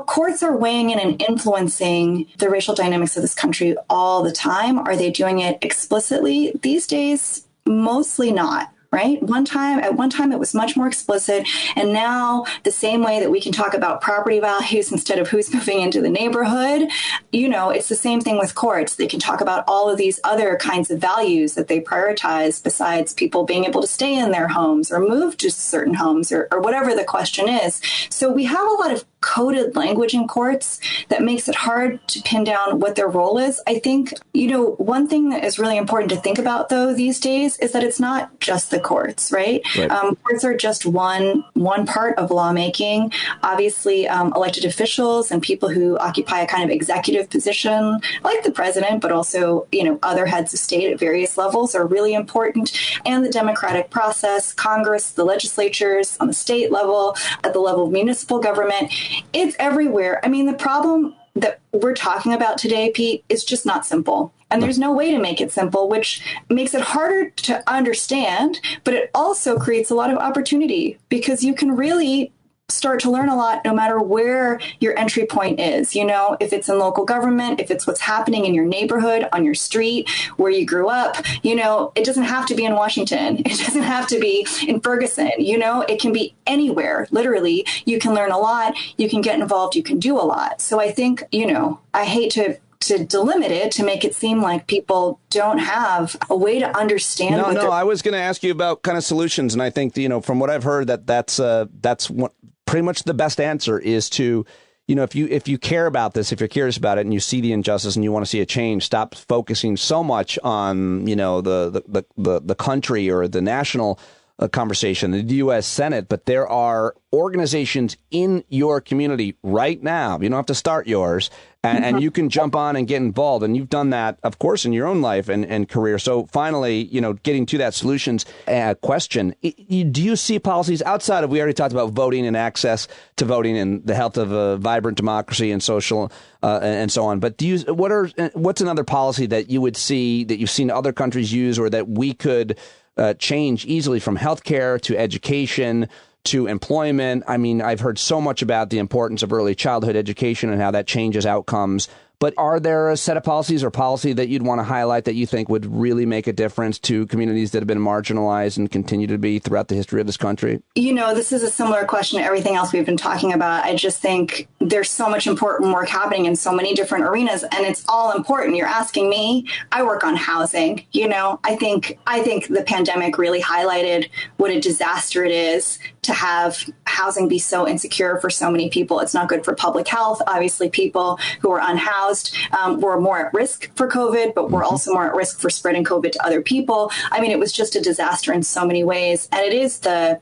Courts are weighing in and influencing the racial dynamics of this country all the time. Are they doing it explicitly? explicitly. These days, mostly not. Right? At one time, it was much more explicit. And now the same way that we can talk about property values instead of who's moving into the neighborhood, it's the same thing with courts. They can talk about all of these other kinds of values that they prioritize besides people being able to stay in their homes or move to certain homes or whatever the question is. So we have a lot of coded language in courts that makes it hard to pin down what their role is. I think, one thing that is really important to think about, though, these days is that it's not just the courts, right? Courts are just one part of lawmaking. Obviously, elected officials and people who occupy a kind of executive position, like the president, but also, other heads of state at various levels are really important. And the democratic process, Congress, the legislatures on the state level, at the level of municipal government, it's everywhere. I mean, the problem that we're talking about today, Pete, is just not simple. And there's no way to make it simple, which makes it harder to understand, but it also creates a lot of opportunity because you can really start to learn a lot no matter where your entry point is. If it's in local government, if it's what's happening in your neighborhood, on your street, where you grew up, it doesn't have to be in Washington. It doesn't have to be in Ferguson. It can be anywhere. Literally, you can learn a lot. You can get involved. You can do a lot. So I think, I hate to delimit it to make it seem like people don't have a way to understand. No, I was going to ask you about kind of solutions. And I think, from what I've heard, that's pretty much the best answer is to, if you care about this, if you're curious about it and you see the injustice and you want to see a change, stop focusing so much on, the country or the national conversation, the U.S. Senate. But there are organizations in your community right now. You don't have to start yours. And you can jump on and get involved. And you've done that, of course, in your own life and career. So finally, getting to that solutions question, do you see policies outside of, we already talked about voting and access to voting and the health of a vibrant democracy and social and so on. But what's another policy that you would see that you've seen other countries use or that we could change easily, from healthcare to education to employment? I mean, I've heard so much about the importance of early childhood education and how that changes outcomes. But are there a set of policies or policy that you'd want to highlight that you think would really make a difference to communities that have been marginalized and continue to be throughout the history of this country? This is a similar question to everything else we've been talking about. I just think there's so much important work happening in so many different arenas, and it's all important. You're asking me, I work on housing. I think the pandemic really highlighted what a disaster it is to have housing be so insecure for so many people. It's not good for public health. Obviously, people who are unhoused were more at risk for COVID, but we're also more at risk for spreading COVID to other people. I mean, it was just a disaster in so many ways. And it is the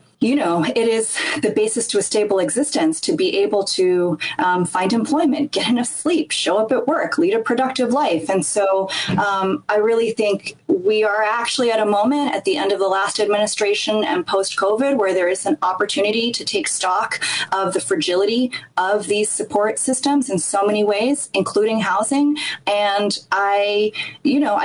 basis to a stable existence, to be able to find employment, get enough sleep, show up at work, lead a productive life. And so I really think we are actually at a moment at the end of the last administration and post-COVID where there is an opportunity to take stock of the fragility of these support systems in so many ways, including housing. And I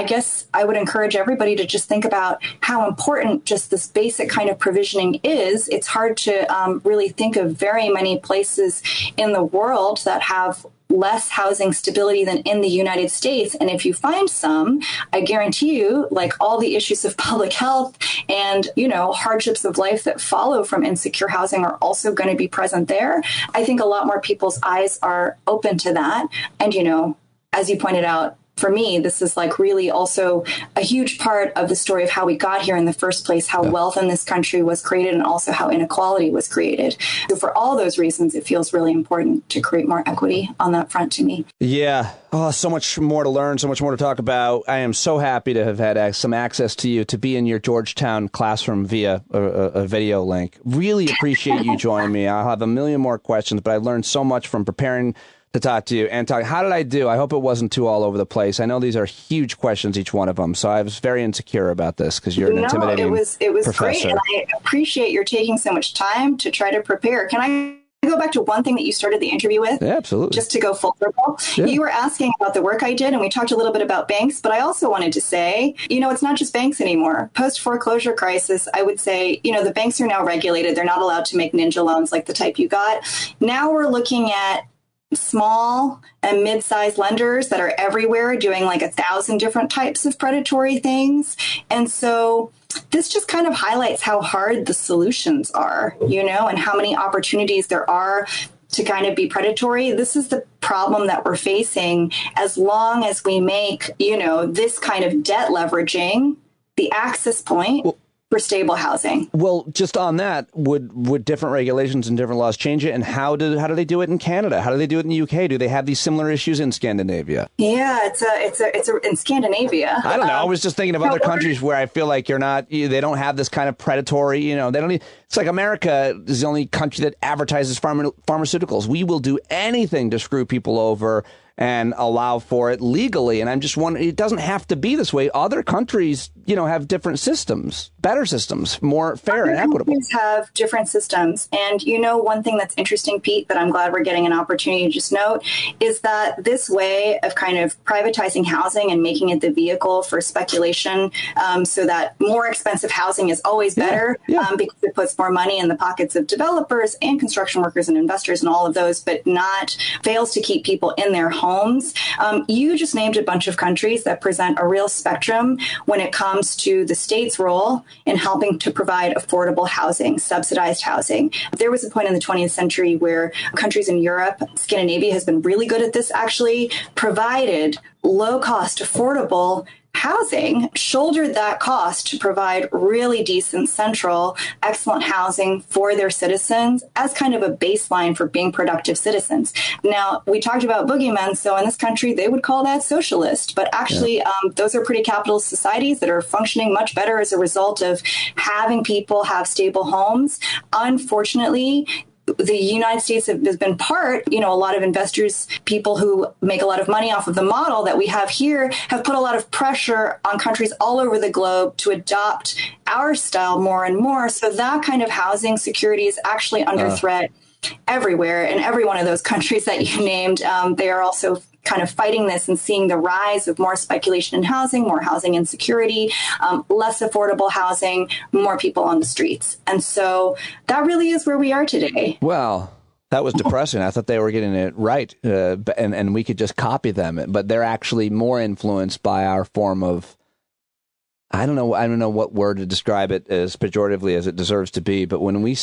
guess I would encourage everybody to just think about how important just this basic kind of provisioning is. It's hard to really think of very many places in the world that have less housing stability than in the United States. And if you find some, I guarantee you, like all the issues of public health and, hardships of life that follow from insecure housing are also going to be present there. I think a lot more people's eyes are open to that. And, as you pointed out, for me, this is like really also a huge part of the story of how we got here in the first place, how wealth in this country was created and also how inequality was created. So for all those reasons, it feels really important to create more equity on that front to me. Yeah. Oh, so much more to learn, so much more to talk about. I am so happy to have had some access to you, to be in your Georgetown classroom via a video link. Really appreciate you joining me. I'll have a million more questions, but I learned so much from preparing to talk to you and talk. How did I do? I hope it wasn't too all over the place. I know these are huge questions, each one of them. So I was very insecure about this because you're an intimidating it was professor. Great. And I appreciate your taking so much time to try to prepare. Can I go back to one thing that you started the interview with? Yeah, absolutely. Just to go full circle. Yeah. You were asking about the work I did, and we talked a little bit about banks, but I also wanted to say, it's not just banks anymore. Post-foreclosure crisis, I would say, the banks are now regulated. They're not allowed to make ninja loans like the type you got. Now we're looking at small and mid-sized lenders that are everywhere doing like 1,000 different types of predatory things. And so this just kind of highlights how hard the solutions are, and how many opportunities there are to kind of be predatory. This is the problem that we're facing as long as we make, this kind of debt leveraging the access point for stable housing. Well, just on that, would different regulations and different laws change it? And how do they do it in Canada? How do they do it in the UK? Do they have these similar issues in Scandinavia? Yeah, it's in Scandinavia. I don't know. I was just thinking of other countries where I feel like they don't have this kind of predatory, they don't. It's like America is the only country that advertises pharmaceuticals. We will do anything to screw people over and allow for it legally. And I'm just wondering, it doesn't have to be this way. Other countries, have different systems, better systems, more fair and equitable. Countries have different systems. And one thing that's interesting, Pete, that I'm glad we're getting an opportunity to just note is that this way of kind of privatizing housing and making it the vehicle for speculation, so that more expensive housing is always better, because it puts more money in the pockets of developers and construction workers and investors and all of those, but fails to keep people in their homes. You just named a bunch of countries that present a real spectrum when it comes to the state's role in helping to provide affordable housing, subsidized housing. There was a point in the 20th century where countries in Europe, Scandinavia has been really good at this, actually provided low-cost, affordable housing, shouldered that cost to provide really decent, central, excellent housing for their citizens as kind of a baseline for being productive citizens. Now, we talked about boogeymen, so in this country, they would call that socialist, but actually, those are pretty capitalist societies that are functioning much better as a result of having people have stable homes. Unfortunately, the United States has been part, a lot of investors, people who make a lot of money off of the model that we have here, have put a lot of pressure on countries all over the globe to adopt our style more and more. So that kind of housing security is actually under threat everywhere. In every one of those countries that you named, they are also kind of fighting this and seeing the rise of more speculation in housing, more housing insecurity, less affordable housing, more people on the streets. And so that really is where we are today. Well, that was depressing. I thought they were getting it right, and we could just copy them. But they're actually more influenced by our form of, I don't know what word to describe it as pejoratively as it deserves to be. But when we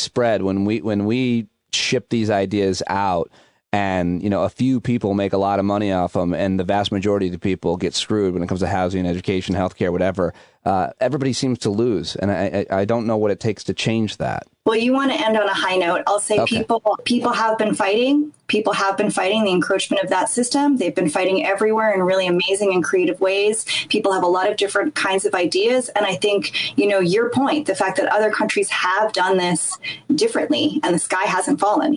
ship these ideas out, and, a few people make a lot of money off them, and the vast majority of the people get screwed when it comes to housing, education, healthcare, whatever. Everybody seems to lose. And I don't know what it takes to change that. Well, you want to end on a high note. I'll say people have been fighting. People have been fighting the encroachment of that system. They've been fighting everywhere in really amazing and creative ways. People have a lot of different kinds of ideas. And I think, your point, the fact that other countries have done this differently and the sky hasn't fallen,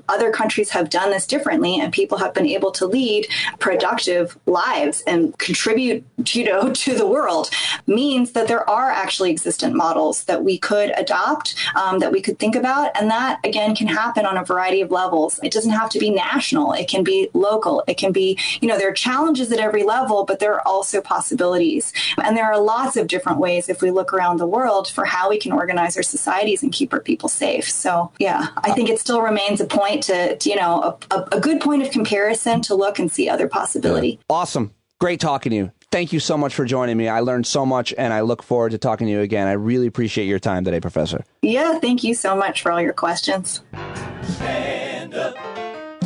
other countries have done this differently and people have been able to lead productive lives and contribute, to the world, means that there are actually existent models that we could adopt, that we could think about. And that, again, can happen on a variety of levels. It doesn't have to be national. It can be local. It can be, there are challenges at every level, but there are also possibilities. And there are lots of different ways, if we look around the world, for how we can organize our societies and keep our people safe. So, I think it still remains a point to, a good point of comparison to look and see other possibility. Awesome. Great talking to you. Thank you so much for joining me. I learned so much, and I look forward to talking to you again. I really appreciate your time today, Professor. Yeah, thank you so much for all your questions. Stand up.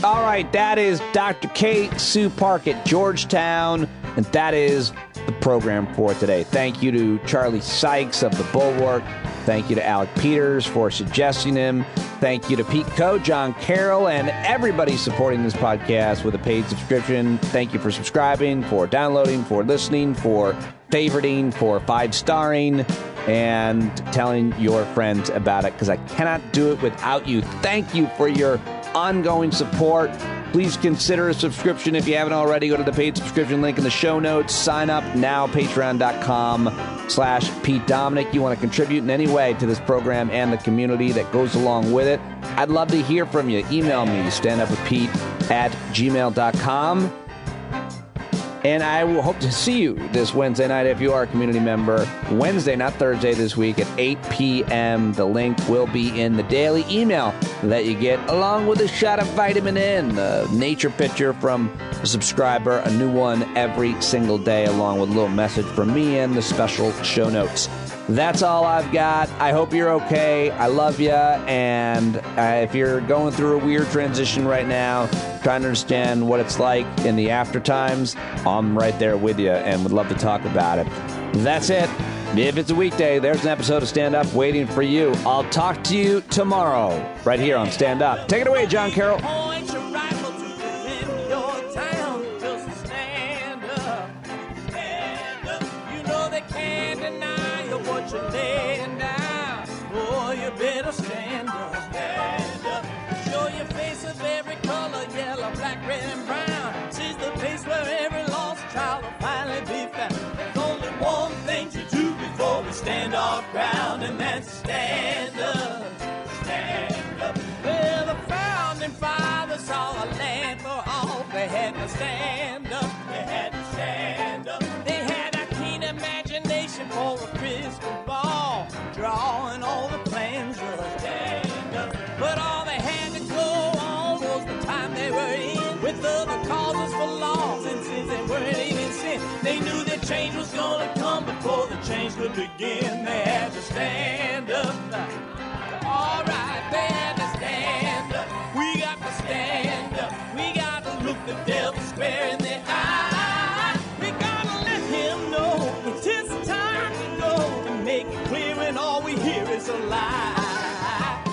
All right, that is Dr. Kate Sue Park at Georgetown, and that is the program for today. Thank you to Charlie Sykes of the Bulwark. Thank you to Alec Peters for suggesting him. Thank you to Pete Coe, John Carroll, and everybody supporting this podcast with a paid subscription. Thank you for subscribing, for downloading, for listening, for favoriting, for 5-starring, and telling your friends about it, because I cannot do it without you. Thank you for your ongoing support. Please consider a subscription if you haven't already. Go to the paid subscription link in the show notes. Sign up now, patreon.com/Pete Dominic. You want to contribute in any way to this program and the community that goes along with it, I'd love to hear from you. Email me, standupwithpete@gmail.com. And I will hope to see you this Wednesday night if you are a community member. Wednesday, not Thursday, this week at 8 p.m. The link will be in the daily email that you get, along with a shot of vitamin N, a nature picture from a subscriber, a new one every single day, along with a little message from me and the special show notes. That's all I've got. I hope you're okay. I love you. And if you're going through a weird transition right now, trying to understand what it's like in the after times, I'm right there with you and would love to talk about it. That's it. If it's a weekday, there's an episode of Stand Up waiting for you. I'll talk to you tomorrow right here on Stand Up. Take it away, John Carroll. Stand up. Show your face of every color, yellow, black, red, and brown. She's the place where every lost child will finally be found. There's only one thing to do before we stand our ground, and that's stand up. Stand up. Well, the founding fathers saw a land for all. They had to stand up. They had to stand up. They had a keen imagination for a crystal ball, drawing all the plans of stand up. But all they had to go on was the time they were in, with other causes for laws, and since they weren't even sin, they knew that change was gonna come before the change could begin. They had to stand up. All right, they had to stand up. We got to stand up. We got to look the devil square in the eye. We gotta let him know it's his time to go, and make it clear when all we hear is a lie.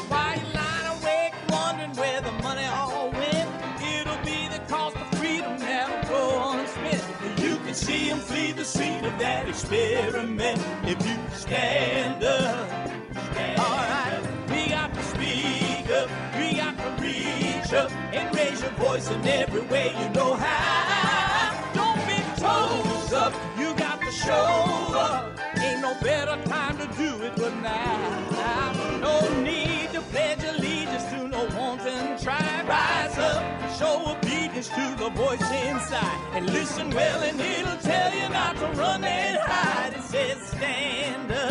Why you lying awake wondering where the money all went? It'll be the cost of freedom that'll go unspent. You can see him flee the scene of that experiment if you stand up. All right, we got to speak up. We got to reach up and raise your voice in every way you know how. Don't be toes up. You got to show up. Ain't no better time to do it but now. No need to pledge allegiance to no wanton tribe. Rise up and show obedience to the voice inside. And listen well and it'll tell you not to run and hide. It says stand up.